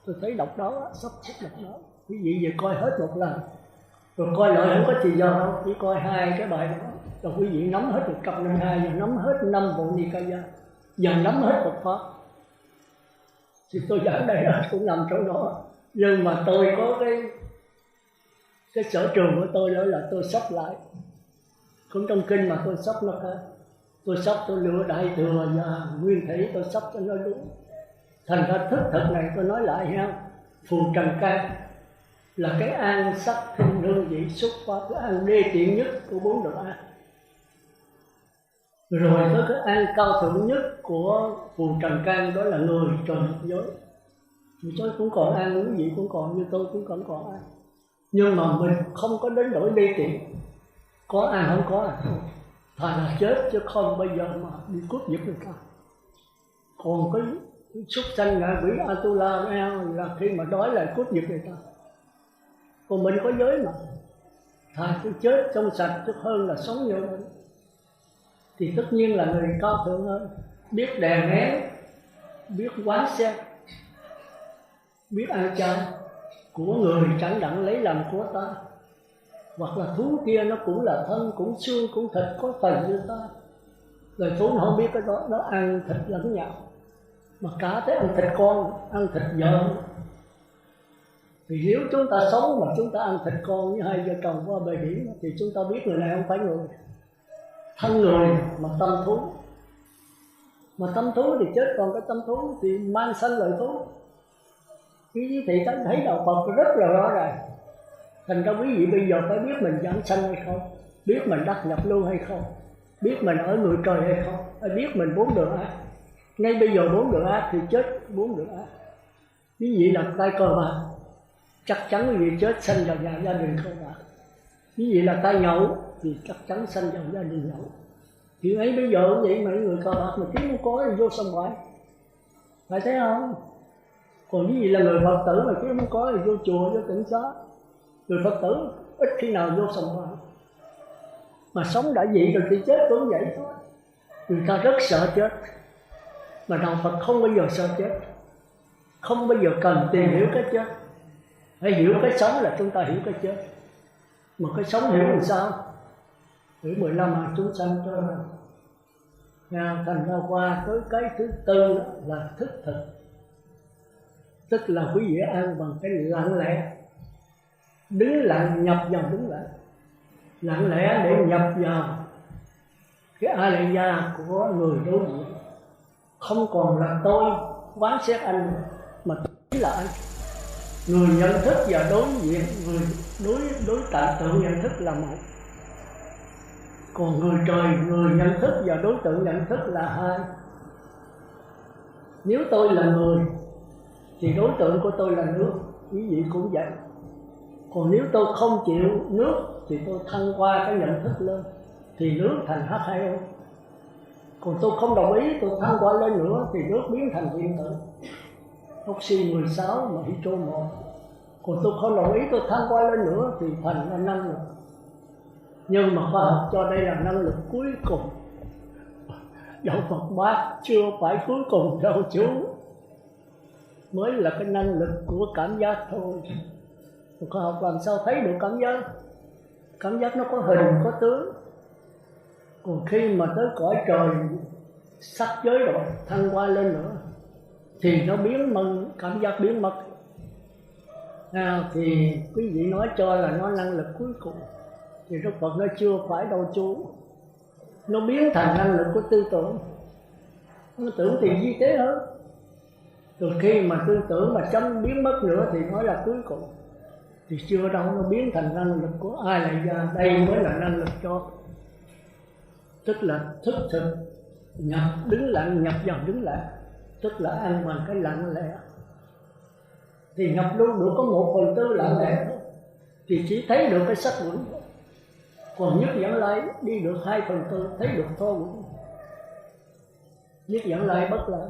Tôi thấy đọc đó, sắp xếp đọc đó. Quý vị về coi hết một lần. Rồi coi lại không có gì do đâu, chỉ coi 2 cái bài đó. Rồi quý vị nắm hết 152 và nắm hết 5 bộ Nikaya. Và nắm hết Phật Pháp. Thì tôi giảng đây đó cũng nằm trong đó. Nhưng mà tôi có cái sở trường của tôi đó là tôi sắp lại. Cũng trong kinh mà tôi sắp nó khác. Tôi sắp tôi lựa Đại Thừa và Nguyên Thủy tôi sắp cho nó đúng. Thành ra thức thực này tôi nói lại ha. Phù trần căn là cái an sắc thinh hương vị xúc pháp, cái an đê tiện nhất của 4 độ an. Rồi tới cái an cao thượng nhất của phù trần căn đó là người trời hợp giới. Người giới cũng còn an, quý vị cũng còn, như tôi cũng còn an. Nhưng mà mình không có đến đổi đê tiện. Có an không có an thôi. Thà là chết chứ không bây giờ mà đi cướp giật người ta. Còn cái súc sanh ngạ quỷ Atula là khi mà đói lại cướp giật người ta. Còn mình có giới mà. Thà tôi chết trong sạch chứ hơn là sống như vậy. Thì tất nhiên là người cao thượng hơn. Biết đè nén, biết quán xét, biết ăn chay của người chẳng đặng lấy làm của ta. Hoặc là thú kia nó cũng là thân, cũng xương, cũng thịt, có phần như ta. Rồi thú nó không biết cái đó, nó ăn thịt lẫn nhau. Mà cả tới ăn thịt con, ăn thịt vợ. Thì nếu chúng ta sống mà chúng ta ăn thịt con với 2 vợ chồng qua bờ biển thì chúng ta biết người này không phải người. Thân người mà tâm thú. Mà tâm thú thì chết, còn cái tâm thú thì mang sanh lợi thú. Thì ta thấy đạo Phật rất là rõ ràng. Thành ra quý vị bây giờ phải biết mình giảng sanh hay không, biết mình đắc nhập lưu hay không, biết mình ở người trời hay không, phải biết mình 4 đường ác. Ngay bây giờ 4 đường ác thì chết 4 đường ác. Quý vị là tay cờ bạc, chắc chắn quý vị chết sanh vào nhà gia đình cờ bạc. Quý vị là tay nhậu thì chắc chắn sanh vào gia đình nhậu. Thì ấy bây giờ vậy mà người cờ bạc mà kiếm không có thì vô sông ngoại, phải thấy không? Còn quý vị là người Phật tử mà kiếm không có thì vô chùa, vô tỉnh xá. Người Phật tử ít khi nào vô sông ngoại. Mà sống đã vậy rồi thì chết cũng vậy thôi. Người ta rất sợ chết. Mà đạo Phật không bao giờ sợ chết. Không bao giờ cần tìm hiểu cái chết. Phải hiểu cái sống là chúng ta hiểu cái chết. Mà cái sống hiểu làm sao? Hiểu 15 hạt chúng sanh cho nên. Thành ra qua tới cái thứ tư là thức thực. Tức là quý vị ăn bằng cái lặng lẽ. Đứng lặng nhập vào đứng lặng. Lặng lẽ để nhập vào cái alaya của người đối diện. Không còn là tôi quán xét anh nữa, mà chính là anh. Người nhận thức và đối diện, người đối tượng nhận thức là một. Còn người trời, người nhận thức và đối tượng nhận thức là hai. Nếu tôi là người thì đối tượng của tôi là nước, quý vị cũng vậy. Còn nếu tôi không chịu nước thì tôi thăng qua cái nhận thức lên thì nước thành H2O. Còn tôi không đồng ý, tôi thăng qua lên nữa thì nước biến thành điện tử oxy 16 mà hydro 1. Còn tôi không đồng ý, tôi thăng qua lên nữa thì thành ra năng lực. Nhưng mà khoa học cho đây là năng lực cuối cùng. Đạo Phật bác chưa phải cuối cùng đâu chú. Mới là cái năng lực của cảm giác thôi. Khoa học làm sao thấy được cảm giác? Cảm giác nó có hình, có tướng. Còn khi mà tới cõi trời sắc giới rồi, thăng qua lên nữa thì nó biến mất, cảm giác biến mất. Thì quý vị nói cho là nó năng lực cuối cùng. Thì Đức Phật nó chưa phải đâu chú. Nó biến thành năng lực của tư tưởng. Nó tưởng thì vi tế hơn. Từ khi mà tư tưởng mà chấm biến mất nữa thì nói là cuối cùng. thì chưa đâu nó biến thành năng lực của ai lại ra. Đây mới là năng lực cho, tức là thức thực nhập đứng lặng, nhập vào đứng lặng, tức là ăn bằng cái lặng lẽ. Thì nhập luôn được có 1/4 lặng lẽ thôi, thì chỉ thấy được cái sắc quẩn. Còn nhất dẫn lai đi được 2/4, thấy được thọ quẩn. Nhất dẫn lai bất lại.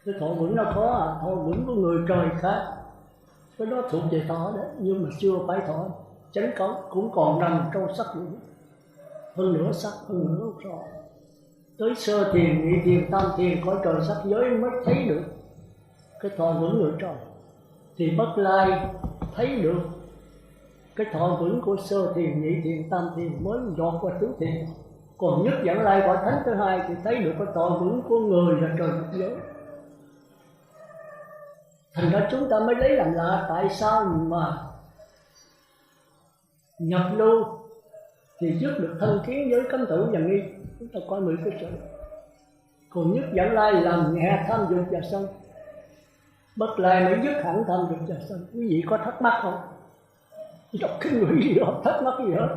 Cái thọ quẩn nó có thọ quẩn của người trời khác, cái đó thuộc về thọ đấy, nhưng mà chưa phải thọ. Chánh cống cũng còn nằm trong sắc quẩn, hơn nữa sắc, hơn nữa thọ. Tới sơ thiền, nhị thiền, tam thiền, cõi trời sắc giới mới thấy được cái thọ quẩn người trời. Thì bất lai thấy được cái thọ quẩn của sơ thiền, nhị thiền, tam thiền mới dọt qua tứ thiền. Còn nhất dẫn lai quả thánh thứ hai thì thấy được cái thọ quẩn của người là trời sắc giới. Thành ra chúng ta mới lấy làm lạ tại sao mà nhập lưu thì dứt được thân kiến với cấm tử và nghi. Chúng ta coi 10 cái chữ. Còn nhất dẫn lai làm nhẹ tham dục và sân, bất lai mới dứt hẳn tham dục và sân. Quý vị có thắc mắc không? Đọc kinh người gì đó thắc mắc gì hết.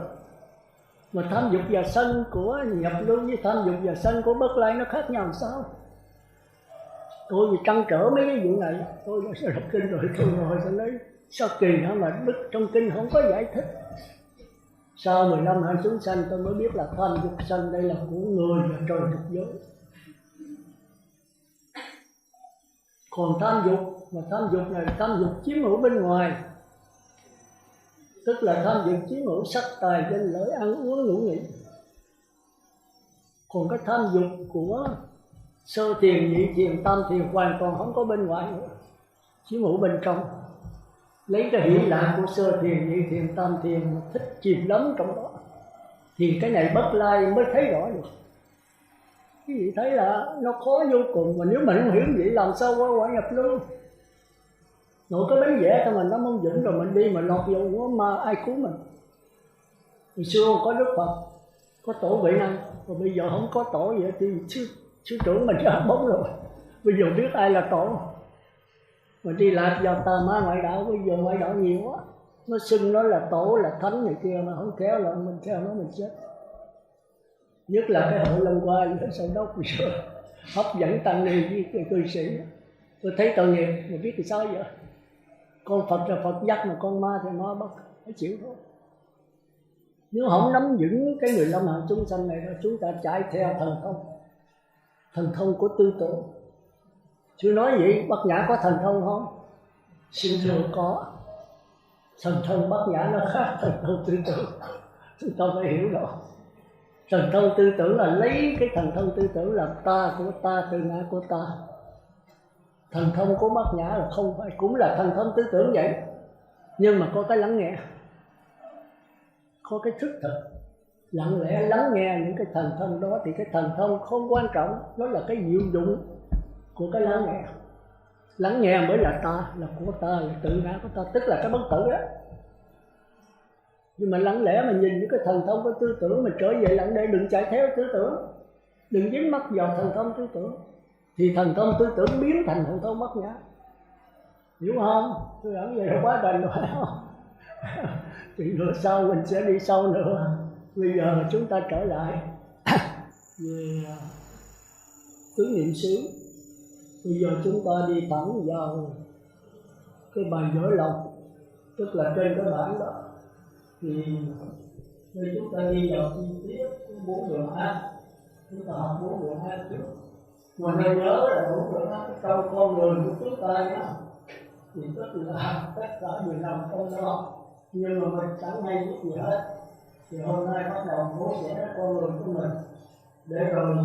Mà tham dục và sân của nhập lưu với tham dục và sân của bất lai nó khác nhau làm sao? Tôi vì trăn trở mấy cái vụ này, tôi đã đọc kinh rồi, tôi ngồi tôi lấy sao kỳ hả mà Đức trong kinh không có giải thích. Sau 15 hạnh chúng sanh tôi mới biết là tham dục sân đây là của người và trời thực giới. Còn tham dục, mà tham dục này tham dục chiếm hữu bên ngoài, tức là tham dục chiếm hữu sắc tài danh lợi ăn uống ngủ nghỉ. Còn cái tham dục của sơ thiền, nhị thiền, tam thiền hoàn toàn không có bên ngoài nữa, chiếm hữu bên trong. Lấy cái hỷ lạc của sơ thiền, nhị thiền, tam thiền mà thích chìm đắm trong đó, thì cái này bất lai mới thấy rõ được. Cái gì thấy là nó khó vô cùng, mà nếu mình không hiểu vậy làm sao qua quả nhập lưu. Nội cái bánh vẽ cho mình nó mong vĩnh rồi mình đi mà lọt vô của ma ai cứu mình. Hồi xưa có Đức Phật, có tổ Huệ Năng, còn bây giờ không có tổ vậy thì sư trưởng mình ra bóng rồi. Bây giờ biết ai là tổ. Mà đi lạc vào tà ma ngoại đạo, bây giờ ngoại đạo nhiều quá. Nó xưng nó là tổ, là thánh này kia, mà không khéo là mình theo nó mình chết. Nhất là cái hội Long Qua ở Sông Đốc bây giờ hấp dẫn tăng ni với cái cư sĩ. Tôi thấy tội nghiệp, mà biết thì sao vậy? Con Phật là Phật dắt, mà con ma thì ma bắt, phải chịu thôi. Nếu không nắm vững cái 15 hạng chúng sanh này, chúng ta chạy theo thần thông của tư tưởng. Chứ nói vậy, Bát Nhã có thần thông không? Xin thưa có. Thần thông Bát Nhã nó khác thần thông tư tưởng, chúng ta phải hiểu rõ. Thần thông tư tưởng là lấy cái thần thông tư tưởng làm ta của ta, tự ngã của ta. Thần thông của Bát Nhã là không phải, cũng là thần thông tư tưởng vậy, nhưng mà có cái lắng nghe, có cái thức thực, lặng lẽ lắng nghe những cái thần thông đó. Thì cái thần thông không quan trọng, nó là cái diệu dụng của cái lắng nghe. Lắng nghe mới là ta, là của ta, là tự ngã của ta, tức là cái bất tử đó. Nhưng mà lặng lẽ mà nhìn những cái thần thông của tư tưởng, mình trở về lặng để đừng chạy theo tư tưởng, đừng dính mắc vào thần thông tư tưởng, thì thần thông tư tưởng biến thành thần thông Bát Nhã. Hiểu không? Tôi giảng về là quá trình rồi phải không? Thì nữa sau mình sẽ đi sâu nữa. Bây giờ chúng ta trở lại về tứ niệm xứ. Bây giờ chúng ta đi thẳng vào cái bài vỡ lòng, tức là trên cái bản đó. Thì bây chúng ta đi vào chi tiết 4 đường ác. Chúng ta học 4 đường ác trước. Mà nên nhớ là 4 đường ác trong con người của chúng ta nhé, thì tức là tất cả đều nằm trong đó. Nhưng mà mình chẳng hay biết gì hết. Thì hôm nay bắt đầu bố sẽ con người của mình, để rồi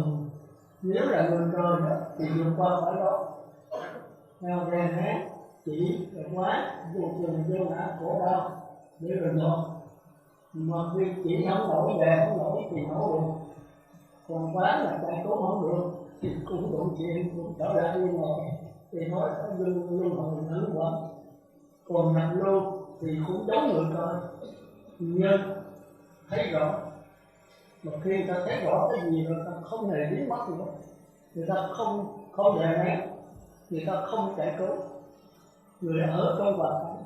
nếu là người trời đó thì vượt qua khỏi đó. Theo rèn hén chỉ là quá vô trường vô ngã khổ đau để rồi dọn. Mà khi chỉ không nổi về không nổi thì nổi được, còn quá là chạy trốn không được thì cũng đụng chuyện, cũng trở lại như ngồi thì nói phải luân hồi lẫn quẩn. Còn nhập lưu thì cũng giống người trời, nhưng thấy rõ. Mà khi người ta thấy rõ cái gì rồi ta không hề biến mất nữa, người ta không đè nén, người ta không chạy trốn, người ở trong hoàn cảnh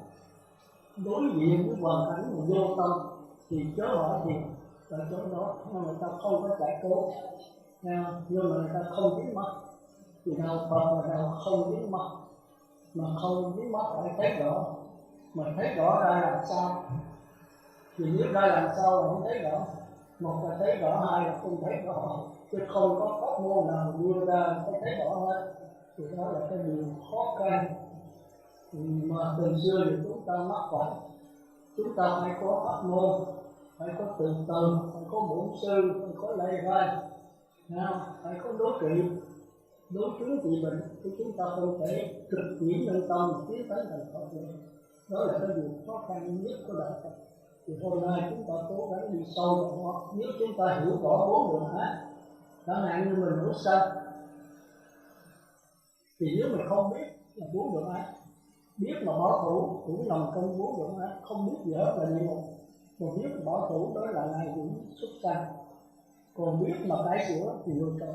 đối diện với hoàn cảnh mà vô tâm thì chớ hỏi gì ở chỗ đó, nhưng người ta không có giải cố, nhưng mà người ta không biết mất. Thì nào Phật là nào không biết mất, mà không biết mất phải thấy rõ, mà thấy rõ ra làm sao? Thì nếu ra làm sao là không thấy rõ, một là thấy rõ, hai là không thấy rõ, chứ không có pháp môn nào đưa ra cái thấy rõ hết. Thì đó là cái điều khó khăn mà từ xưa thì chúng ta mắc phải. Chúng ta phải có pháp môn, phải có từ từ, phải có bổn sư, phải có lay vai, phải có đối trị, đối chứng trị bệnh, thì chúng ta không thể trực chỉ nhân tâm tiến tới thành Phật được. Đó là cái điều khó khăn nhất của đạo Phật. Thì hôm nay chúng ta cố gắng đi sâu vào nó. Nếu chúng ta hiểu rõ bốn đường ác, chẳng hạn như mình đổ sân, thì nếu mình không biết là bốn đường ác, biết mà bỏ thủ cũng nằm trong bốn đường ác, không biết dở là địa ngục. Còn biết mà bỏ thủ đó là ngày cũng xuất sanh. Còn biết mà cải sửa thì vô trời.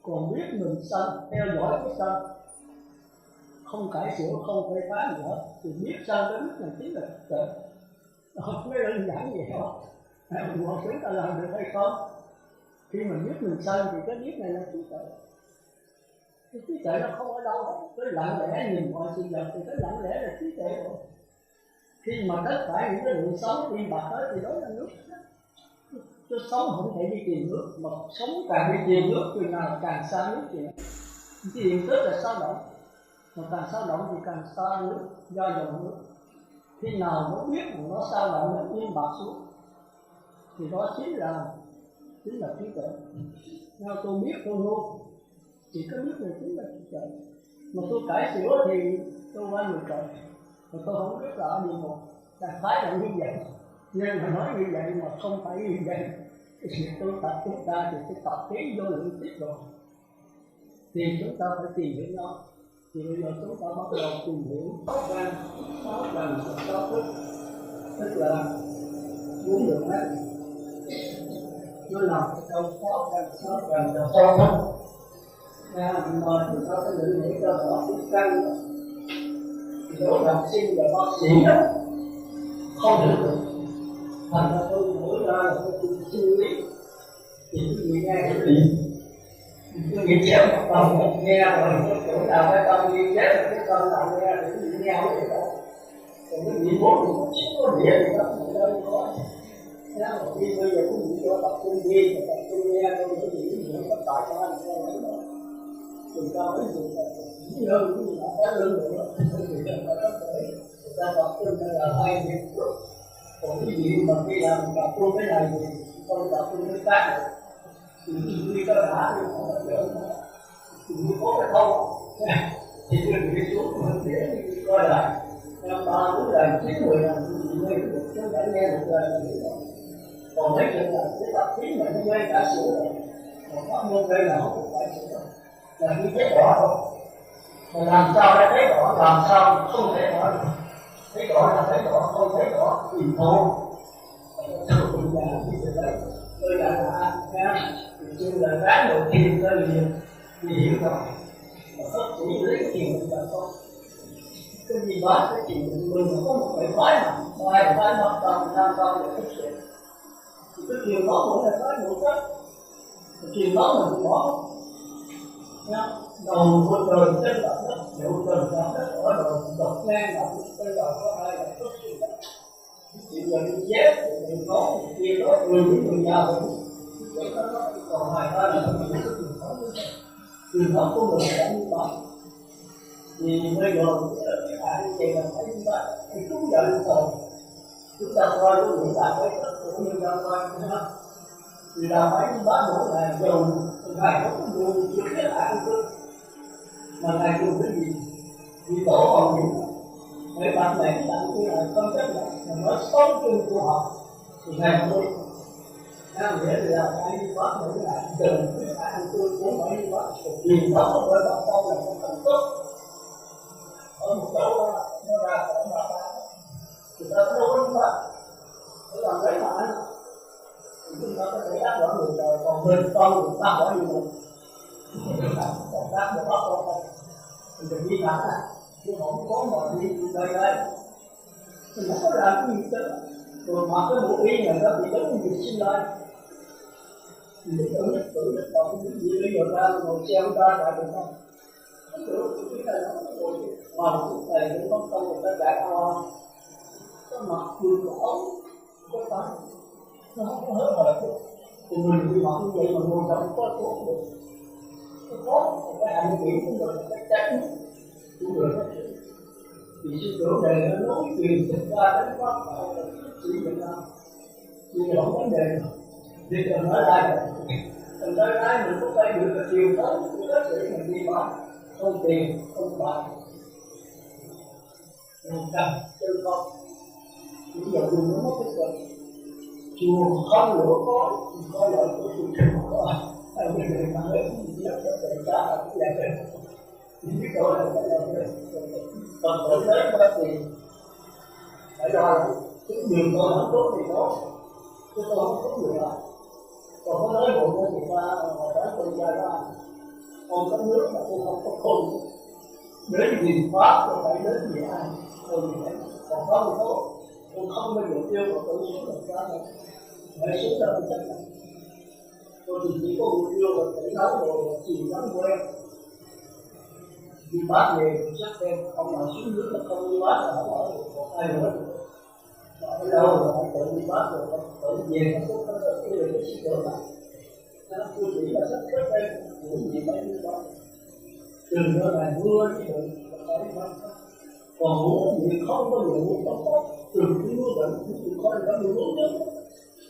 Còn biết mình sân, theo dõi cái sân, không cải sửa, không phê phán gì hết, thì biết sân đến là chính là trời. Đó mới đơn giản vậy thôi. Mọi chúng ta làm được hay không? Khi mình biết mình sân thì cái biết này là trí tuệ. Cái trí tuệ nó không ở đâu hết. Cái lặng lẽ nhìn mọi sự vật thì cái lặng lẽ là trí tuệ rồi. Khi mà tất cả những cái lượng sống đi bạc hết thì đó là nước. Chứ sống không thể đi tìm nước, mà sống càng đi tìm nước thì nào càng xa nước thì hiện tức là sao động. Mà càng sao động thì càng xa nước, do dòng nước. Khi nào nó biết mà nó sao động nó yên bạc xuống thì đó chính là trí tuệ. Nếu tôi biết tôi ngu thì cái biết này chính là trí tuệ. Mà tôi cải sửa thì tôi qua người trời, mà tôi không biết là ở địa ngục. Đại khái là như vậy, nhưng mà nói như vậy mà không phải như vậy. Cái sự tu tập chúng ta thì cái tập khí vô lượng tiếp rồi, thì chúng ta phải tìm hiểu nó. Thì bây giờ chúng ta bắt đầu tìm hiểu sáu căn sáu thức, tức là bốn đường ác. Nó nằm trong sáu căn sáu thức. Mà chúng ta phải định nghĩa cho họ biết căn đó. Thì đó là sinh và bác sĩ đó không được. Thành ra tôi nói ra là tôi suy nghĩ thì quý vị nghe cái gì? Tôi nghĩ chép một phần nghe rồi cái chỗ nào cái tâm ghi chép cái tâm nào nghe để quý vị nghe không được đâu. Còn cái vị bốn thì nó chưa có địa thì nó không đâu có. Thế mà khi bây giờ quý vị cho tập trung ghi và tập trung nghe tôi quý vị hiểu có tại sao anh nghe vậy đó. Thì ta mới dùng là chỉ hơn quý vị đã có lương nữa. Quý vị đã có rất thể người ta tập trung là hai việc trước. Còn quý vị mà khi làm tập trung cái này thì không tập trung cái khác nữa. Thì quý có đã thì không có được. Thì quý có cái thông thì quý vị xuống mình để coi lại. Năm 3, 4 lần, 9, 10 lần thì quý vị được chúng ta nghe được là hiểu rồi. Còn mấy chuyện là cái tập khí mà nó quen cả sửa rồi. Còn pháp môn đây là không phải sửa rồi. Là như thấy rõ thôi. Mà làm sao để thấy rõ, làm sao không thấy rõ được. Thấy rõ là thấy rõ, không thấy rõ thì thôi. Tôi già thì từ đấy, tôi già đã nha. Thì chung là ráng đầu tiên tôi liền thì hiểu rồi. Mà tất chỉ lấy cái chuyện mình là không. Cái gì đó, cái chuyện mình có một cái phái mà. Ngoài phái mặt tâm, nam tâm để thực sự. Thì cái chuyện đó cũng là phái đủ chất. Cái chuyện đó mình bỏ. Đầu của trời trên mặt đất, đầu trời mặt đất ở đầu đột ngang là cái đầu có hai là xuất hiện đó. Chỉ là đi chết, thì có một kia đó, người già rồi. Vậy đó nó còn hai ba là nó bị xuất hiện đó. Truyền thống của mình đã như vậy. Thì bây giờ phải như vậy là phải như vậy. Thì chúng ta như vậy. Chúng ta coi cái nguyện là cái tất của nhân dân coi nữa. Thì là phải như bá mỗi ngày dầu ngày có cái nguồn chưa kết lại một chút. Mà ngày dùng cái gì? Vì tổ còn gì? Mấy bạn này bạn kia là không chấp nhận. Mà nói sống chung của họ. Thì ngày tôi nghĩa là phải như bá mỗi ngày dầu kết lại một chút cũng phải như bá. Vì đó với bà con là không cần tốt. Ở một chỗ đó nó ra khỏi bà ta. Thì ta đâu có như bá. Để làm đấy mà anh. Chúng ta có thể áp dụng người đời, còn bên con người ta bỏ đi một còn các một bác con mình đừng đi thẳng à chứ không có mà đi đây đây mình không có làm cái gì hết. Rồi mặc cái bộ y này nó bị giống như xin lại. Mình tự nhất động cái gì bây giờ ra ngồi xem ra lại được không? Cái này nó rồi mà lúc này cũng có công người ta giải hoa. Có mặt vừa rõ, có tay, nó không có hết rồi. Thì mình đi mặc như vậy mà ngồi trong có tốt được. Nó có một cái hành vi của mình chắc chắn của người phát triển. Thì sư trưởng này nó nói chuyện thực ra đến pháp tạo là sĩ Việt Nam. Vì không vấn đề nào. Vì cần nói lại là mình nói lại mình có tay được là chiều tới của các sĩ mình đi bán. Không tiền, không bạc. Không cần, chân không. Bây giờ dùng nó mất cái rồi. Chùa không lửa có, thì có lợi của chùa không có. Hay là người ta nói gì đó, nó tự ra là cái dạng này. Thì biết đó là cái dạng này. Còn tự đến đó thì phải lo cái đường tôi không tốt thì tốt. Chứ tôi không tốt người đó. Còn có nói bộ của người ta, người ta tôi ra ra. Còn có nước mà tôi không có khôn. Đến gì pháp tôi phải đến gì ai. Tôi gì đấy. Còn có một số tôi không bao giờ yêu mà tôi xuống được ra này. Hãy xuống ra tôi chắc là tôi chỉ có một yêu và tự nấu rồi chìm nắng quen. Đi bát về thì chắc em không nào xuống nước là không đi bát là không ở được một ai nữa. Mà ở đâu là phải tự đi bát rồi tự về nó cũng có cái lời cái sự trở lại. Tôi chỉ là sắp xếp em những gì phải như đó. Đừng có là mưa thì đừng phải không. Còn muốn gì không có đủ không có đừng cứ mưa bệnh thì có là có đủ chứ.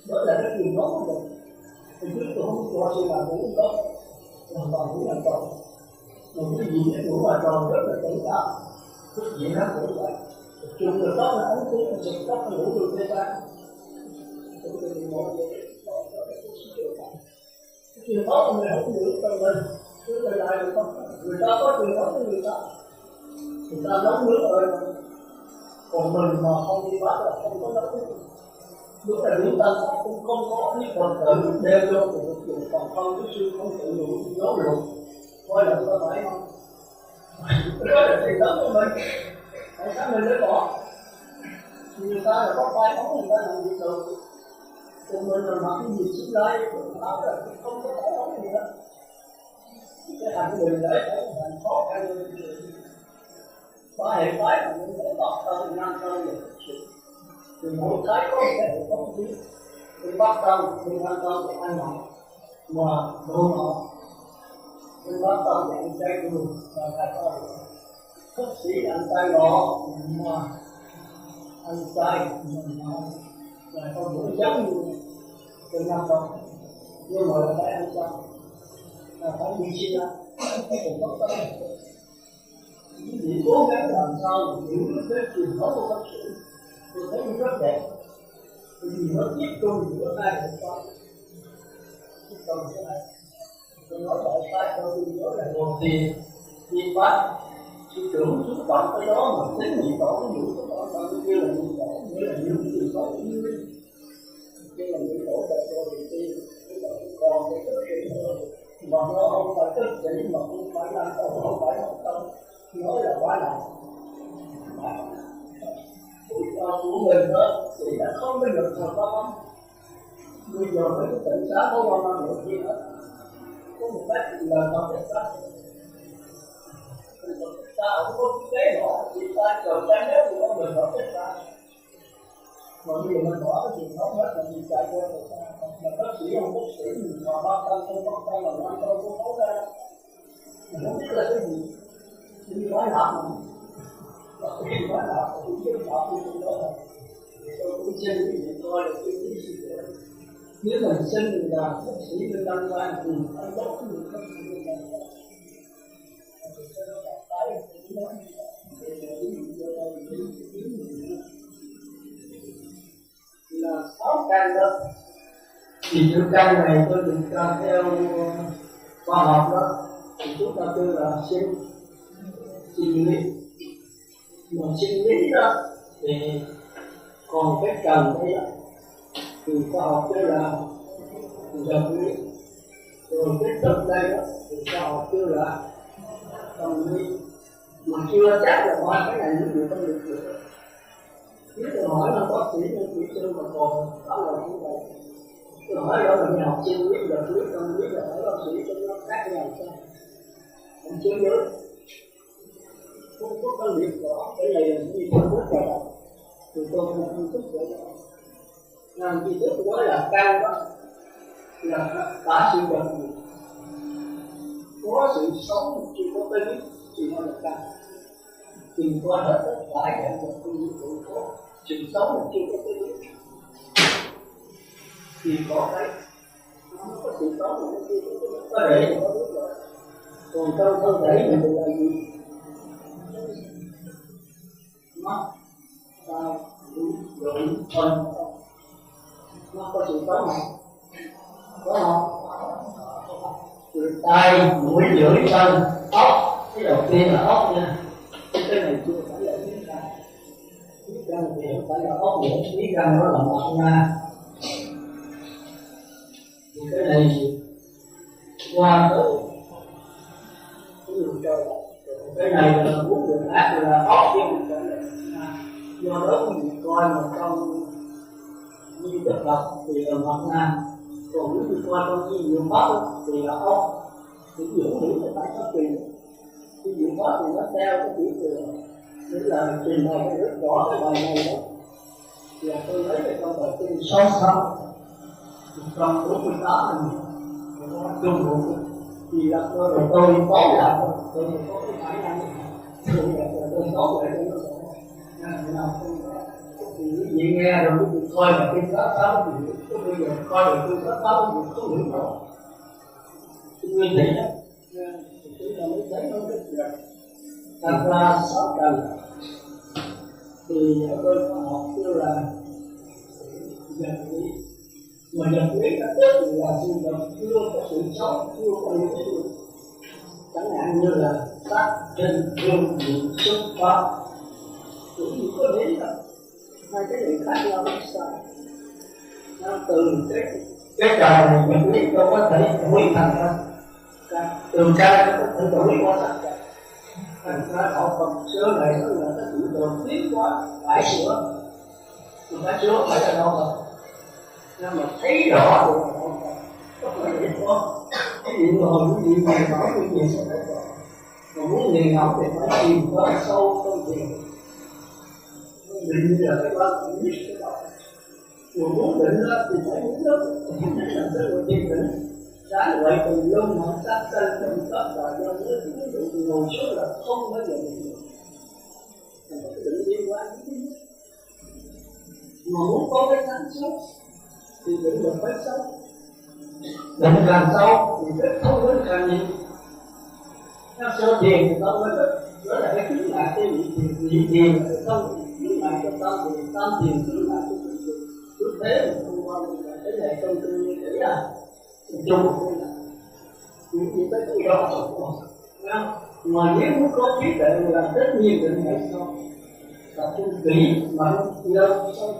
Đó là cái chuyện đó của mình. Thì trước tôi không cho sự làm ngủ đó. Hoàn toàn ngủ làm tròn. Mà cái gì để ngủ làm tròn rất là tự tạo. Cái gì nó cũng vậy. Chung là tóc là ấn tiếng, mình sẽ tóc nó ngủ được thế ta. Tôi thì ngồi vậy, đó là cái chuyện đó. Cái chuyện đó mình không được cho mình. Cứ lại lại được không? Người ta có chuyện đó với người ta. Người ta nấu nước rồi mà. Còn mình mà không đi bắt là không có nấu nước. Lúc này chúng ta cũng không có cái phần tự đeo vô của một chuyện, còn không cái sư không tự đủ gió luộc. Coi là có phải không? Đó là chuyện đó của mình. Tại sao mình mới bỏ? Người ta là có tay bóng, người ta làm việc được. Còn mình là mặc cái gì xích lai, áo là không có tay bóng gì đó. Cái hành người đấy phải hành khó khăn hơn. Ba hệ phái là mình phải bắt tâm, năng tâm được. Thì mỗi cái có một cái hệ thống riêng. Thì bắt tâm, thì năng tâm, thì ăn nọ. Mà đồ nọ. Thì bắt tâm, thì ăn chay đường, và khai phá được. Thức sĩ ăn chay nọ, mà ăn chay, mình nọ. Là con bữa giống như từ năng tâm. Nhưng mà là phải ăn chay. Là phải đi xin ăn. Phải cùng bắt tâm. Chỉ cố gắng làm sao giữ cái truyền thống của bác sĩ. Tôi thấy nó rất đẹp. Vì nó tiếp tục giữa hai hệ con. Chứ còn cái này tôi nói tại sai tôi nhớ là nguồn tiền đi phát sư trưởng xúc động cái đó mà tính nhị tổ nó đủ cái đó sao nó kêu là nhị tổ nghĩa là những gì có ý nghĩa. Nhưng mà nhị tổ là cho thì tiên còn cái thức sĩ thôi mà nó không phải thức sĩ mà không phải là không phải học tâm nói là quá là của mình đó thì đã không bao giờ thờ con. Bây giờ mới có tỉnh sáng có quan năng được gì hết. Có một cách là con cảnh sát. Ta không có cái kế nọ thì ta chờ trái nếu thì con mình bỏ chết ta. Mà bây giờ mình bỏ cái chuyện đó hết là mình chạy qua rồi ta. Mà bác sĩ không bác sĩ mình mà ba tâm không bắt tay mà năm đâu có nói ra. Mình không biết là cái gì. Đi nói làm mà. Và khi nói làm thì cũng biết làm cái đó là tôi cũng xin cái gì coi là cái gì sự đó. Nếu mình xin mình làm bác sĩ mình đăng ra thì phải tốt cái gì không mình làm ra. Thì sẽ nó gặp tay thì nó nói để ví dụ cho tôi là 6 căn đó. Thì những căn này tôi được tra theo khoa học đó thì chúng ta kêu là sinh lý. Mà sinh lý đó thì còn cái cần đây đó thì khoa học kêu là vật lý. Rồi cái thực đây đó thì khoa học kêu là tâm lý. Mà chưa chắc là ba cái này nó được không được. Nếu tôi hỏi là bác sĩ hay kỹ sư mà còn trả lời như vậy, tôi hỏi đó là nhà học sinh biết là biết không biết là hỏi bác sĩ trong nó khác nhau sao? Không chưa nhớ, không có phân biệt rõ cái này là gì không biết rồi, thì tôi không thích rõ. Làm gì thức quá là cao đó, là cả sự vật có sự sống chưa có tới biết thì nó là cao. Tìm qua hết tất cả những vật công việc của có sự sống mà chưa có tới biết thì có cái nó có sự sống mà nó chưa có thể mà có biết rồi. Còn trong thân thể mình là gì? Mắt, tai, mũi, lưỡi, thân, nó có sự sống này, có không? Từ tai, mũi, lưỡi, thân, ốc, cái đầu tiên là ốc nha. Cái này chưa phải là biết răng. Biết răng thì không phải là ốc nữa, biết răng nó là một nha. Thì cái này qua tới cái điều trời đó. Cái này là muốn được ác là ốc chứ không phải là do đó mình coi mà trong như thực tập thì là mặt nam, còn nếu mình coi trong như nhiều pháp thì là ốc. Thì dưỡng hiểu là phải có quyền. Cái nhiều pháp thì nó theo cái chữ thừa. Tức là trình bày cái rất rõ cái bài này đó. Và tôi lấy cái trong bài kinh 66 148 này nó chung bộ thì là tôi tối lại tôi có cái khả năng tôi tốt lại cho nó nào thì quý vị nghe rồi quý vị coi là kinh 66 thì bây giờ coi là kinh 66 thì không hiểu rõ nguyên lý đó chúng ta mới thấy nó rất là thật ra 6 trần thì tôi có học kêu là vật lý mà vật lý các thứ là sinh vật chưa có sự sống, chưa có những sự chẳng hạn như là sắc, chân, hương, vị, xuất pháp cũng như có lý đâu hai cái này khác nhau làm sao nó từ cái trò này vật lý đâu có thể đổi thành ra từ trai nó có thể đổi qua sắc thành ra họ phần xưa này nó là cái sự đầu tiên quá phải sửa mà phải sửa phải là đâu rồi nhưng mà thấy rõ được là không có phải vậy có cái gì mà hồi quý vị mà nói cái gì sẽ thấy rõ mà muốn nghiền ngẫm thì phải tìm tới sâu trong thiền định như là cái quan nhất cái đó mà muốn định đó thì phải muốn đó là cái là thiền định sáng vậy từ lưng mà sát chân trong tất cả do nhớ cái định thì ngồi xuống là không bao giờ định được thành cái định liên quan đến mà muốn có cái sáng suốt thì định được phải sâu định càng sâu thì cái thông minh càng nhiều theo sơ thiền thì thông minh đó là cái chứng lại cái vị thiền là cái thông chứng lại cho tam thiền chứng lại cho thiền cứ thế mà không qua cái này trong tư như thế à chung một cái là những gì tới cái đó mà nếu muốn có trí tuệ là tất nhiên định phải sâu tập trung kỹ mà nó lâu sâu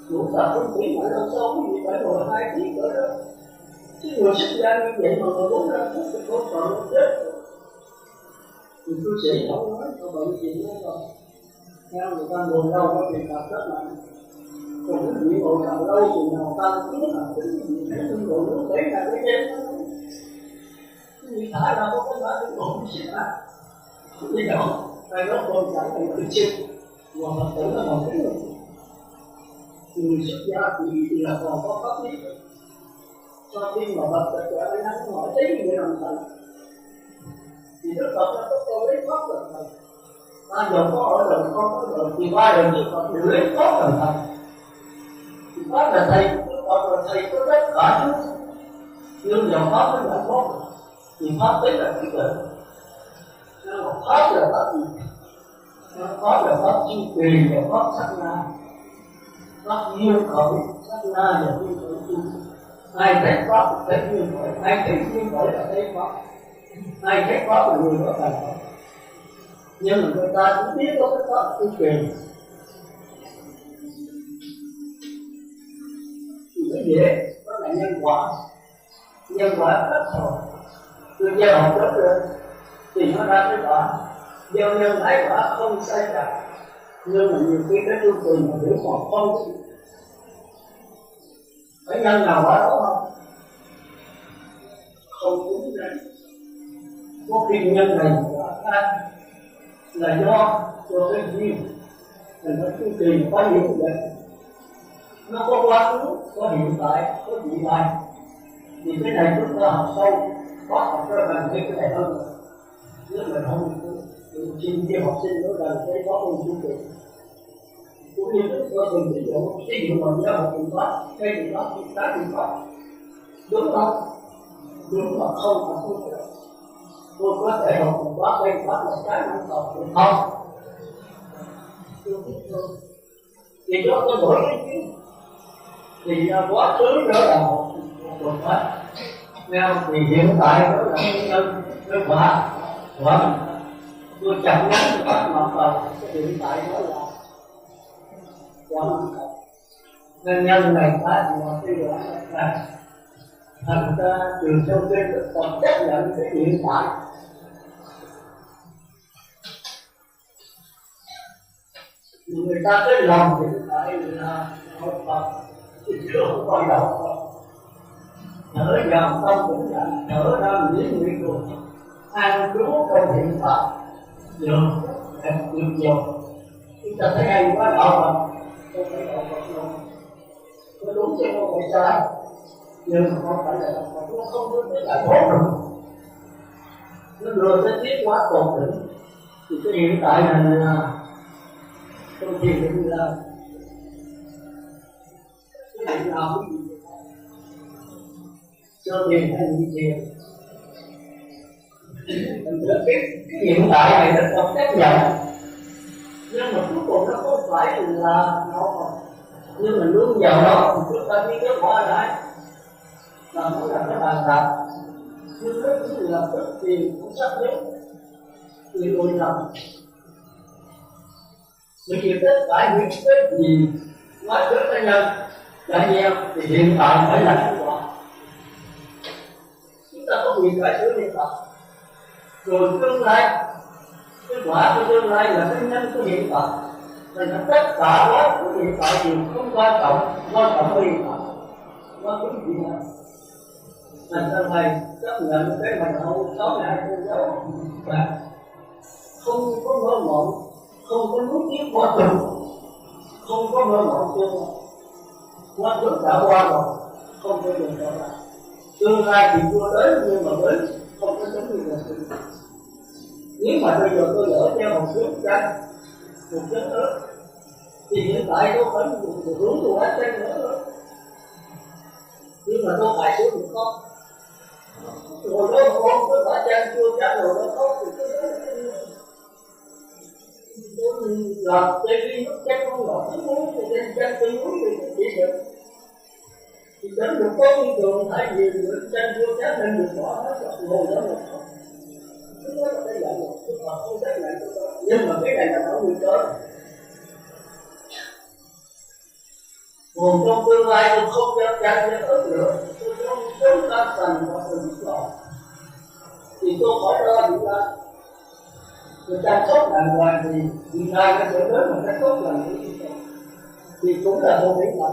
muốn tập trung kỹ mà lâu sâu thì phải ngồi 2 tiếng cỡ đó chứ người xuất gia như vậy mà ngồi 4-5 phút thì có còn nó chết rồi thì cư sĩ không nói cho bệnh gì nữa rồi theo người ta ngồi lâu có việc tập rất mạnh còn cái vị ngồi càng lâu thì nào tăng cứ là tính gì thấy tôi ngồi nó thấy là cái đêm đó vì thả ra có cái bá đứng ngồi xịt á bây giờ đây nó còn chẳng phải tự chịu mà Phật tử nó còn tính được người xuất gia thì là còn có pháp lý cho khi mà Phật tử trở lại nó hỏi thấy như vậy làm thầy thì Đức Phật nó có câu lấy pháp làm thầy ta giờ có ở đời không có đời thì ba đời Đức Phật đều lấy pháp làm thầy thì pháp là thầy Đức Phật là thầy có tất cả chứ nhưng dòng pháp nó là pháp thì pháp đấy là trí tuệ nhưng mà pháp là pháp gì pháp là pháp chu kỳ và pháp sát na pháp duyên khởi sát na và duyên khởi chu ai thấy pháp là thấy duyên khởi ai thấy duyên khởi là thấy pháp ai thấy pháp là người có tài pháp nhưng mà người ta cũng biết có cái pháp chu kỳ thì nó dễ đó là nhân quả rất rồi tôi gieo hồng đất rồi thì nó ra cái quả gieo nhân lại quả không sai cả nhưng mà nhiều khi cái chương trình mà nếu mà không phải nhân nào đó không đúng đấy, có khi nhân này là do cái duyên mình phải chương trình có những vậy, nó có quá khứ, có hiện tại, có vị lai. Thì cái này chúng ta học sâu, có học ra bằng cái này hơn. Nếu mình không xin cho học sinh nói rằng cái có một chương trình, cũng như chúng tôi thường ví dụ ví dụ mà giáo học trường pháp, cái trường pháp, cái trường pháp, đúng không? Đúng mà không mà không được. Tôi có thể học trường pháp, cái trường pháp là cái không học được không? Thì đó có đổi cái chứ. Thì quá khứ đó là một trường pháp. Thì hiện tại đó là cái quả mình. Tôi chậm ngắn bắt mặt vào cái hiện tại đó là quả mình. Nên nhân này ta thì mà cái quả là thành ra trường sâu trên được còn chấp nhận cái hiện tại. Người ta cái lòng hiện tại là một phần thì chưa không coi đầu thở vào tâm cũng lạnh, thở ra miễn nguyện rồi an trú trong hiện tại được nhiều. Chúng ta thấy hay quá đạo Phật, không phải đạo Phật đâu, nó đúng chứ không phải sai, nhưng mà không phải là đạo Phật, nó không có thể giải thoát được, nó đưa tới tiến hóa tột đỉnh. Thì cái hiện tại này là trong thiền định là cái định nào cũng gì cho thiền hay bị thiền. Cái hiện tại này nó không chấp nhận, nhưng mà cuối cùng nó không phải là nó, nhưng mà luôn vào đó thì chúng ta biết cái bỏ lại là nó là cái bàn đạp, nhưng cái thứ là bất tiền cũng sắp đến thì tôi làm. Bởi vì tất cả những cái gì nói trước cá nhân đã gieo thì hiện tại phải là kết quả. Chúng ta có quyền cải sửa hiện tại. Rồi tương lai, cái quả của tương lai là cái nhân của hiện tại. Nên là tất cả đó của hiện tại đều không quan trọng với hiện tại. Nó cứ gì nào. Thành ra thầy chấp nhận cái hành hậu 6 ngày cô giáo và không có mơ mộng, không có nuốt tiếc quá khứ, không có mơ mộng tương lai. Quá khứ đã qua rồi, không có được trở lại. Tương lai thì chưa đến nhưng mà đến không có giống như là tương lai. Nếu mà bây giờ tôi lỡ theo một hướng chanh, một chấn ớt, thì hiện tại tôi phải một hướng của quả chanh nữa. Nhưng mà tôi phải sửa được không? Rồi đó không có quả chanh chưa chắc rồi đó không thì tôi nói là tôi làm chơi đi nước chanh không nổi tiếng muốn thì chanh chanh tôi muốn thì tôi chỉ được. Thì đến được có những trường tại vì nước chanh chưa chắc nên được bỏ hết rồi ngồi đó một không. Tôi nói là cái dạng một cái không chấp nhận tôi đó. Nhưng mà cái này là có nguy cơ. Còn trong tương lai tôi không chấp nhận cho ớt nữa. Tôi không chống ta thành và tôi biết lòng. Thì tôi khỏi ra gì ra. Tôi chăm sóc đàng hoàng thì vì ai nó trở đến một cách tốt lành thì cũng là một hiện tại.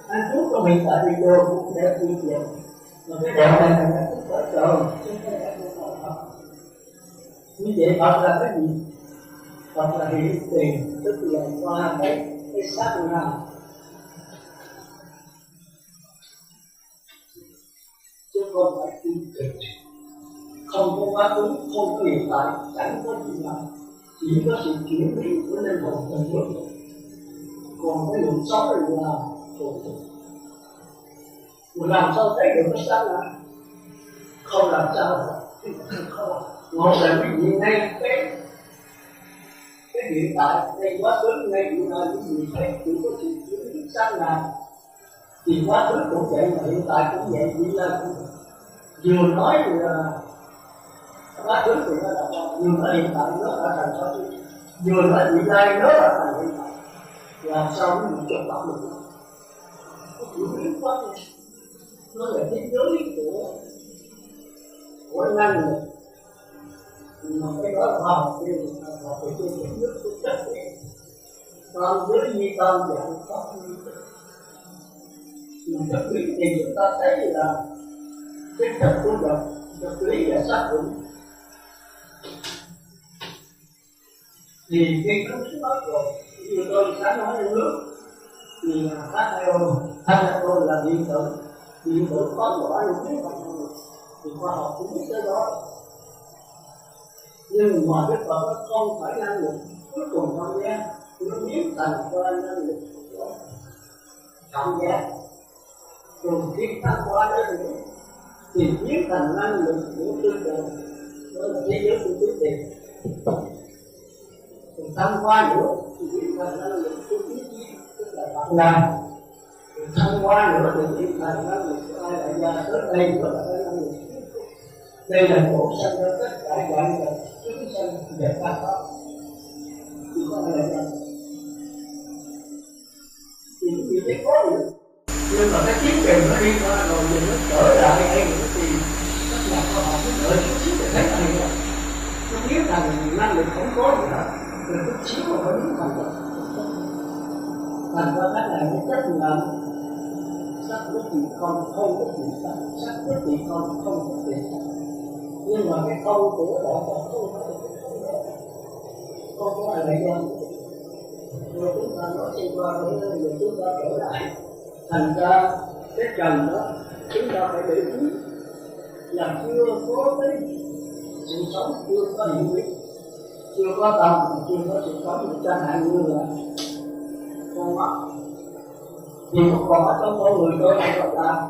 Anh chút trong hiện tại thì giờ cũng đẹp như vậy. Mà cái đẹp này là cũng phải chờ. Như vậy Phật là cái gì? Phật là hiện tiền, tức là qua cái sát na. Chứ không phải tiêu cực. Không có quá khứ, không có hiện tại, chẳng có gì nào. Chỉ có sự chuyển biến của linh hồn từng bước. Còn cái luận sống là trụ tục. Làm sao thấy được cái sát na? Không làm sao không. Một là cái gì ngay cái hiện tại, ngay quá khứ, ngay hiện tại những gì phải chỉ có sự chuyển biến sát na. Thì quá khứ cũng vậy mà hiện tại cũng vậy, vì là vừa nói là quá khứ thì nó đã vừa nói hiện tại nó đã thành quá khứ, vừa nói vị lai nó đã thành hiện tại. Làm sao nó bị chụp bắt được nó? Nó chuyển biến quá này. Nó là thế giới của năng lực. Mà cái đó là khoa học thì học về chương trình nước cũng chất con với như con dạng có mà chất lý thì chúng ta thấy là cái chất của vật lý là sắc dụng. Thì khi nó nói rồi, như tôi sáng nói lên nước thì H2O là điện tử có bỏ luôn cái vật thì khoa học cũng biết tới đó. Nhưng mà cái vật nó không phải năng lực cuối cùng không gian, nó biến thành qua năng lực của không gian. Rồi khi ta qua đó thì biến thành năng lực của tư tưởng, đó là thế giới của tư tưởng. Rồi thăng qua nữa thì biến thành năng lực của ý chí, tức là bạn làm. Rồi thăng qua nữa thì biến thành năng lực của ai đại gia, tới đây nữa là cái năng lực. Đây là khổ sanh cho tất cả mọi người, chúng sanh về pháp pháp. Thì có ai đại gia. Thì như thế có được. Nhưng mà cái tiến trình nó đi qua rồi thì nó trở lại hay thì các nhà khoa học nó đợi chút xíu để thấy này rồi. Nó biết rằng năng lực không có gì hết, rồi chút xíu mà nó biến thành rồi. Thành ra cái này nó rất là sắc bất kỳ không có gì sắc, sắc bất kỳ không có gì sắc. Nhưng mà cái không của đạo Phật không có ai lại do. Rồi chúng ta nói trên qua rồi chúng ta trở lại. Thành ra cái trần đó chúng ta phải để ý là chưa có cái sự sống, chưa có hiểu biết, chưa có tâm, chưa có sự sống. Chẳng hạn như là con mắt thì một con mắt trong mỗi người tôi hay gọi là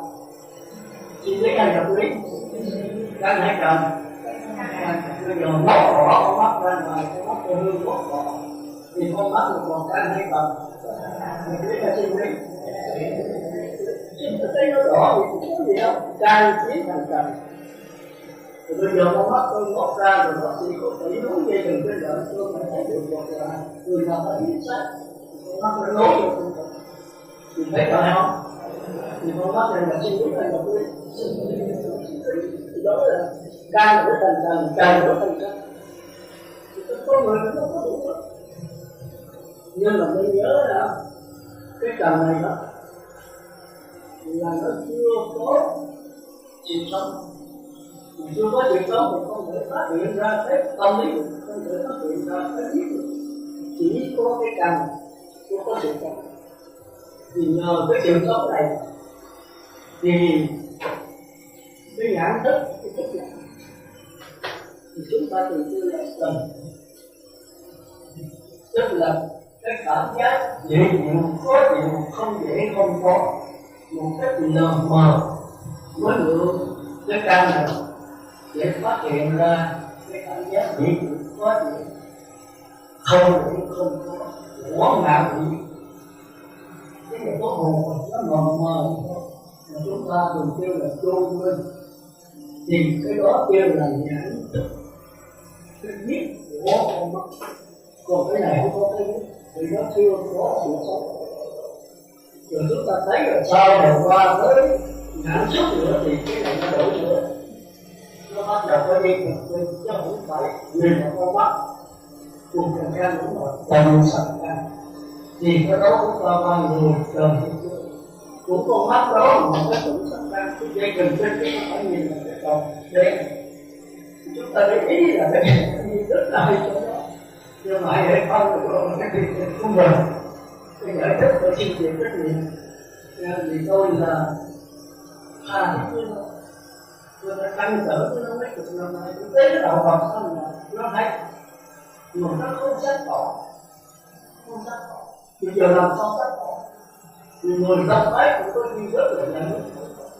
chỉ lấy hay độc lý đang hay trần. Bây giờ bỏ con mắt ra ngoài, con mắt tôi hương bỏ thì con mắt một còn đang hay trần mình biết là sinh lý. Chúng ta thấy nó rõ thì cũng có gì đâu, trai biến thành trần. Rồi bây giờ con mắt tôi ngót ra rồi bác sĩ có thể nối dây thừng trên lợn tôi phải thấy được một là người nào phải biết sách. Con mắt nó nối được không? Thì thấy rồi không? Thì con mắt này là sinh lý hay là tôi? Thì đó là trai đổi thành trần, trần đổi thành trần. Thì con người nó không có đủ đâu. Nhưng mà tôi nhớ là cái trần này đó là nó chưa có sự sống. Chưa có sự sống thì không thể phát hiện ra cái tâm lý, không thể phát hiện ra cái biết được. Chỉ có cái trần, có sự sống. Thì nhờ cái sự sống này thì cái nhãn thức, cái thức nhãn thì chúng ta thường kêu là trần. Tức là cái cảm giác dễ chịu, khó chịu, không dễ không có, một cách lờ mờ mới được cái căn này để phát hiện ra cái cảm giác dễ chịu, khó chịu, không dễ không có, quá ngạo gì. Cái này có hồn nó mờ mờ mà chúng ta thường kêu là vô minh, thì cái đó kêu là nhãn thức, cái biết của con mắt. Còn cái này không có cái biết thì nó chưa có sự sống. Rồi chúng ta thấy là sau này qua tới nhãn xúc nữa thì cái này nó đổi nữa. Nó bắt đầu có đi chứ không phải nhìn vào con mắt cùng trần can cũng rồi tầm sẵn can. Thì cái đó cũng qua qua người trời cũng con mắt đó mà cái tầm sẵn can cái dây chuyền trên cái phải nhìn là cái đầu đen. Chúng ta để ý là cái gì rất là hay cho đó. Nhưng mà hãy không được cái việc của mình. Cái giải thích của xin chuyện rất nhiều. Vì tôi là tha thiết với nó. Tôi đã tăng trở với nó mấy chục năm nay. Tôi thấy cái đạo Phật xong là nó hay. Nhưng mà nó không sát bỏ. Không sát bỏ. Bây giờ làm sao sát bỏ? Vì người tâm thái của tôi đi rất là nhanh.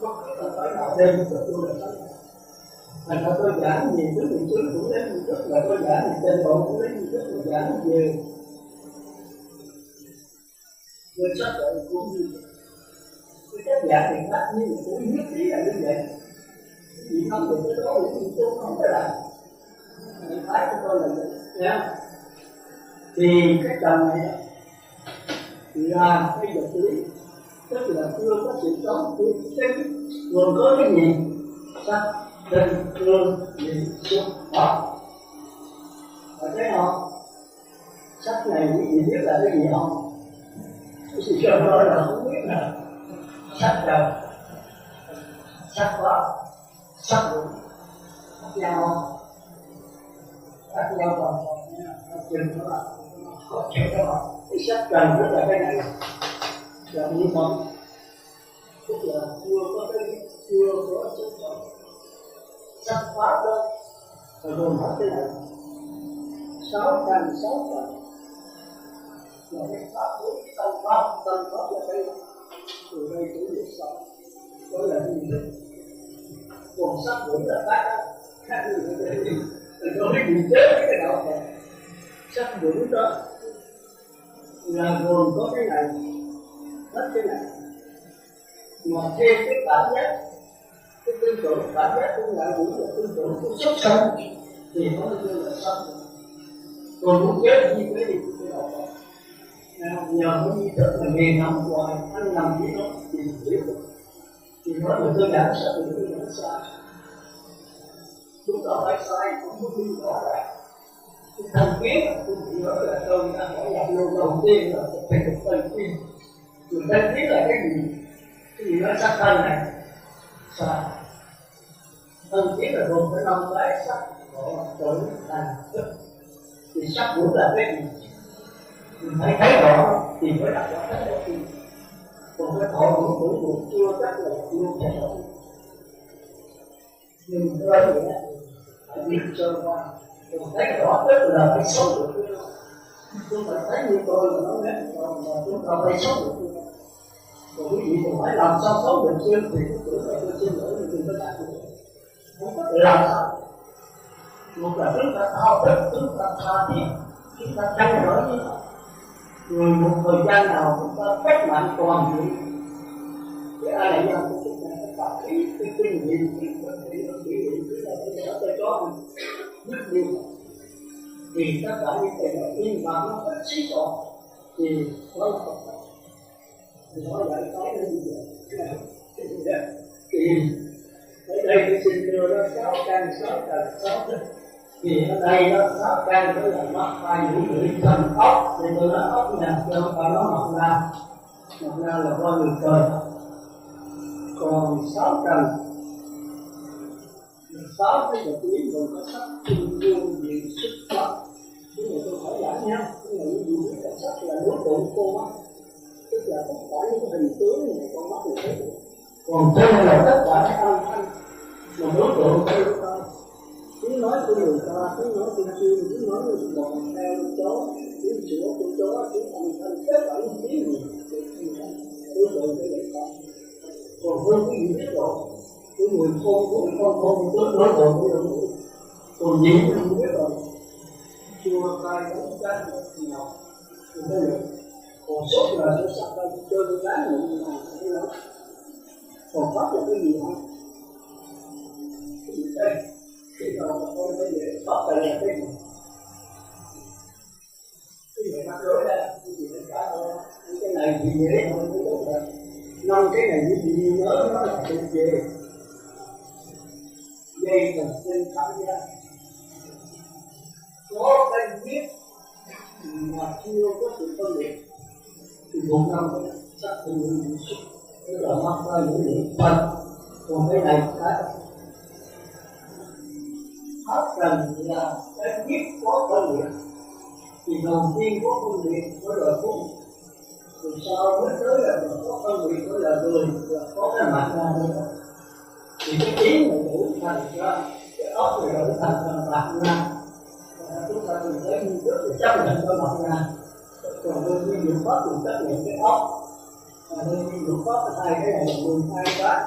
Bất cứ là phải nào đêm rồi tôi là sát bỏ. Thành ra tôi giảng về thứ mình trước cũng đến mình trước là tôi giảng về trên bộ cũng đến mình trước là giảng về người sát tội cũng như vậy. Cái cách giảng thì khác nhưng mà cũng nhất trí là như vậy. Vì không được cái đó thì tôi không phải làm. Cái thái của tôi là vậy. Thì cái trần này là cái vật lý, tức là chưa có sự sống, chưa sinh, gồm có cái gì? Sắc, tình, thương, niệm, xúc, đó. Và thấy không? Sắc này quý vị biết là cái gì không? Cái gì cho tôi là không biết là sắc trời, sắc pháp, sắc dụng, khác nhau không? Khác nhau còn chừng đó là có chịu các bạn. Cái sắc trần rất là cái này là như mong, tức là chưa có sắc trần, sắc pháp đó là gồm hết cái này, 6 trần là cái pháp lý tâm pháp là cái từ đây tới việc sau đó là cái gì đấy, còn sắc cũng là khác như thế này, tôi biết bị chết cái đạo này, sắc cũng đó là gồm có cái này, hết cái này, mà thêm cái cảm giác, cái tư tưởng cảm giác cũng là cũng là tư tưởng của xuất sanh thì nó như là sắc. Còn muốn chết như thế thì cái đạo này nhờ cái ý thức là nghề nằm hoài, anh nằm với nó thì hiểu được. Thì nói là tôi giảng sai thì tôi giảng sai. Chúng ta phải sai, không có đi rõ ràng. Cái thành kiến là tôi chỉ nói là tôi đã hỏi là lâu đầu tiên là phải được thành kiến. Người ta biết là cái gì? Cái gì nó sắc thân này? Sai. Thành kiến là gồm cái 5 cái sắc, gọi là tưởng, thành, thức. Thì sắc cũng là cái gì? Mình phải thấy rõ thì mới đặt ra cái đầu tiên. Còn cái thọ hưởng của một chưa chắc là luôn thay đổi. Nhưng tôi nói vậy phải biết sơ qua. Còn thấy rõ tức là phải sống được với nó. Chúng ta thấy như tôi là nó ngắn rồi mà chúng ta phải sống được với nó. Còn quý vị còn phải làm sao sống được chưa thì tưởng là tôi xin lỗi nhưng tôi đạt được. Không có thể làm sao. Một là chúng ta thao thức, chúng ta tha thiết, chúng ta trăn trở với nó. Rồi một thời gian nào chúng ta cách mạng toàn diện cái ai là nhân của chúng ta phải cái kinh nghiệm cái vấn đề nó kỷ niệm cái là cái đó tôi cho rất nhiều thì tất cả những cái nó in vào nó rất xí xọn thì nó là Phật pháp thì nó lại cái nó như vậy thì ở đây tôi xin đưa nó 6 căn 6 thức thì ở đây nó 6 căn đó là mắt tai mũi lưỡi thân ốc thì tôi nói ốc nè cho không phải nó mọc ra là qua người trời. Còn 6 trần 6 cái vật lý gồm có sắc trung dương diện xuất pháp. Cái này tôi hỏi giải nha, cái này như biết là sắc là đối tượng cô mắt, tức là tất cả những hình tướng này con mắt này thấy được. Còn trên là tất cả các âm thanh mà đối tượng của chúng ta, tiếng nói của người ta, tiếng nói của chim, tiếng nói của bò heo, chó, tiếng sủa của chó, tiếng âm thanh tất cả những tiếng gì đối tượng của người ta. Còn hơn cái gì biết rồi, cái người con đối tượng của người ta. Còn gì cũng không biết rồi, chua cay đắng chát nào không thấy được. Còn sốt là nó sạch ra chơi cái lá này như nào không thấy đâu. Còn pháp là cái gì không? Cái gì đây? Khi nào mà tôi thấy vậy, pháp là cái gì? Cái gì mắc rối đây? Cái gì tất cả thôi. Cái này thì dễ thôi, cái đó là 5 cái này như gì nhớ nó là cái gì? Dây là trên cảm giác. Có cái biết mà chưa có sự phân biệt thì một năm chắc thì mình xuất tức là mắc ra những điểm phân. Còn cái này cái pháp trần là cái biết có phân biệt thì đầu tiên có phân biệt mới là khung, rồi sau mới tới là có phân biệt mới là người, là có cái mặt ra nữa thì cái tiếng này đủ thành ra cái óc này đủ thành mặt ra. Chúng ta thường thấy như trước thì chấp nhận cái mặt ra, còn đôi khi dụng pháp thì chấp nhận cái óc, và đôi khi dụng pháp là hai cái này là 12 cái.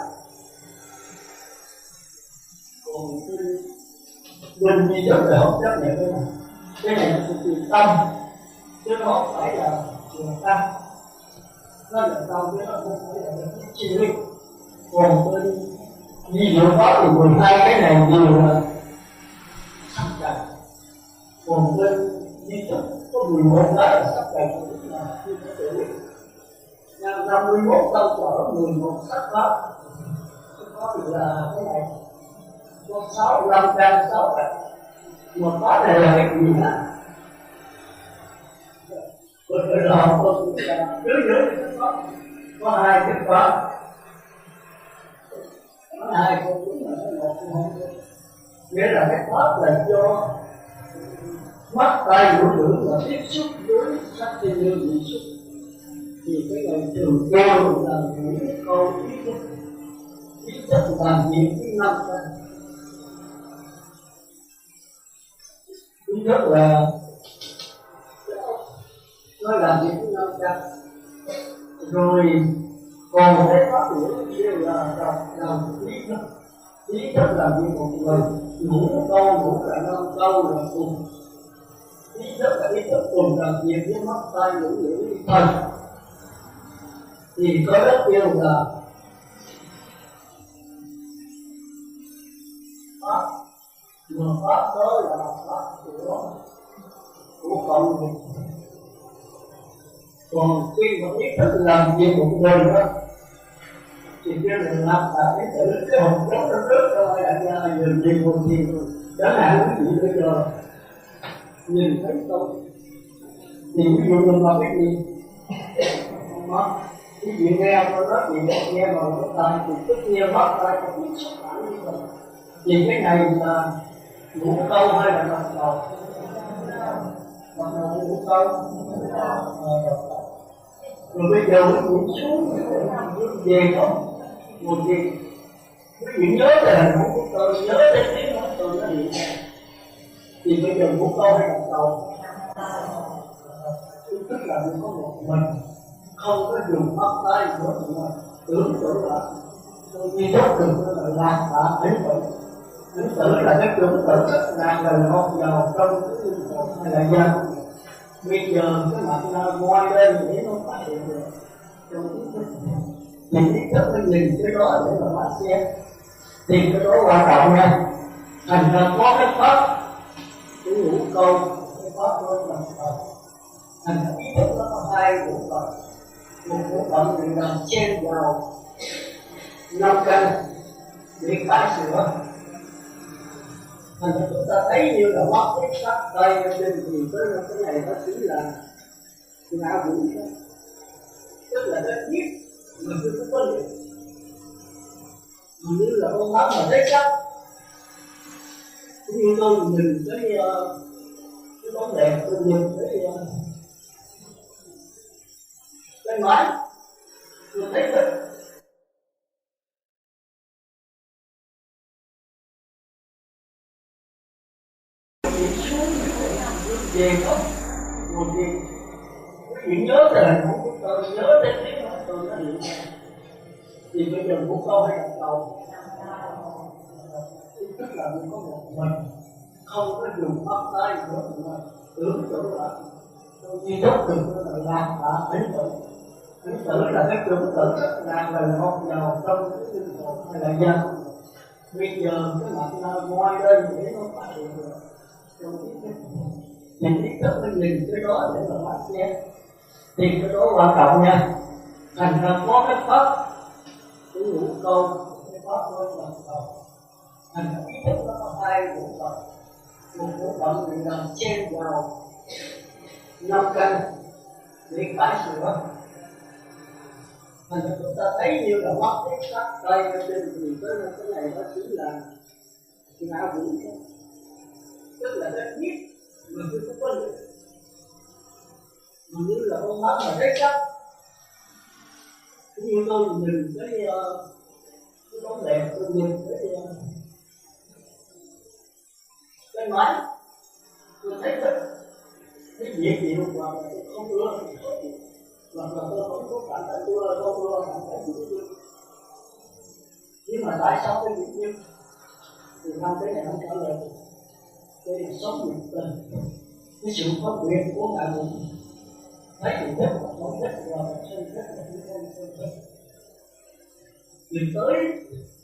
Còn bên duy nhất là không chấp nhận cái này là thuộc về tâm, chứ nó không phải là tâm, nó là tâm chứ nó không phải là cái chi lý. Còn bên duy dụng pháp thì 12 cái này đều là sắc trần. Còn bên duy thức có 11 cái là sắc trần cũng là chưa có thể biết. 51 câu trở 11 sắc pháp. Sắc pháp thì là cái này có 65 căn 6 trần. Một pháp này là cái gì đó? là tôi nghĩ là dưới có hai kết quả, có hai con chúng là một không, nghĩa là cái pháp là do mắt tay mũi lưỡi là tiếp xúc với sắc thiên dương bị xúc, thì cái này thường kêu là những câu ý thức làm việc với năm căn. Thứ nhất là nó làm việc với năm căn, rồi còn cái pháp nữa kia là làm ý thức làm việc một người, ngủ là năm câu là cùng. Ý thức là ý thức cùng làm việc với mắt tay mũi lưỡi thân, thì có rất nhiều là pháp, mà pháp đó là pháp của con người. Còn khi mà ý thức làm việc một người đó thì cái này làm cả cái tự cái hồn giống nó rớt ra ngoài đại gia dừng đi một gì rồi. Chẳng hạn quý vị bây giờ nhìn thấy tôi thì ví dụ mình là cái gì đó, quý vị nghe tôi nói gì đó, nghe mà cái tai thì tất nhiên mắt tai có biết xuất bản như vậy. Thì cái này là ngũ câu hay là độc đầu? Độc đầu ngũ câu. Rồi bây giờ quý vị xuống về không một gì, quý vị nhớ về hình ảnh của tôi, nhớ đến tiếng nói tôi nó hiện ra, thì bây giờ ngũ câu hay độc đầu? Tức là mình có một mình, không có dùng mắt tay của mình tưởng tượng là tôi duy nhất được là lạc tạ ấy vậy. Tưởng tượng là cái tưởng tượng rất là gần ngọt ngào trong cái linh hồn hay là dân. Bây giờ cái mặt nó ngoài lên để nó phát hiện được trong ý thức, mình ý thức nó nhìn cái đó để mà phát xét, thì cái đó quan trọng nha. Thành ra có cái pháp cái ngũ câu, cái pháp đó là thật. Thành ra ý thức nó có hai bộ phận, một bộ phận thì làm chen vào năm căn để cải sửa. Thành ra chúng ta thấy như là mắt, cái sắc, tay, cái chân thì cái này nó chỉ là ngã vũ thôi, tức là nó biết mà chưa có phân biệt. Như là con mắt mà thấy sắc, cũng như tôi nhìn cái bóng đẹp, tôi nhìn cái máy, tôi thấy thích. Về không một gì, quý vị nhớ về hình ảnh của tôi, nhớ đến tiếng nói tôi nó hiện ra, thì bây giờ ngũ câu hay độc đầu? Tức là mình có một mình, không có dùng mắt tay của mình tưởng tượng là tôi duy nhất được là lạc tạ ấy vậy. Tưởng tượng là cái tưởng tượng rất là gần ngọt ngào trong cái linh hồn hay là dân. Bây giờ cái mặt nó ngoài lên để nó phát hiện được trong ý thức, mình ý thức nó nhìn cái đó để mà phát xét, thì cái đó quan trọng nha. Thành ra có cái pháp cái ngũ câu, cái pháp đó là thật. Thành ra ý thức nó có hai bộ phận, một bộ phận thì làm chen vào năm căn để cải sửa. Thành ra chúng ta thấy như là mắt, cái sắc, tay, cái chân thì cái này nó chỉ là ngã vũ thôi, tức là nó biết mà chưa có phân biệt. Như là con mắt mà thấy sắc, cũng như tôi nhìn cái bóng đẹp, tôi nhìn cái máy, tôi thấy thích, cái dễ chịu mà tôi không ưa thì khó chịu, hoặc là tôi không có cảm thấy ưa, không ưa cảm thấy gì. Nhưng mà tại sao cái việc như thì năm cái này không trả lời được. Đây là sống nhiệt tình, cái sự phân biệt của ngài bụng, thấy thì thích và không thích, rồi sân thích và không sân thích. Nhìn tới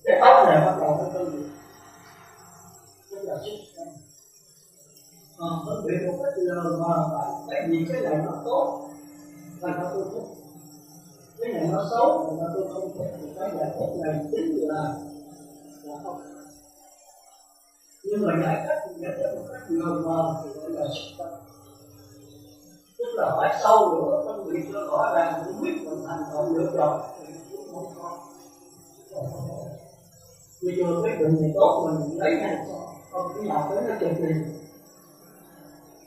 cái ốc này bắt đầu nó phân biệt, tức là xuất thân. Phân biệt một cách lờ mờ, tại vì cái này nó tốt, thành ra tôi thích. Cái này nó xấu, thành ra tôi không thích. Thì cái giải thích này chính là không. Nhưng mà giải thích thì giải thích một cách lờ mờ thì gọi là xuất thân. Tức tức là phải sâu nữa phân biệt cho rõ ràng mới biết mình thành công lựa chọn. Bây giờ cái bệnh này tốt mình lấy ngay không cái nào tới nó chừng tiền,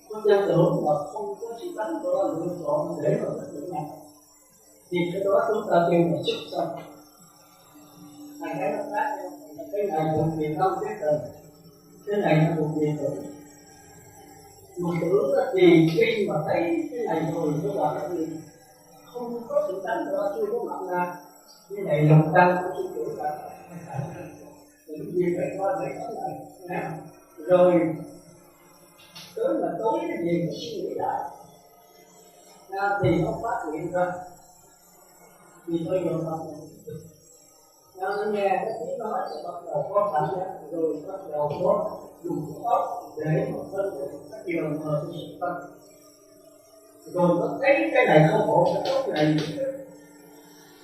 có tư tưởng mà không có sự đánh đổi lựa chọn để mà cái chuyện này thì cái đó chúng ta kêu là xuất sanh. Này cái nó khác nhau, cái này thuộc về tâm cái tình, cái này nó thuộc về tưởng. Mà tưởng thì khi mà thấy cái này rồi nó là cái gì không có sự đánh đổi chưa có mặt ra, cái này lòng tăng của sự tưởng là tự nhiên phải coi thấy cái này rồi tới là tối về cái suy nghĩ lại thì nó phát hiện ra thì bây giờ nó nghe cái tiếng nói sẽ bắt đầu có cảm giác rồi bắt đầu có dùng óc để mà phân tích các điều mà sự phân rồi nó thấy cái này không ổn, cái tốt này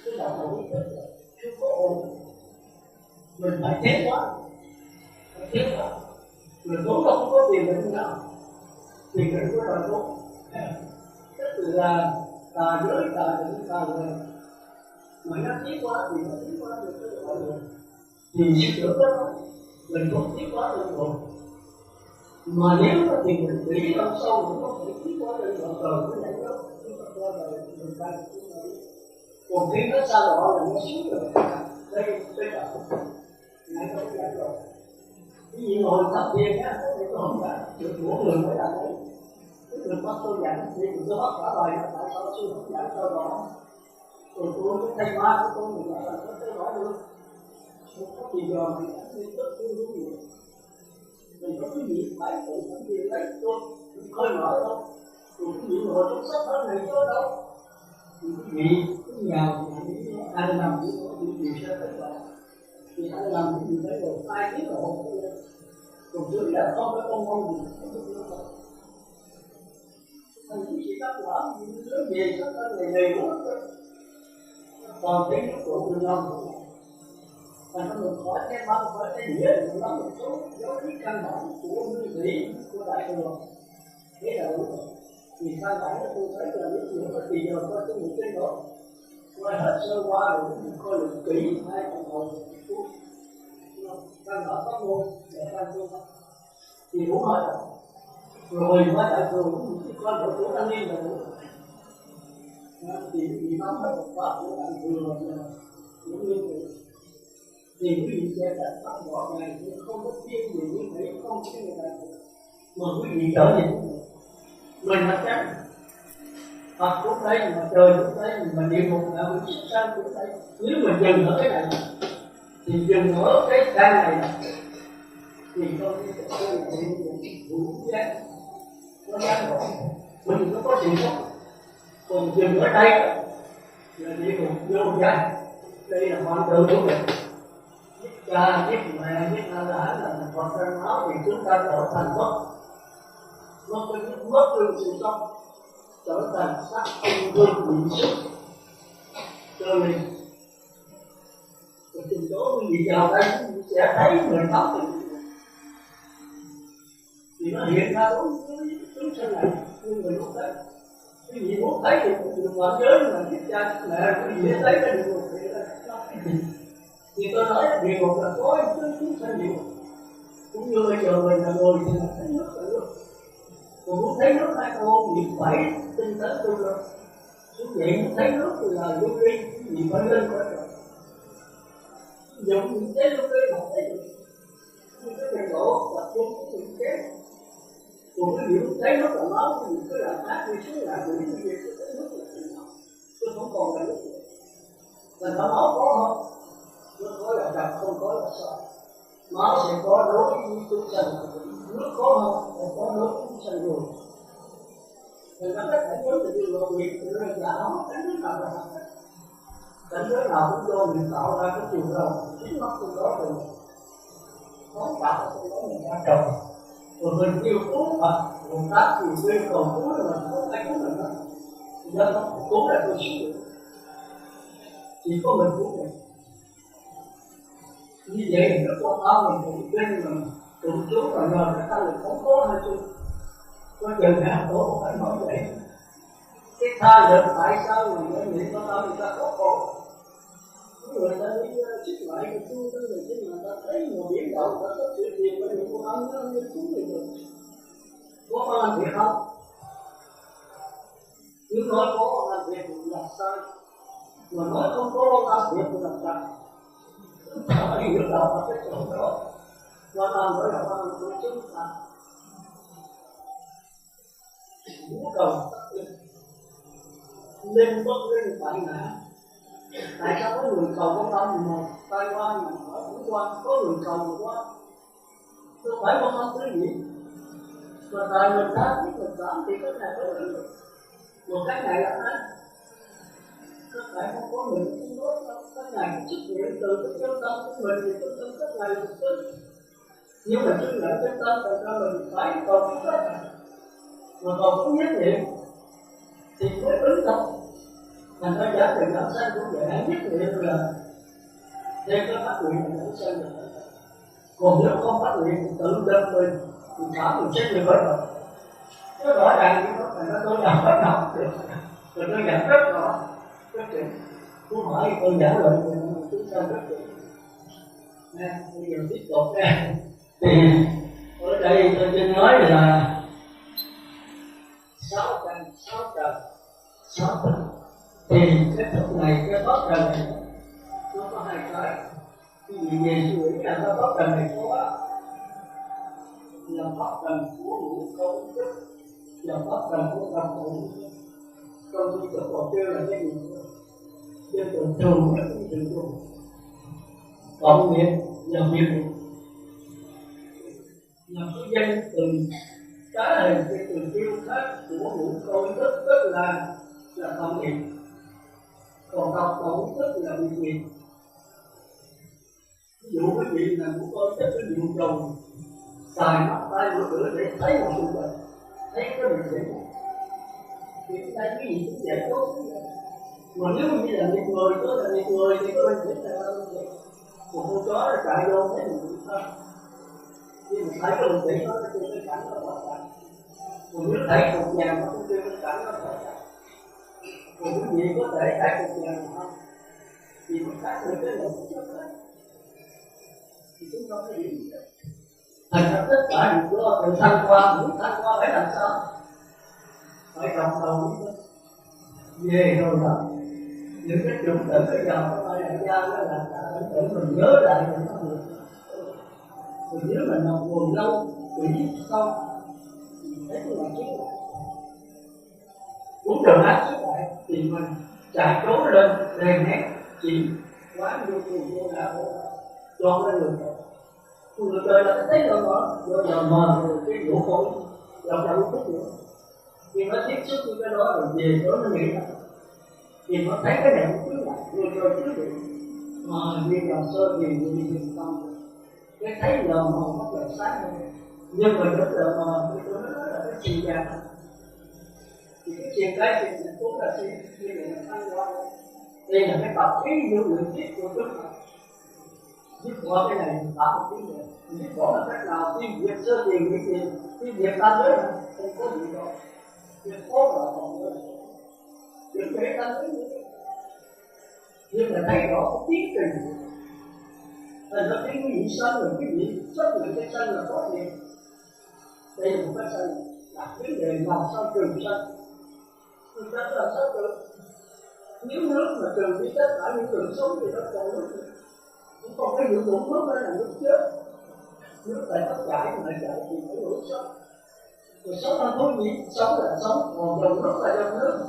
cái đạo hữu chưa có ổn, mình phải chết quá, mình vốn không có tiền mình nào thì mình có đòi tốt, tức là tà giới tà định tà người mà nó tiếc quá thì nó tiếc quá được cái gọi là thì sự tưởng đó mình không tiếc quá được rồi, mà nếu mà thì mình nghĩ trong sâu mình không thể tiếc quá được rồi cái này đó chúng ta coi là mình đang còn khi nó xa đỏ là nó xuống rồi đây là này không phải rồi cái gì ngồi thấp tiền á thì tôi không phải được của người mới là đấy cái người bắt tôi nhận thì tôi bắt cả bài tại sao sư không nhận tôi đó rồi tôi cái thay ma của tôi mình là tôi nói được không có gì giờ mình đi tất nhiên đúng gì mình có cái gì phải tự cái gì lấy tôi khơi mở thôi rồi cái gì ngồi trong sách đó này cho đâu thì cái gì cái nhà ai làm cái gì sẽ thấy vậy thì ai làm cái gì đấy rồi ai biết rồi còn dưới là không có con mong gì không được nữa thành cái gì các quả lớn về các cái này luôn còn cái nước của người lòng và nó được hỏi cái bao hỏi cái nghĩa của nó một số dấu lý căn bản của nguyên lý của đại thừa thế là đúng rồi thì sao phải tôi thấy là những người có thì giờ có cái một cái đó coi hết sơ qua rồi mình coi được kỹ hai phần hồn căn bản pháp môn để căn phương pháp thì đúng rồi rồi mới đại thừa cũng chỉ có độ tuổi thanh niên là đúng thì vì nó phải một pháp của đại thừa cũng như vậy thì quý vị sẽ đặt pháp bỏ này cũng không có thiên gì như thế không có người đại thừa mà quý vị trở về mình mà chắc Phật cũng đây mà trời cũng đây mà địa ngục là mình xuất sanh cũng đây nếu mà dừng ở cái này thì dừng ở cái căn này thì không biết cái này đủ giác nó giác rồi mình nó có sự sống còn dừng ở đây là địa ngục vô dài đây là hoàn tự của mình giết cha giết mẹ giết anh là mình còn đang nói thì chúng ta trở thành mất đi sự sống trở thành sắc không vương bị sức cho nên cái trình độ quý vị vào đây sẽ thấy người thấp thì nó hiện ra đối với chúng sinh này như người lúc đấy quý vị muốn thấy thì cũng được làm giới mà giết cha mẹ quý vị thấy cái địa ngục thì tôi nói địa ngục là có chúng sinh địa ngục cũng như bây giờ mình là người thì là thấy nước là nước còn muốn thấy nước hay không thì phải tinh tấn tu lên xuống vậy muốn thấy nước thì là vô vi thì phải lên phải rồi dùng những cái vô vi không thấy được nhưng cái trình độ tập trung của những cái còn cái điều thấy nước là máu thì cứ làm ác đi xuống lại của những việc cái nước là gì nào tôi không còn là nước nữa là nó máu có không nó có là đập không có là sợ máu sẽ có đối với chúng sanh nước có không sẽ có đối với chúng sanh rồi thì nó có thể nhớ được điều lộ việc thì nó giả nó đánh nước nào là đánh nước nào cũng do mình tạo ra cái chiều đầu chính mắt trong đó rồi nó tạo trong đó mình đã trồng rồi mình kêu cứu Phật Bồ Tát thì quên cầu cứu là mình không ai cứu mình đâu do nó cứu là tôi chịu chỉ có mình cứu mình như vậy thì nó có áo mình cũng quên mình tụng chú và nhờ người ta được không có hay chú có chừng nào tổ phải nói vậy cái tha được tại sao mình mới niệm có tâm người ta có khổ, người ta đi xích lại cái tu tới người chứ mà ta thấy một biển đầu ta có chuyện gì với những con âm nó như chúng mình được có con việc không? Nếu nói có làm việc là sai, mà nói không có làm việc là sai. Phải hiểu đầu ở cái chỗ đó, quan tâm đó là quan tâm của chúng ta. Muốn cầu nên bước lên phải ngã. Tại sao có người cầu có tâm mà tai qua mà hỏi cũng qua, có người cầu mà qua, không phải quan tâm cái gì. Mà tại mình đã biết mình cảm thì cái này có được, một cái này là hết. Các bạn không có mình cũng nói các ngài trách nhiệm từ cái chân tâm của mình thì cái tâm các ngài là tốt. Nhưng mà chứ là chân tâm tại sao mình phải cầu cái đó, mà còn không nhất niệm thì mới ứng tâm. Thành ra giả từ giảm sanh cũng vậy, hãy nhất niệm là đem cái phát nguyện là giảm sanh được. Còn nếu không phát nguyện thì tự đơn mình thì thả mình chết như vậy rồi. Nó rõ ràng như đó, thành ra tôi làm bắt đầu được. Rồi tôi nhận rất rõ. Tôi hỏi tôi giả luận thì chúng ta rất được. Bây giờ tiếp tục nha. Thì ở đây tôi xin nói là 6 trần. Thì cái thực này, cái pháp trần này nó có hai cái. Cái gì về suy nghĩ là cái pháp trần này có là pháp trần của ngũ câu thức, là pháp trần của tâm hồn. Trong cái thực còn kêu là cái gì? Dân thường thường nhất cái sự thường cộng nghiệp và nghiệp là cái danh từ cá hình cái từ tiêu khác của ngũ câu thức, tức là cộng nghiệp. Còn cộng thức là biệt nghiệp. Ví dụ cái gì là ngũ câu thức cái vụ trồng xài mắt tay mũi lưỡi để thấy một sự vật, thấy cái bệnh gì thì cái gì cũng giải tốt. Mà nếu như là một người, tôi là một người thì có bệnh gì là một con chó nó chạy vô thấy mình cũng không. Nhưng mà thấy cái bệnh gì nó kêu cái cảnh nó bỏ chạy. Còn nếu thấy cục nhà nó cũng kêu cái cảnh nó bỏ chạy. Còn cái gì có thể thấy cục nhà mà không thì nó khác được cái lòng cũng rất đấy. Thì chúng ta phải hiểu gì đó. Thành ra tất cả những đó phải thanh qua, muốn thanh qua phải làm sao? Phải cộng đồng về rồi đó. Những cái chủng tử bây giờ nó phải là ra nó là để mình nhớ lại mình nó được. Mình nhớ mình học buồn lâu, bị không thì thấy cái loại chết lại. Cũng đừng ác chết lại thì mình chạy trốn lên, rèn nét, chỉ quán vô cùng vô đạo cho cái người trời. Người trời là cái thấy rồi mà, giờ mờ rồi cái vụ khối, giờ đâu thích nữa. Khi nó tiếp xúc với cái đó rồi về đó nó nghĩ là thì nó thấy cái này nó cứ lại, người trời cứ vậy. Mà vì là sơ thì người đi tìm tâm. Cái thấy lờ mờ bắt đầu sáng hơn. Nhưng mà rất lờ mờ, tôi nói là cái chuyện dạng. Thì cái chuyện cái chuyện này cũng là chuyện như vậy là thanh qua. Đây là cái tập ý vô lượng tiết của chúng ta. Dứt bỏ cái này tạo một cái này. Dứt bỏ là cách nào, cái việc sơ tiền, cái việc ta tới là không có gì đâu. Việc khó là không có gì. Việc để ta tới nữa. Nhưng mà thấy rõ cái tiến trình. Thành ra cái vị sanh là cái vị chấp nhận cái sanh là có thiệt. Đây là một cái sanh là vấn đề làm sao trừ sanh. Trừ sanh là sao trừ? Nếu nước mà trừ đi tất cả những người sống thì nó còn nước nữa. Cũng còn cái dụng dụng nước đó là nước chết. Nước tại tất cả mà chạy thì phải đổ sống. Rồi sống là có gì? Sống là sống, còn dòng nước là dòng nước.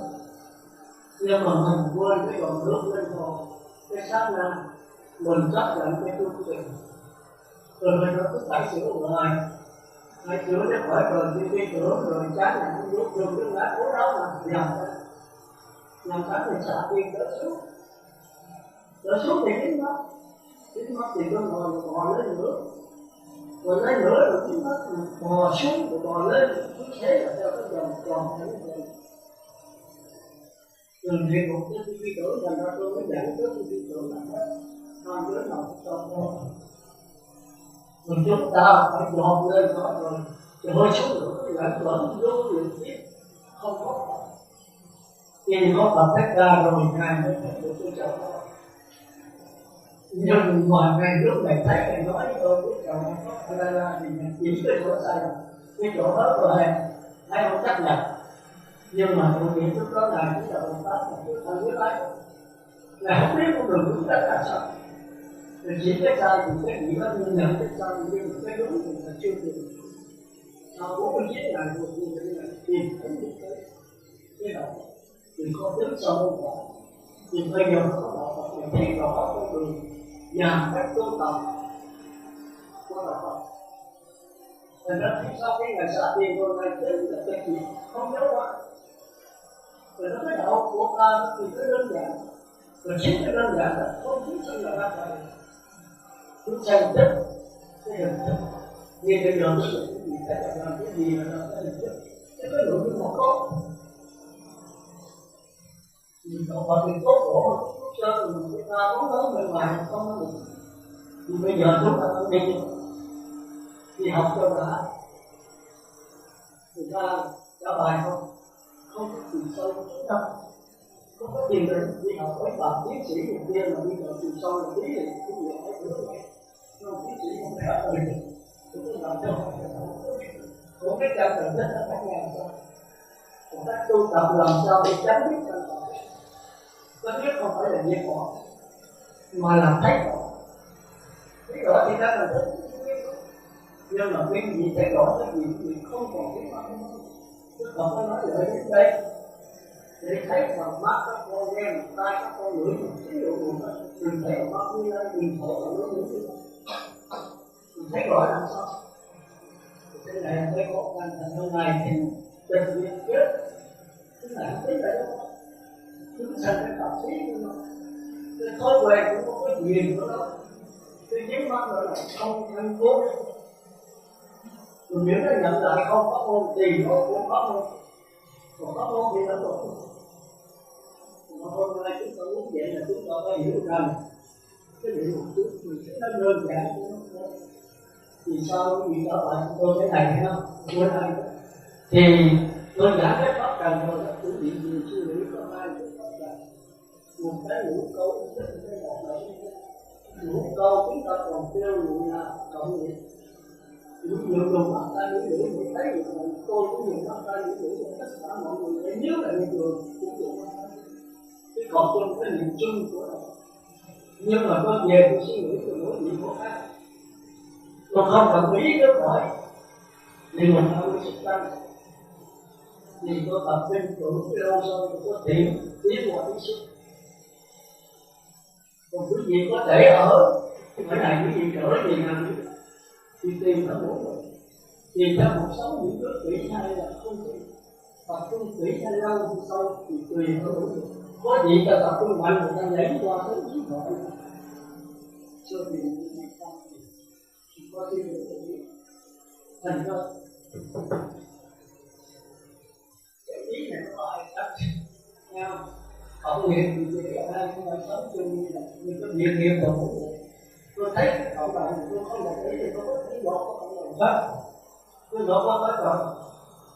Nhưng mà mình quên cái dòng nước lên rồi. Cái sát na mình chấp nhận cái tu trình. Rồi mình nó cứ phải sửa hoài. Phải sửa để khỏi rồi đi sửa rồi chán là không giúp đường đứng lá cố đó mà làm sao mình xả tiền đỡ xuống. Đỡ xuống thì dính mất. Dính mất thì nó ngồi lên nữa. Rồi lấy nữa rồi dính mất bò xuống rồi bò lên. Cứ thế là theo cái dòng tròn thế này. Đừng thì một cái tư tưởng thành ra tôi mới dạy tới cái tư tưởng là hết. Con đứa nào cũng cho thôi. Rồi chúng ta phải dọn lên đó rồi. Rồi hơi xuống nữa cái lãnh luận vô lượng tiếp. Không có. khi có Phật Thích Ca rồi ngài mới được tôi chọn đó. Nhưng mà ngài lúc này thấy ngài nói với tôi cái chọn có ra thì chỉ cái chỗ sai cái chỗ đó rồi ai không chấp nhận. Nhưng mà tôi nghĩ lúc đó ngài cũng là Bồ Tát mà tôi không biết ai, ngài không biết con đường đúng đắn là sao. Thì chỉ cái sai thì cái gì đó nhưng nhận cái sai nhưng mà cái đúng thì là chưa được. Sau 49 ngày rồi thì tìm thấy được cái đó thì có tính sâu hơn. Thì bây giờ nó có đạo Phật thì rõ con đường nhằm cách tu tập của đạo Phật. Thành ra sau cái ngày xả tiền rồi này tới là cái gì không nhớ quá. Rồi nó cái đạo của ta thì cứ đơn giản. Rồi chính cái đơn giản là không chúng sanh là ra trời. Chúng sanh chất cái hình thức. Như bây giờ nó là cái gì phải làm cái gì mà nó phải hình thức. Cái nội dung một có. Mình đạo Phật thì tốt bổ cho người ta nói bên ngoài không có được. Thì bây giờ chúng ta phải đi học cho đã. Người ta trả bài không có tìm sâu đâu, không có tìm được đi học với bằng tiến sĩ một kia mà đi vào tìm sâu là tí thì cũng được phải được vậy. Nhưng tiến sĩ không thể học được, cũng làm cho một cái chân cần rất là khác nhau sao? Một cách tu tập làm sao để chấm dứt căn bản. Chấm dứt không phải là diệt bỏ, mà là thấy rõ. Thấy rõ thì ta cần rất nhưng mà cái gì thấy rõ cái gì thì không còn cái mặt nữa. Chứ không có nói lợi đến đây để thấy bằng mắt các con nghe bằng tai các con ngửi một xíu độ buồn đó. Đừng thấy bằng mắt như đây, đừng thấy bằng lưỡi như thế. Mình thấy rõ làm sao? Cái này thấy khó khăn thành hôm nay thì tình việc chết. Cái này không biết là đâu. Chúng sanh cái tập trí của nó. Cái thói quen cũng không có quyền của nó. Cái dính mắt rồi là không ăn cố. Rồi nếu nó nhận lại không có môn thì nó cũng có môn. Còn có môn thì nó tốt. Mà hôm nay chúng ta muốn vậy là chúng ta phải hiểu rằng cái điều một chút mình sẽ nó đơn giản của nó. Vì sao vì trở lại tôi cái này hay không? Tôi này thì đơn giản cái pháp trần thôi là chủ điện gì suy nghĩ có hai cái pháp trần. Một cái ngũ câu tức là cái một là ngũ câu chúng ta còn tiêu ngũ là cộng nghiệp. Những người dùng mắt ta những người mình thấy được là tôi cũng dùng mắt ta những người tất cả mọi người để nhớ là những người cũng dùng mắt ta. Cái còn trong cái niềm chung của nó. Nhưng mà có về cái suy nghĩ của mỗi vị có khác. Tôi không cần ý cái hỏi nhưng mà không có sức tăng. Vì tôi tập trung trụ cái lâu sâu có tiện tiến vào cái sức. Còn quý vị có thể ở cái này quý vị trở gì nào thì tìm ra mỗi người. Tìm ra một số những cái kỹ hay là không kỹ. Tập trung kỹ hay lâu hay sâu thì tùy ở mỗi người. Có gì ta tập trung mạnh người ta nhảy qua tới trí hội. Chưa tìm được gì không thì có gì được biết. Thành ra cái ý này nó có ai chắc nhau. Cộng nghiệp thì chỉ là ai cũng phải sống chung như là như có nhiều nghiệp rồi. Tôi thấy cái cộng đồng này tôi không đồng ý thì tôi có thấy rõ có cộng đồng khác. Tôi rõ có hết rồi.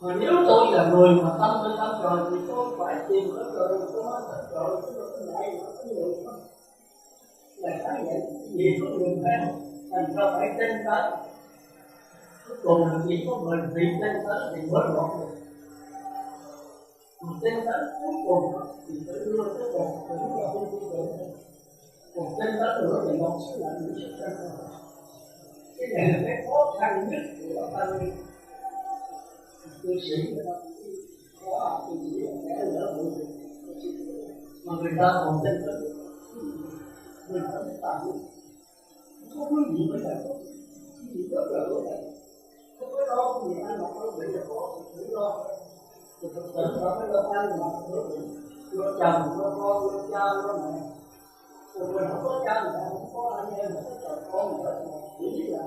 Mà nếu tôi là người mà tâm trên tâm trời thì tôi phải tìm hết rồi. Tôi nói hết rồi, tôi nói lại nó có nhiều lắm. Là cái vậy, vì có người khác thành ra phải tin tới. Cuối cùng là chỉ có mình vì tin tới thì mới lọt được. Mà tin tới cuối cùng thì phải đưa tới một cũng là không tin tưởng. Còn tin tới nữa thì nó sẽ là những sự chân thật. Cái này là cái khó khăn nhất của ta nên cư sĩ người ta có cư sĩ là kẻ lỡ bụi mà người ta còn tin tới người ta mới tạm được. Không có gì mới là tốt, gì rất là tốt này. Không có đâu thì ăn mặc nó bị là có tự lo. Thì thực sự là cái lo ăn mà nó bị lo chồng, lo con, lo cha, lo mẹ. Rồi mình không có cha mẹ, không có anh em, không có chồng con nữa, chỉ là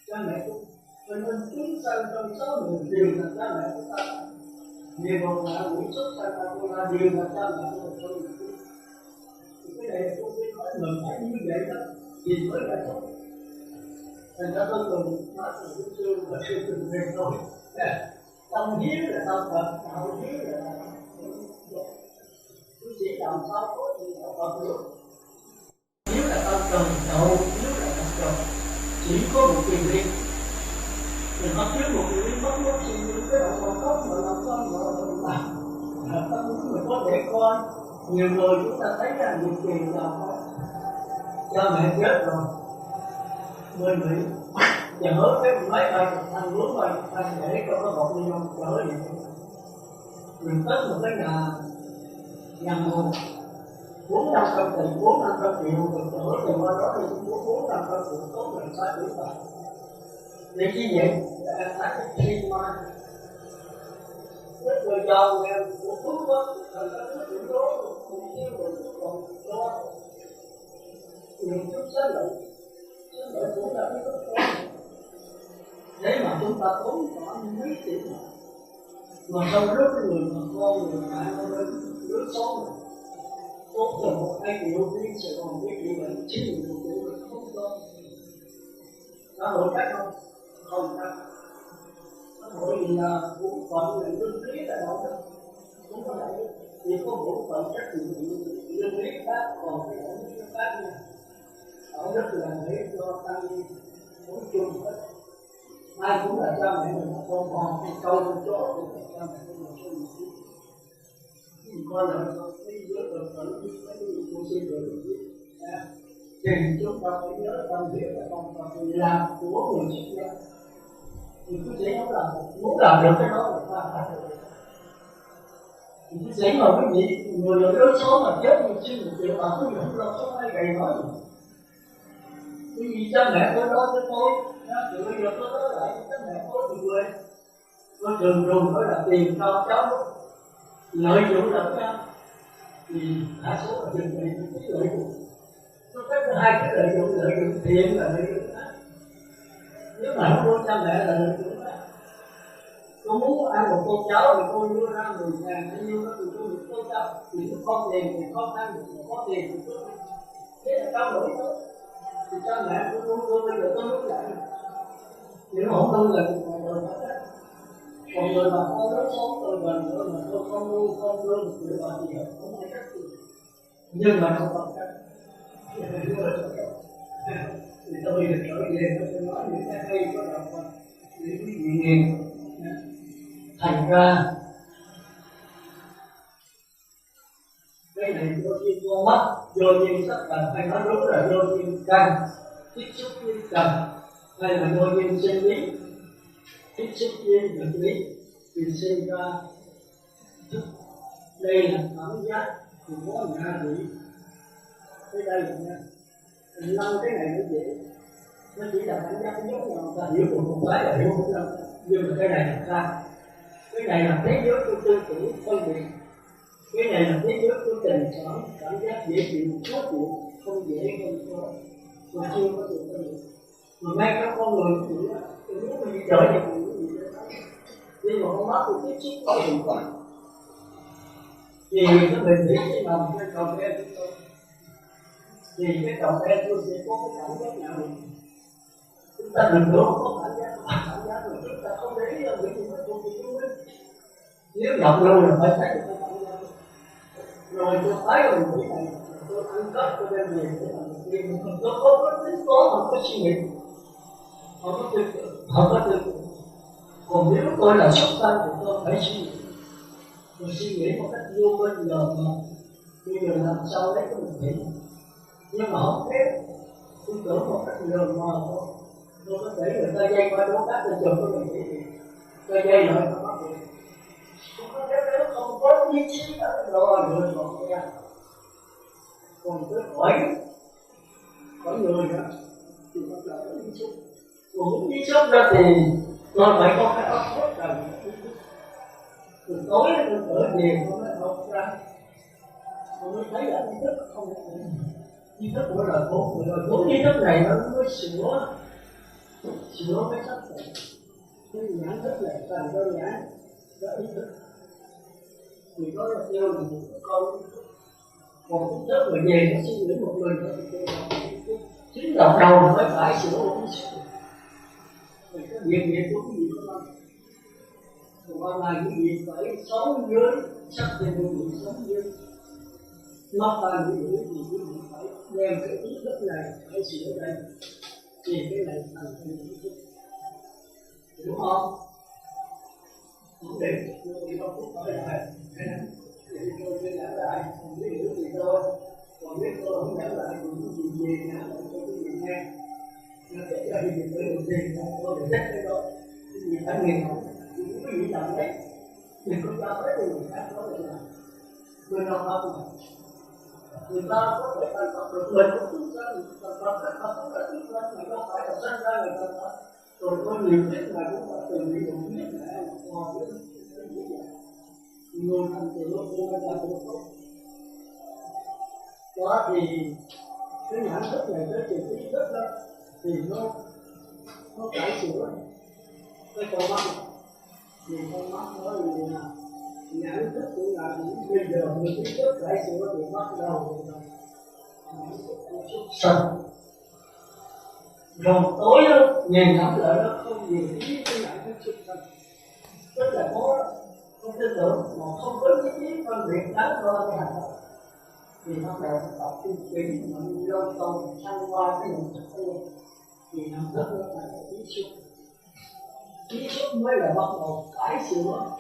cha mẹ cũng cho nên chúng sanh trong số mình đều là cha mẹ của ta. Nhiều một ngã quỷ xuất sanh ta cũng là đều là cha mẹ của mình. Cái này tôi biết nói mình phải như vậy đó thì mới là tốt. Thành ra tôi từng nói là tôi chưa từng về rồi. tâm hiếu là tâm Phật, đạo hiếu là đạo Phật. Tôi chỉ làm sao có gì đạo Phật được. Hiếu là tâm trần, đạo hiếu là tâm trần. Chỉ có một quyền riêng. Mình bắt trước một quyền riêng bắt mất suy nghĩ cái đạo Phật tốt mà làm sao mà mình làm. Tâm mình có thể coi. Nhiều người chúng ta thấy là nhiều tiền là cha mẹ chết rồi. Người Mỹ chở cái máy bay thằng lúc mà thằng để cho nó bọc đi không chở gì mình tới một cái nhà nguồn 400 tỷ 400 triệu rồi chở từ qua đó thì cũng 400 triệu tốt rồi sai tuổi ta để chi vậy để ăn cái thiên mai rất người giàu nghèo của phước quá thành ra nó cũng đó cũng tiêu rồi còn đó nhiều chút xá lợi cũng là cái tốt thế mà chúng ta tốn khoảng mấy tỷ mà sau rất cái người mà con người mà nó lên rất xấu rồi tốt cho một hai triệu thì sẽ còn cái chuyện là 9 triệu không có xã hội khác không không khác xã hội thì là bộ phận là lương lý là đâu đó không có đại thì có bộ phận trách nhiệm lương lý khác còn cái đạo lý khác nha đạo đức là để cho tăng ni nói chung hết ai cũng là cha mẹ mình con cái câu con chó cũng là cha mẹ mình không được con là cái giới được tự cái cô xin được thì chúng ta phải nhớ tâm huyết là con phải làm của người xuất gia thì cứ sẽ không làm muốn làm được cái đó là ta phải được thì cứ sẽ mà quý vị người lớn số mà chết một xin một triệu bạc quý vị không lo số ai gầy nói gì quý vị cha mẹ tôi đó với tôi thì bây giờ tôi nói lại cha mẹ tôi thì quê tôi thường nói là tiền cho cháu lợi dụng lẫn nhau thì đa số là tiền này cái lợi dụng tôi thấy có hai cái lợi dụng tiền là lợi dụng đó nếu mà nó của cha mẹ là lợi dụng đó tôi muốn ăn một con cháu thì tôi đưa ra 10.000 hay nhiêu đó thì tôi được con cháu thì nó có tiền thì khó khăn thì có tiền thì tôi thế là trao đổi thôi thì cha mẹ tôi bây giờ tôi lúc lại nếu không tôi là ngoài đời hết á còn người mà con nói sống tôi gần nữa mà tôi không nuôi không lương một triệu bạc gì hết không ai trách gì nhưng mà không còn trách thì tôi được trở về tôi nói những cái hay có đạo Phật để quý vị nghe thành ra cái này vô duyên con mắt vô duyên sắc tật hay nói đúng là vô duyên căn tiếp xúc với trần hay là vô duyên sinh lý tiếp xúc với vật lý thì sinh ra thức đây là cảm giác của ngã quỷ cái đây là nha năm cái này nó dễ nó chỉ là cảm giác giống nhau ta hiểu được một cái là hiểu một lần nhưng mà cái này là khác cái này là thế giới của tư tưởng phân biệt cái này là thế giới của tình cảm cảm giác dễ chịu khó chịu không dễ không khó mà chưa có được phân biệt mà ngay các con người cũng vậy nếu mà đi chợ thì cũng gì đó nhưng mà con mắt tôi tiếp xúc có hiệu quả thì nó bình tĩnh cái lòng cái còng đen của tôi thì cái còng đen tôi sẽ có cái cảm giác nào chúng ta đừng có có cảm giác rồi chúng ta không để ý là những gì nó không bị chú ý nếu động lâu là phải thấy được cái cảm giác rồi tôi thấy rồi nghĩ này tôi ăn cắp tôi đem về để làm việc mình có tính toán mà có suy nghĩ họ có tư tưởng còn nếu tôi là xuất thân thì tôi phải suy nghĩ một cách vô bên giờ mà bây giờ làm sao lấy cái mình nghĩ nhưng mà không thế tôi tưởng một cách lờ mờ thôi tôi có thể người ta dây qua đối tác tôi chồng tôi mình nghĩ tôi dây lại nó bắt được không có thế nếu không có ý chí đó lựa chọn ra còn cứ khỏi người đó thì bắt đầu có ý xúc còn muốn ý xúc ra thì tôi phải có cái óc rất là từ tối tôi trở về tôi mới học ra tôi mới thấy là ý thức không phải ý thức của là tốt rồi đúng ý thức này nó mới sửa cái sắc này cái nhãn thức này thành đơn giản đó ý thức thì đó là theo là một câu còn cũng rất là về nó suy nghĩ một người nữa chính đầu đầu mới phải sửa một cái sự vì cái việc của cái gì đó còn ban ngày quý vị phải sống dưới sắc trên quý vị sống dưới mắt tai mũi lưỡi thì quý vị phải đem cái ý thức này phải sửa đây thì cái này thành thành ý thức, hiểu không? Ổn định, tôi không phút nói lại thì tôi sẽ giảng lại, không biết hiểu gì thôi, còn biết tôi không giảng lại thì những gì gì nha, tôi quý vị nghe nó sẽ cho quý vị tới được gì tôi để trách cái đó quý vị phải nghiền thì quý vị làm đấy mình không cho tới thì người khác nói là người nào không mà người ta có thể thành thật được mình cũng chúng ta thành thật rất thật cũng là chúng ta người ta phải là sinh ra người ta phải rồi có nhiều nhất là cũng phải từ bị động nhất là hòa với người thành từ lúc tôi đã làm được tốt đó thì cái nhận thức này cái chuyện ý thức đó thì nó cải sửa cái con mắt thì con mắt nói là nhận thức cũng là bây giờ mình ý thức cải sửa thì bắt đầu sân rồi tối đó nhìn ngắm lại nó không nhiều ý cái nhận thức xuất sân rất là khó không tin tưởng mà không có cái ý phân biệt đáng đo cái hành động thì bắt đầu tập trung kỹ mình lâu lâu sang qua cái nhận thức này thì nhận thức nó phải là ý xuất mới là bắt đầu cải sửa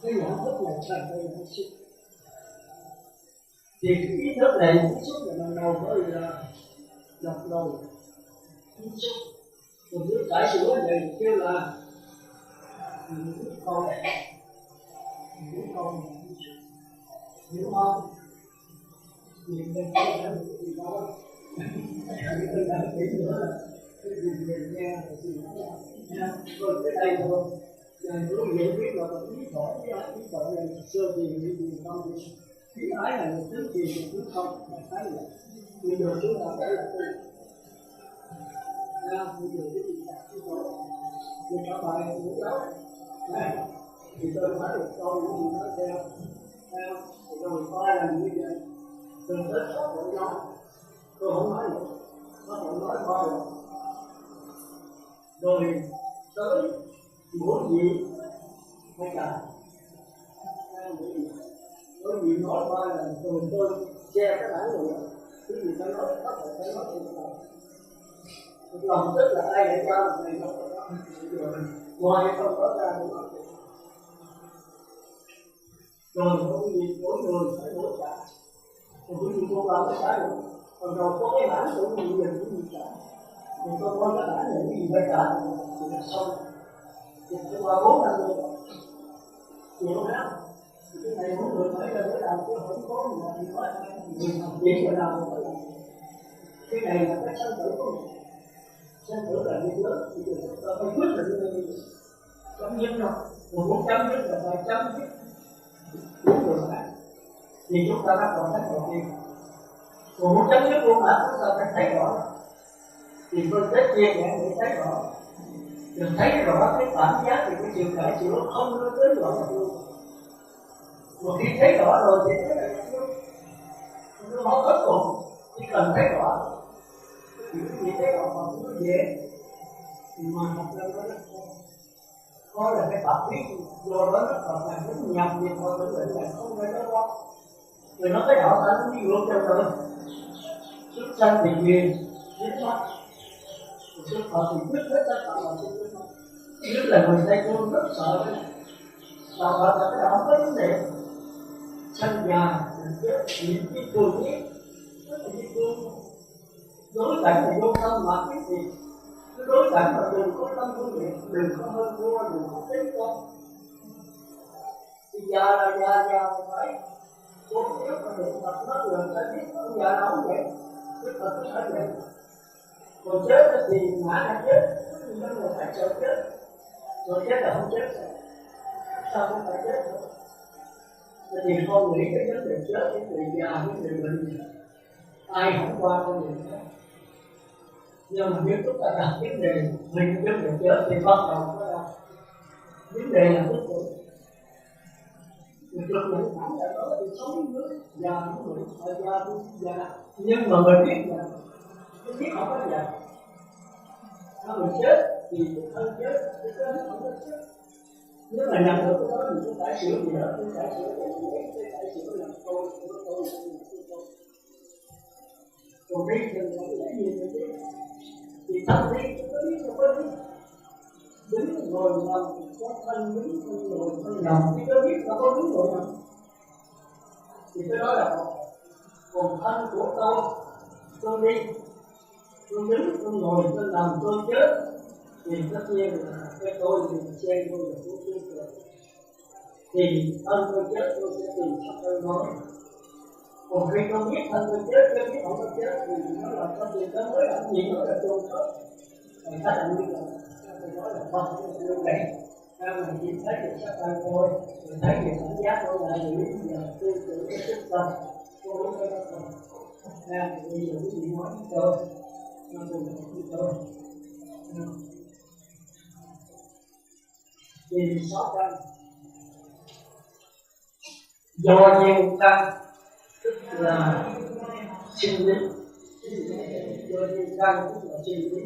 cái nhận thức này thành cái ý xuất thì cái ý thức này ý xuất là ban đầu có là đọc đầu ý xuất còn nếu cải sửa này kêu là những con này hiểu không? Thì mình có thể gì đó tôi đang nghĩ nữa là cái gì mình nghe là gì đó nha rồi cái đây thôi rồi nếu hiểu biết là ý thoại này sơ thì gì không ý ái là một thứ gì thì cũng không là cái là bây giờ chúng ta phải là tôi nha bây giờ cái gì là chúng tôi thì các bạn cũng giáo này thì tôi nói được câu những gì nói theo rồi coi là như vậy đừng tới khó khổ nói tôi không nói nữa có thể nói qua rồi rồi tới mỗi gì phải trả mỗi gì nói qua là rồi tôi che cái bản rồi cái gì phải nói có thể phải nói được lòng tức là ai để ra một ngày không có đó ngoài không có ra nữa rồi mỗi người phải hỗ trợ còn bởi vì con làm cái xã được còn rồi có cái bản của người dân cũng như trả thì con có cái bản này cái gì phải trả thì là xong thì phải qua 4 năm rồi hiểu không? Thì cái này mỗi người phải là mới làm chứ không có gì mà thì nói mình làm việc mà làm phải làm cái này là cái sanh tử của mình sanh tử là việc lớn thì chúng ta phải quyết định chấm dứt rồi còn muốn chấm dứt là phải chấm dứt đúng rồi bạn thì chúng ta bắt đầu thấy đầu tiên còn muốn chấm dứt luôn hả chúng ta phải thấy rõ thì phân tích chia sẻ để thấy rõ đừng thấy rõ cái cảm giác thì cái sự cải sửa không có tới rõ là luôn một khi thấy rõ rồi thì cái này nó không hết cùng chỉ cần thấy rõ những gì thấy rõ mà cũng dễ mà học lên nó rất có là cái tập biết do đó nó còn là cũng nhầm việc mà tự định là không phải nó có rồi nó cái đạo ta nó đi ngược cho rồi xuất sanh thì quyền xuất mắt xuất phật thì quyết hết tất cả mọi sự nhất là người Tây Phương rất sợ cái này và họ là cái đạo có vấn đề sanh già chết những cái cường biết rất là cái cường đối cảnh là vô tâm mà cái gì cái đối cảnh mà đừng có tâm phương tiện đừng có hơn thua đừng có tính con thì già là già phải cố gắng mà được tập nó được ta biết ông già nào cũng vậy tức là cứ phải vậy còn chết thì ngã là chết nhưng mà phải sợ chết rồi chết là không chết sao không phải chết nữa thì con nghĩ cái vấn đề chết cái người già cái người bệnh ai không qua con người chết nhưng mà nếu chúng ta đặt vấn đề mình vấn đề chết thì bắt đầu có đâu vấn đề là cuối cùng mình được nhận thẳng là đó thì sống với già những người già nhưng mà mình biết là cái biết không có già. Nếu mình chết thì cái thân chết, cái thân không có chết. Nếu mà nhận được cái đó thì tôi cải sửa gì đó, tôi cải sửa là tôi cải sửa là tôi. Còn đây thì nó lại nhiều như thế. Thì tâm lý nó biết nó có biết. Đứng ngồi nằm có thân, đứng ngồi thân nằm, thì nó biết nó có đứng ngồi nằm. Thì cái đó là còn thân của tôi đi, tôi đứng, tôi ngồi, tôi nằm, tôi chết. Thì tất nhiên là cái tôi thì xem tôi là tôi chết rồi. Thì thân tôi chết tôi sẽ tìm sắc hơi mới. Còn khi tôi biết thân tôi chết, tôi biết không tôi chết thì nó là có chuyện đó mới làm gì nữa là tôi chết. Người ta là như là tôi nói là không, tôi lưu lệ. Mình chỉ thấy được sắc hơi thôi, mình thấy được cảm giác thôi là nghĩ là tôi tự cái sức tâm. Tôi muốn cái đó thôi. Bây giờ quý vị nói với tôi, nó tôi nói với tôi. Thì 600 do nhiên căn tức là sinh lý, do nhiên căn tức là sinh lý.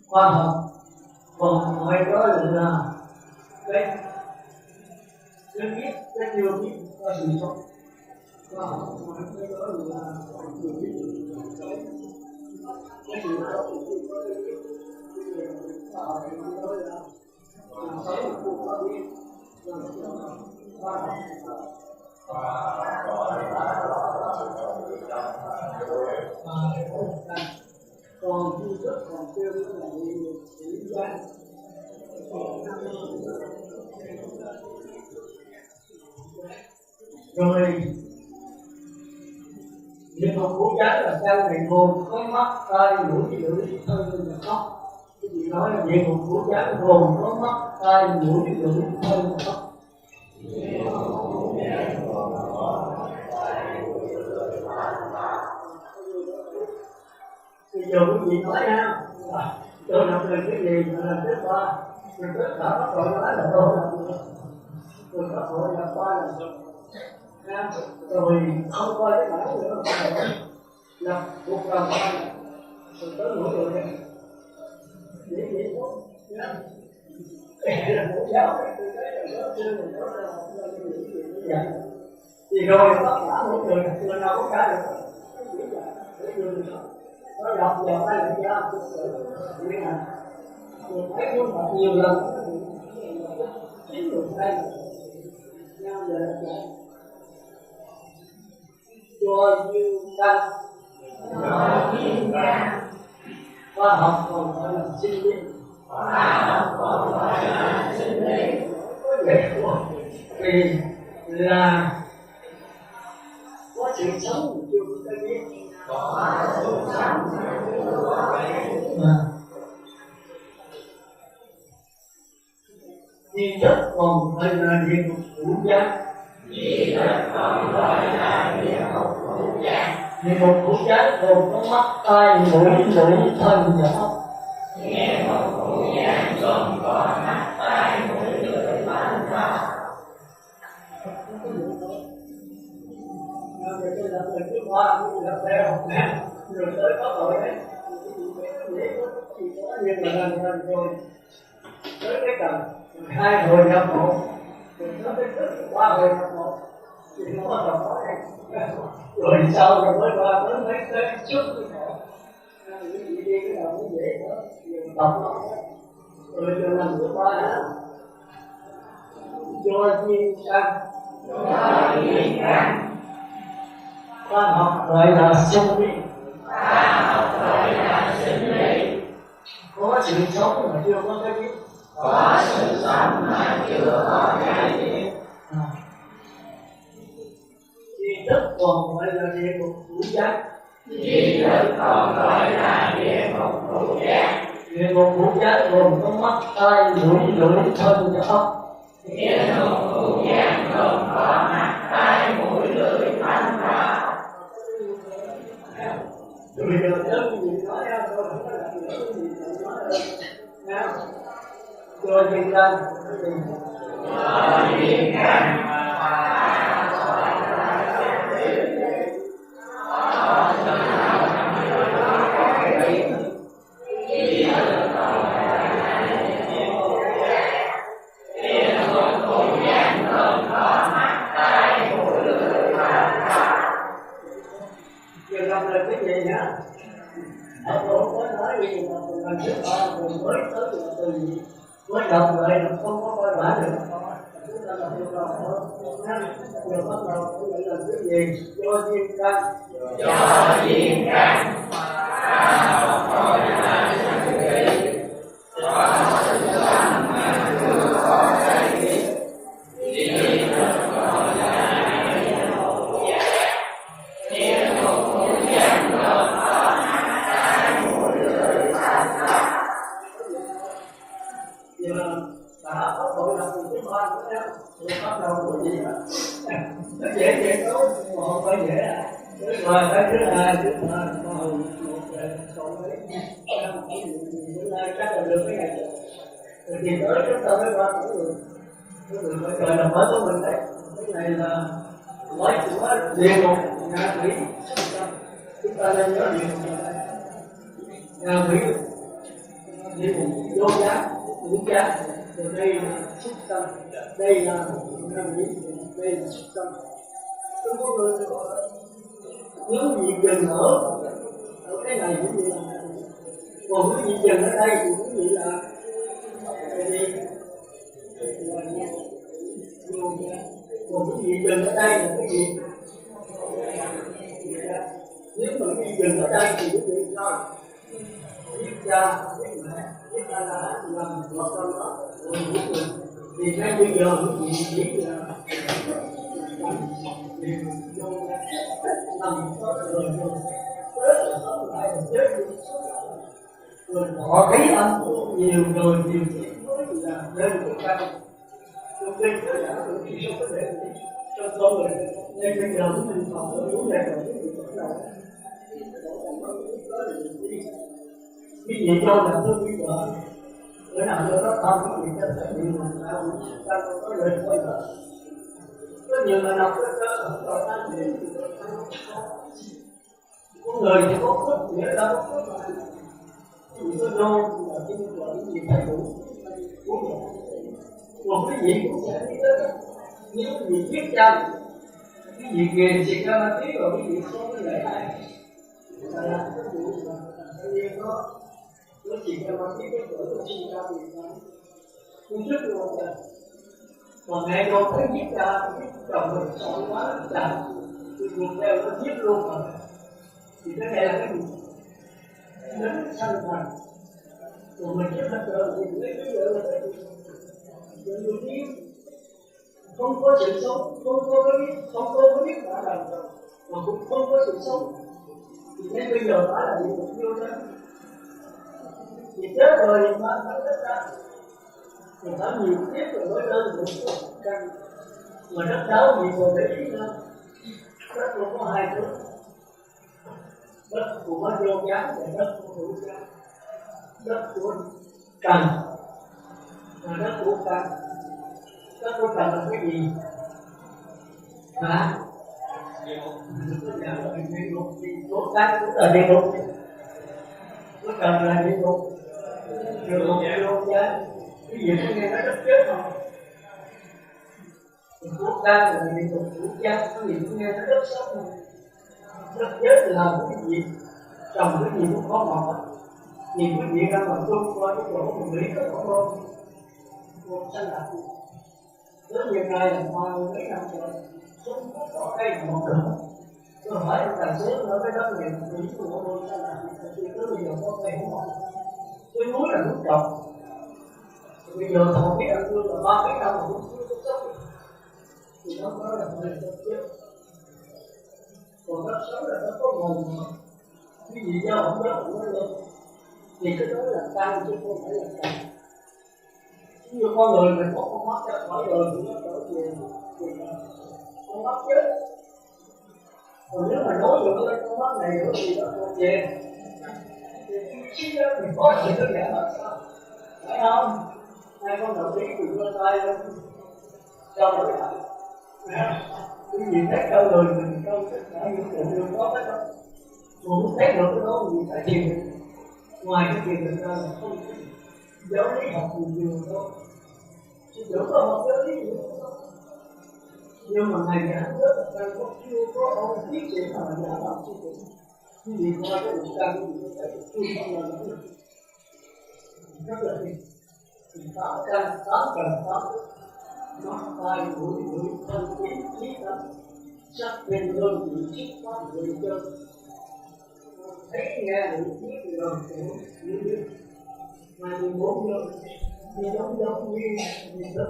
Khoa học còn nói đó là cái biết cái nhiều biết có sự sống. Khoa học nói cái đó là nhiều biết cái sự sống thì có cái biết. Khoa học nói là sống cũng có biết. Khoa học còn chi thức còn chưa biết là nhiều lý do. Rồi niệm Phật Phổ Trái là sao này gồm có mắt, tai, mũi, lưỡi, thân và tóc. Cái gì nói là niệm Phật Phổ Trái gồm có mắt, tai, mũi, lưỡi, thân và tóc. Bây giờ quý vị nói nha, tôi làm được cái gì mà làm kết quả, tôi tất cả các đội nói là tôi làm được, tôi các đội làm qua làm được, rồi không coi cái bản nữa là cuộc làm qua, rồi tới nỗi rồi đây, để vậy thôi, là một giáo tôi thấy là đó chưa mình nói là những chuyện như vậy, thì rồi tất cả mỗi người nào cũng trả được, để người nó đọc vào hai lần ra nghĩa là mình thấy cuốn đọc nhiều lần chính được sai nhau giờ là do duyên căn khoa học còn gọi là sinh lý vì là có sự sống chưa có cái biết duy nhất còn gọi là địa ngục ngũ giác. Địa ngục ngũ giác gồm có mắt, tai, mũi, lưỡi, thân và óc. Rồi tới có tội đấy, nhưng mà lần rồi tới cái tầng 2 hồi nhập một, rồi tới cái 3 hồi nhập một, thì nó bắt đầu nói rồi sau rồi mới qua tới mấy cái chút những gì đi cái đầu nó dễ nữa, dùng tập nó rồi giờ lần thứ 3 nữa do duyên căn khoa học gọi là sinh lý. Có sự sống mà chưa có cái biết. Duy thức còn gọi là địa ngục ngũ giác. Địa ngục ngũ giác gồm có mắt, tai, mũi, lưỡi, thân và óc. Bây giờ nhớ cái gì nói ra tôi không có làm nữa cái gì nói ra cho duyên căn Tôi không có nói gì mà lần trước mình mới tới là từ mới đọc lại là không có coi bản được. Chúng ta là điều đó rồi bắt đầu tôi nghĩ là cái gì do duyên căn. Do duyên căn. Dễ tốt, mà không phải dễ à. Rồi cái thứ hai một còn mấy bữa nay chắc là được cái này rồi thì tới chúng ta mới qua cái người phải trời là mới của mình đấy. Cái này là mới của địa ngục ngạ quỷ. Chúng ta nên nhớ địa ngục ngạ quỷ, địa ngục vô giá, ngũ giá. Rồi đây là xúc tâm, đây là ngạ quỷ, đây là xúc tâm. Không có người nếu gì dừng ở cái này cũng như là, còn cái gì dừng ở đây thì cũng như là còn cái gì dừng ở đây là cái gì, nếu mà cái gì dừng ở đây thì cái gì thôi, biết cha biết mẹ biết cha là làm một trong đó rồi thì ngay bây giờ cái gì biết là họ thấy âm nhiều người nhiều chuyện mới là nên của căn trong kinh nó đã được chỉ số có thể trong con người nên bây giờ mình còn ở đúng này rồi thì bắt đầu cái gì cho là tôi biết vợ bữa nào tôi có con cái gì cho phải nhiều mà sao ta có lời quay vợ có nhiều người đọc cái cơ rồi ta thì con người thì có phước nghĩa là có phước mà thì có nôn là cái gì phải đủ một cái gì cũng sẽ biết tới nếu cái gì biết chăng cái gì kìa xịt ra ma tí rồi cái gì so với lễ này là cái vụ mà tự nhiên nó xịt ra ma tí cái tuổi nó sinh ra thì không trước luôn rồi còn ngày con thấy giết ra cái chồng mình sợ quá là thì cùng theo nó giết luôn rồi thì cái này là cái gì đến sanh thành rồi mình chết hết rồi thì cái giờ là cái gì nhiều tiếng không có sự sống không có cái biết đã làm rồi mà cũng không có sự sống thì đến bây giờ phải là địa ngục vô đó thì chết rồi thì phải chết ra thì phải nhiều kiếp rồi mới lên được căn mà đất đáo gì còn để ý nữa đất cũng có hai thứ đất của nó vô giá và đất của hữu giá đất của trần và đất của căn đất của trần là cái gì hả địa ngục thì số căn cũng là địa ngục nó trần là địa ngục vô giá cái gì nó nghe nó đất chết không quốc gia là địa ngục quốc gia cái gì cũng nghe nó đất sống không đất chết là cái gì trồng cái gì cũng có màu nhìn cái gì ra mà chung qua cái chỗ mình nghĩ nó không đâu một sanh lạc rất nhiều ngày là hoa mấy năm rồi sống có đây một cửa tôi hỏi anh tài xế ở cái đất này nghĩ của tôi sanh lạc thì tới bây giờ có cây không mọc cái núi là núi trồng bây giờ không biết anh tôi là 3 mấy năm mà cũng chưa sống thì nó có là phải là chết còn đất sống là nó có nguồn mà cái gì do không do cũng lên thì cái đó là căn chứ không phải là căn như con người mình có con mắt ra khỏi đời thì nó trở về con mắt chết còn nếu mà nói được cái con mắt này nữa thì nó còn về thì chứ đó mình có gì nó giả là sao phải không hai con đầu tiên thì đưa tay lên cho nó lại cái gì thấy đâu người mình đâu tất cả những chuyện đều có hết đó mà muốn thấy được cái đó thì phải thiền ngoài cái thiền được ra là không giáo lý học nhiều thôi chứ đừng có học giáo lý nhiều thôi nhưng mà ngày giảng rất là đang có chưa có ông biết gì mà giảng học chứ quý vị coi cái lục căn rất là nhiều. Tám căn, tám cần, tám nó tai mũi thân kiến trí tâm sắc bên hơn bị chiếc phát người chân thấy nghe được biết rồi cũng mà 14 giờ thì giống như đó.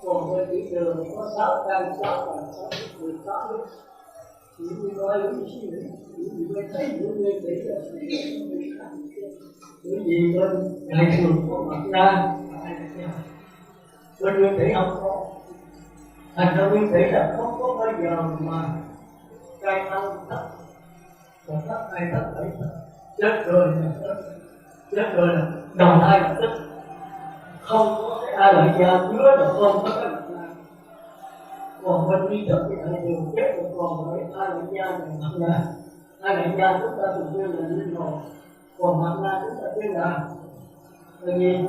Còn về thị trường có 6 căn 6 cần 6 lúc những người coi những suy nghĩ những người thấy những người để là bởi vì bên ngày thường có mặt ra bên nguyên thể không có, thành ra nguyên thể là không có bao giờ mà cai ăn thấp, còn thấp hay thấp phải chết rồi là đồng hai lập tức, không có cái ai lại gia chứa là không có cái mặt ra. Còn bên đi thực thì thầy đều chết rồi, còn với ai lại gia là mặt ra. Ai lại gia chúng ta thường kêu là linh hồn, còn mặt ra chúng ta kêu là cái gì?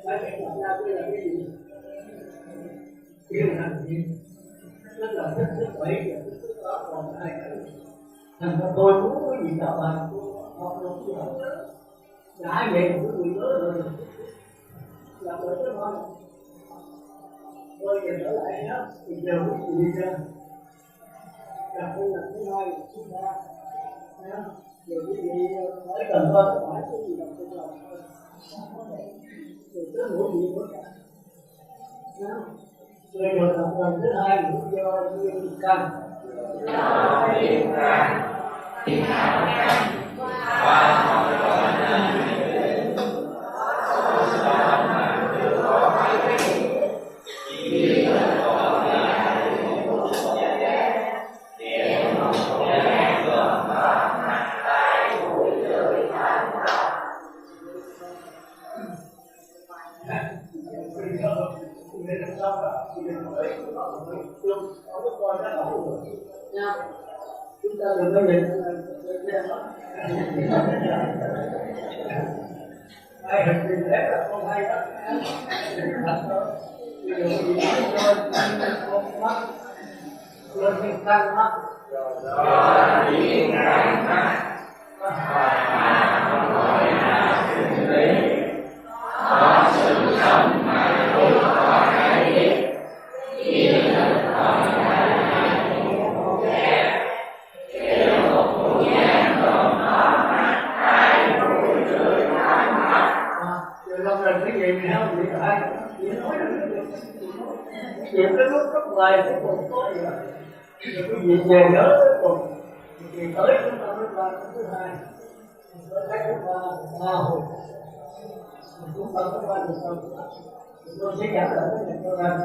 Cái mặt ra kêu là cái gì? Kêu là gì? Tức là thức thứ 7 và thức thứ 8 còn 2 cái. Thành ra tôi muốn cái gì cả bạn học được gì không đó. Đã vậy mà quý vị nhớ rồi. Là bởi cái thôi. Tôi giờ trở lại đó, thì giờ quý vị đi ra. Là tôi là thứ 2 là thứ 3. Giờ quý vị hỏi cần thôi, hỏi cái gì là tôi làm thôi. Rồi tới mỗi gì nữa cả. Rồi là lần thứ 2 là do duyên căn. Do duyên căn. Chúng ta đừng có nhìn ai hình gì đấy là không hay đó. Ví dụ như nói con mắt lên cái căng mắt do duyên căng mắt không gọi là sinh lý có sự sống mà không có ai biết chỉ là không cái gì mà không bị ai chỉ nói chuyện cái lúc rất ngoài cái còn có gì rồi cái gì về nhớ còn thì tới chúng ta mới qua thứ 2 tới cái thứ 3 hồi chúng ta mới qua được rồi tôi sẽ trả lời cái này cho rằng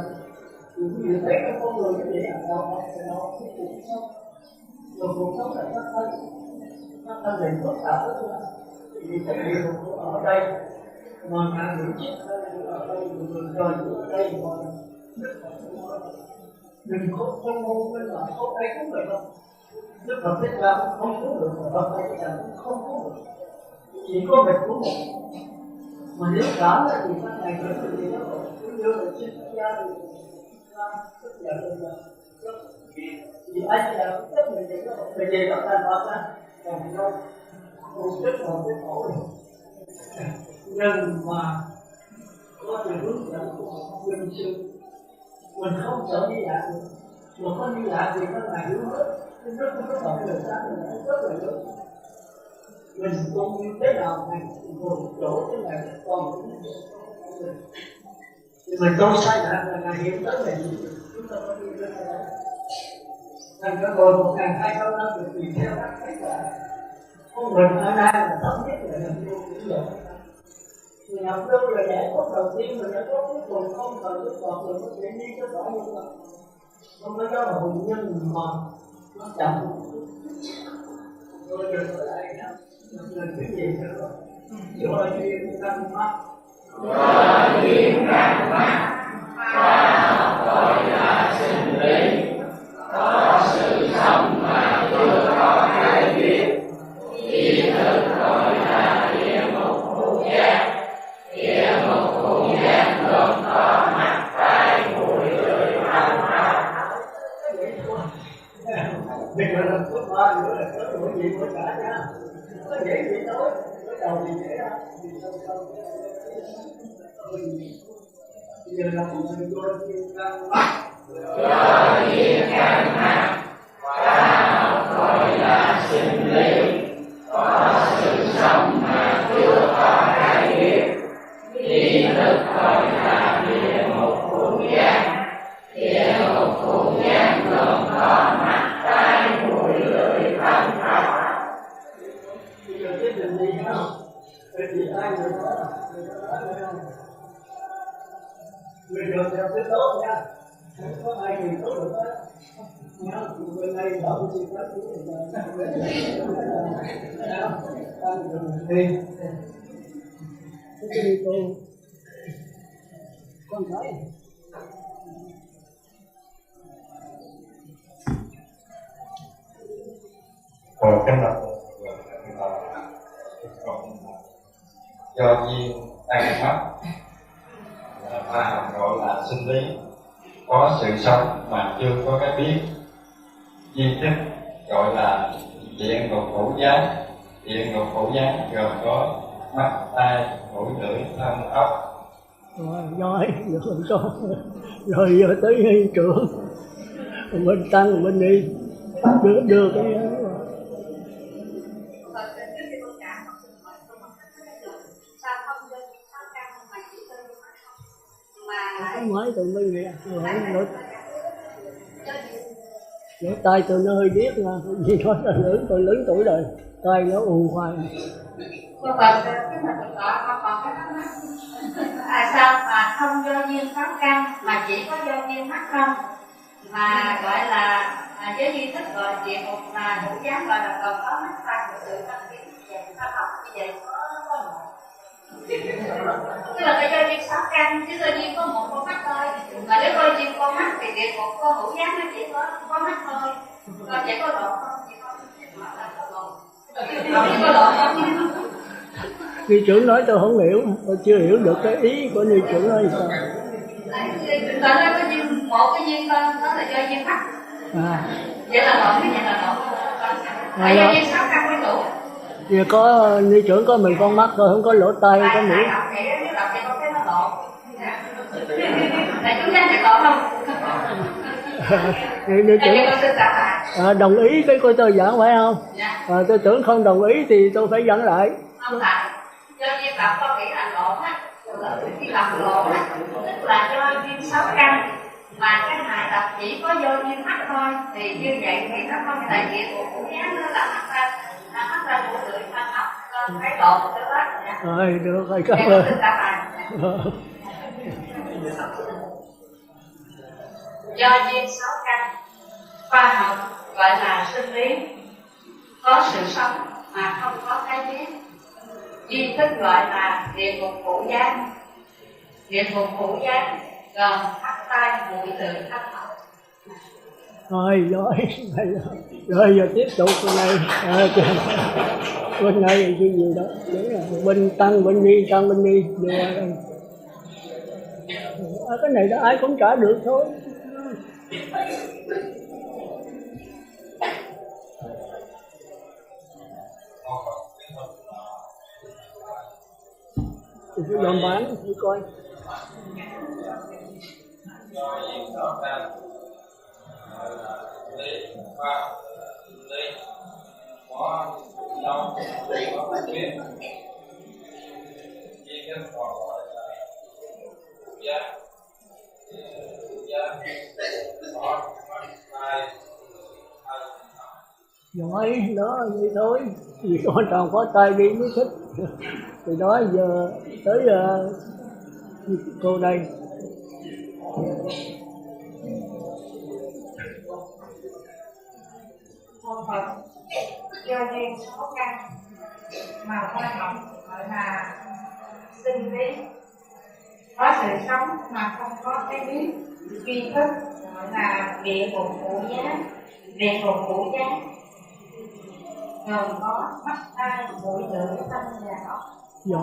thì quý vị thấy cái con người cái gì là đâu cái cuộc sống rồi cuộc sống là phát thanh này phức tạp lắm thì cái điều ở đây mà cả những chiếc ở đây người đời ở đây mà đừng có không mong cái là không ai cũng vậy đâu. Đức Phật Thích Ca không cứu được, Phật Thầy cũng không cứu được, chỉ có việc cứu một. Mà nếu cảm thì các này cái gì đó cứ như là chiếc gia thì rất là đơn giản. Vì anh là cũng rất nhiều đó, về về các thành Phật á, còn đâu không rất là cái khổ rồi. Nhưng mà có sự hướng dẫn của quân sư mình không sợ đi lạc được, mà có đi lạc thì nó là yếu hết, nó không có động được ra thì nó rất là lớn. Mình cũng như thế nào thành một chỗ thế này còn thì mình không sai là hiện tới là gì chúng ta có đi lên đó. Thành ra rồi 1200 năm được tùy theo các cách là con mình ở đây là thống nhất là làm vô cũng được. Mình học đâu là giải thoát đầu tiên, mình giải thoát cuối cùng không cần Đức Phật rồi có thể đi cho rõ như vậy. Không phải đó là hùng nhân mà nó chậm. Rồi trở lại đó, mình cái gì nữa? Do duyên căn mắt. Do duyên căn mắt, ta gọi là sinh lý. Có sự sống mà chưa có ai biết. Ý thức gọi là địa ngục hữu giác. Địa ngục hữu giác gồm có mắt, tai, mũi, lưỡi, thân, ba nữa là có mỗi gì mỗi cả nha. Có dễ gì tối, cái đầu thì dễ ra. Bây giờ là một người vô duyên căn mắc. Do duyên căn mắc, khoa học gọi là sinh lý. Có sự sống mà chưa có ai biết. Ý thức gọi là địa ngục không gian. Địa ngục không gian gồm có mắt, tai, mũi, lưỡi, thân, khẩu. Bây giờ biết làm gì không? Vậy thì ai người đó nói không? Người được theo cái tốt nha. Không có ai người tốt được hết. Nhớ, bên đây đậu thì có chú là đang đường đi. Cái đi cô con thấy Rồi cái lập do duyên tăng mất, khoa học gọi là sinh lý. Có sự sống mà chưa có cái biết. Duy thức gọi là địa ngục hữu giác. Địa ngục hữu giác gồm có mắt, tai, mũi, lưỡi, thân, ốc. Rồi giờ tới hiện trường mình tăng mình đi đưa cái không nói tụi mình vậy lỗ tai tôi nó hơi điếc mà vì nó tôi lớn tuổi rồi tai nó ù hoài. Sao mà không do duyên sáu căn mà chỉ có do duyên mắt không, mà gọi là với duy thức gọi là địa ngục, là hữu giác gọi là còn có mắt tai của sự tăng tiến và ta học như vậy có tức là cái do duyên sáu căn chứ do duyên có một con mắt thôi. Mà nếu coi duyên con mắt thì địa ngục con hữu giác nó chỉ có mắt thôi, còn chỉ có độ không, chỉ có độ không. Ni trưởng nói tôi không hiểu, tôi chưa hiểu được cái ý của ni trưởng nói sao. Tại nó có duyên, một cái duyên đó là do duyên mắt. Vậy là lộn, cái này là lộn. Phải do duyên sáu căn mới đủ. Giờ có ni trưởng có mình con mắt thôi, không có lỗ tai, không có mũi. Nếu đọc thì con thấy nó lộn. Tại chúng ta sẽ lộn không? Ni trưởng đồng ý cái cô tôi giảng phải không? Tôi tưởng không đồng ý thì tôi phải giảng lại. Không phải. Do duyên đọc con nghĩ là lộn á. Khi đọc lộn á, tức là do duyên sáu căn mà cái hài đọc chỉ có do duyên mắt thôi, thì như vậy thì nó không đại diện của cụ nhá, nó là mắt ra của lưỡi thân ốc, cái lộn của đó. Rồi được rồi, cảm ơn. Do duyên sáu căn, khoa học gọi là sinh lý. Có sự sống mà không có cái biết. Duy thức gọi là địa ngục hữu giác. Địa ngục hữu giác gồm mắt, tai, mũi, lưỡi, thân, khẩu. Rồi giờ tiếp tục bên này cái gì đó bên tăng bên ni đưa qua đây. Cái này đó ai cũng trả được thôi. Thì cứ dọn bán đi coi. Nói đó vậy thôi, vì con toàn có tay đi mới thích. Từ đó giờ tới cô đây. Môn Phật do duyên sáu căn mà khoa học gọi là sinh lý. Có sự sống mà không có cái biết. Duy thức gọi là địa ngục hữu giác. Địa ngục hữu giác gồm có mắt, tai, mũi, lưỡi, thân và ốc. Dạ,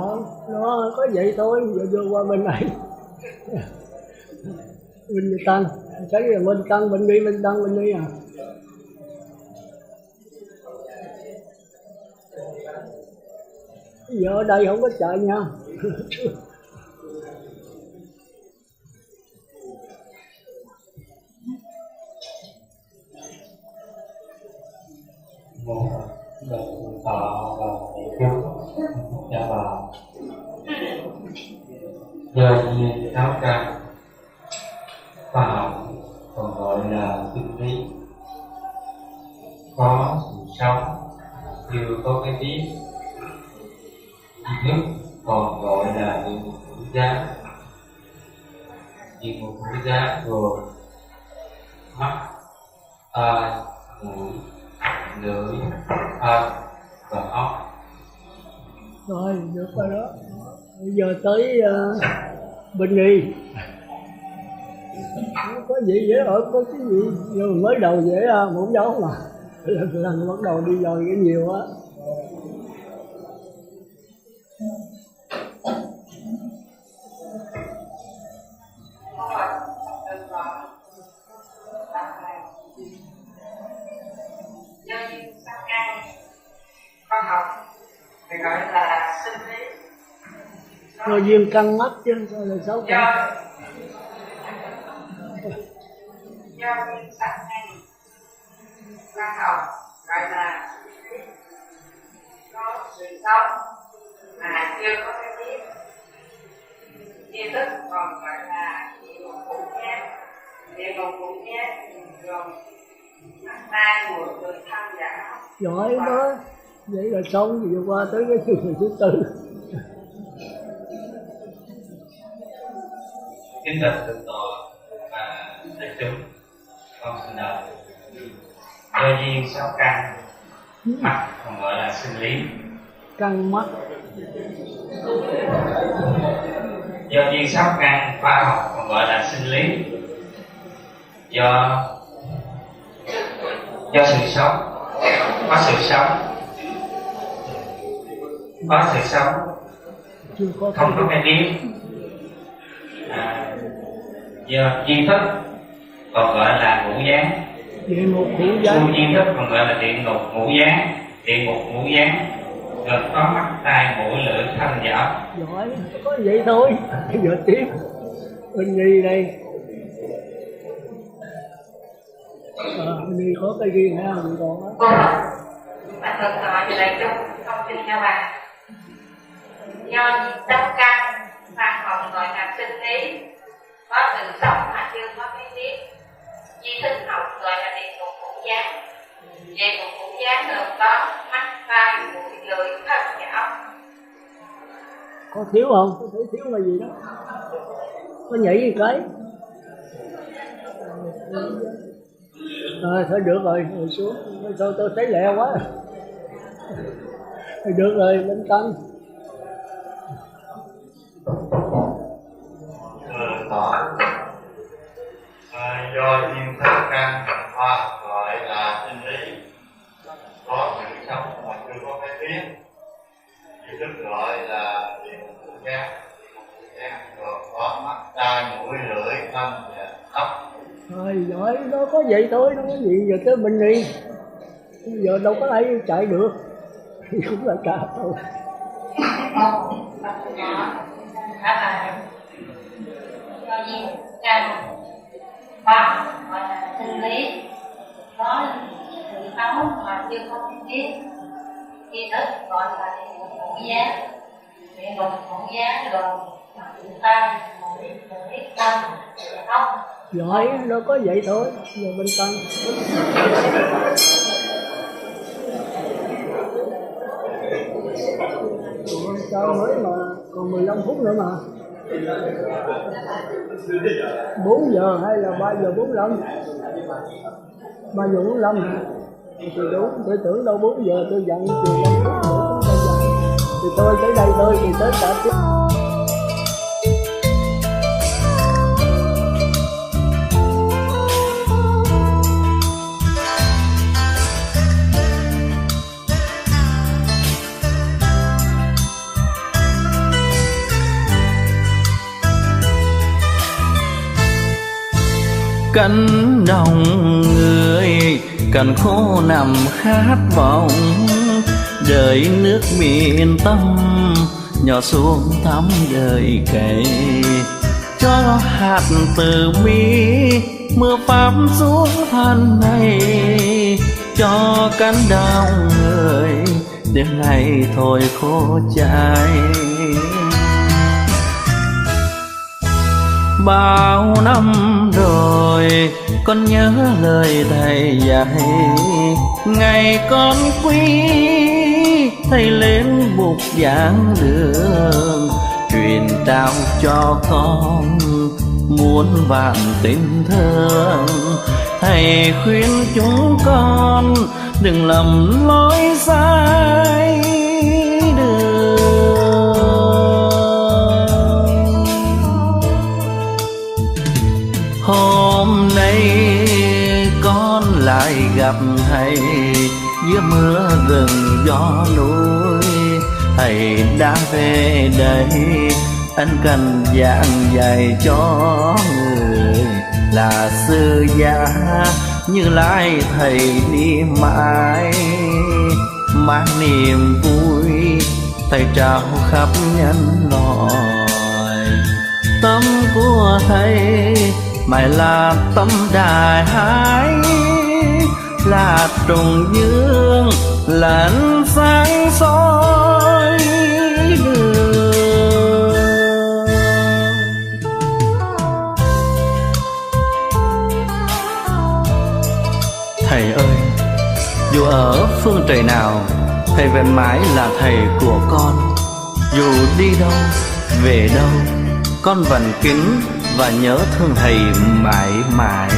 nó có vậy thôi. Giờ vô qua bên này. Bên tăng, thấy là bên tăng bên đi à. Giờ ở đây không có chạy nha. một đợt thọ và thể chung cho vào do nhiên tháo căn khoa học còn gọi là sinh lý, có sự sống chưa có cái biết duy nhất còn gọi là địa ngục ngũ giá. Địa ngục ngũ giá gồm mắt, tai, mũi, lưỡi, thân và óc. Rồi được rồi đó. Bây giờ tới Bình Nghi. Không có gì dễ ở, có cái gì nhưng mới đầu dễ muốn giấu mà lần bắt đầu đi rồi cái nhiều á. Khoa học thì gọi là sinh lý. Rồi duyên căng mắt chứ sao là xấu cả. Do duyên sắc này khoa học gọi là sinh lý, có sự sống mà chưa có cái biết, tri thức còn gọi là địa ngục ngũ giác. Địa ngục ngũ giác gồm mắt, tai, mũi, lưỡi, thân và óc. Giỏi đó. Vậy là xong thì qua tới cái chương thứ tư. Kính bạch thượng tọa và đại chúng, con xin đọc. Do duyên sáu căn, mắt còn gọi là sinh lý. Căng mắt. Do duyên sáu căn, khoa học còn gọi là sinh lý. Do sự sống, có sự sống, Chưa có không có cái biết. Do duyên thức còn gọi là ngũ giác. địa ngục ngũ giác. Vô duyên thức còn gọi là địa ngục ngũ giác. Địa ngục ngũ giác gồm có mắt, tai, mũi, lưỡi, thân và óc. Giỏi, có vậy thôi. Bây giờ tiếp Bình Nghi đây. Bình Nghi có cái riêng ha, mình còn á. Cô bạn thượng tọa thì đại chúng thông tin cho bà. Do sáu căn khoa học gọi là sinh lý, có sự sống mà chưa có cái biết, tri thức học gọi là địa ngục ngũ giác. Địa ngục ngũ giác gồm có mắt, tai, mũi, lưỡi, thân và óc. Có thiếu không? Có thể thiếu là gì đó. Có nhảy gì cái. Thôi được rồi, ngồi xuống. Thôi tôi thấy lẹ quá. Thôi được rồi, lên cân. Tọa do duyên sáu căn khoa học gọi là sinh lý, có sự sống mà chưa có cái biết, tri thức gọi là địa ngục ngũ giác. Địa ngục ngũ giác gồm có mắt, tai, mũi, lưỡi, thân và óc. Rồi giỏi, nó có vậy thôi, nó có gì giờ tới Bình Nghi. Giờ đâu có ai chạy được. Cũng là cả thôi. Do duyên căn khoa học gọi là sinh lý, có sự sống mà chưa có cái biết, tri thức gọi là địa ngục ngũ giác. Địa ngục ngũ giác gồm mắt, tai, mũi, lưỡi, thân và óc. Giỏi, nó có vậy thôi. Giờ bên cân. Ủa, sao mới mà còn 15 phút nữa mà. 4 giờ hay là 3 giờ 45? 3 giờ 45 hả? Thì đúng, tôi tưởng đâu 4 giờ tôi dặn chiều 5 phút nữa chúng ta dặn. Thì tôi tới đây thôi, thì tới cả tiếp. Cánh đồng người cành khô nằm khát vọng, đời nước miền tâm nhỏ xuống thắm đời cày, cho hạt từ mi mưa pháp xuống than này, cho cánh đau người đêm nay thôi khô cháy. Bao năm rồi con nhớ lời thầy dạy, ngày con quý thầy lên bục giảng đường, truyền trao cho con muôn vạn tình thương. Thầy khuyên chúng con đừng lầm lối sai đường. Hôm nay con lại gặp thầy giữa mưa rừng gió núi, thầy đã về đây anh cần giảng dạy cho người là sư gia Như Lai thầy đi mãi, mang niềm vui thầy trao khắp nhân loại. Tâm của thầy mãi là tâm đại hải, là trùng dương là ánh sáng soi đường. Thầy ơi, dù ở phương trời nào, thầy vẫn mãi là thầy của con. Dù đi đâu, về đâu, con vẫn kính và nhớ thương thầy mãi mãi.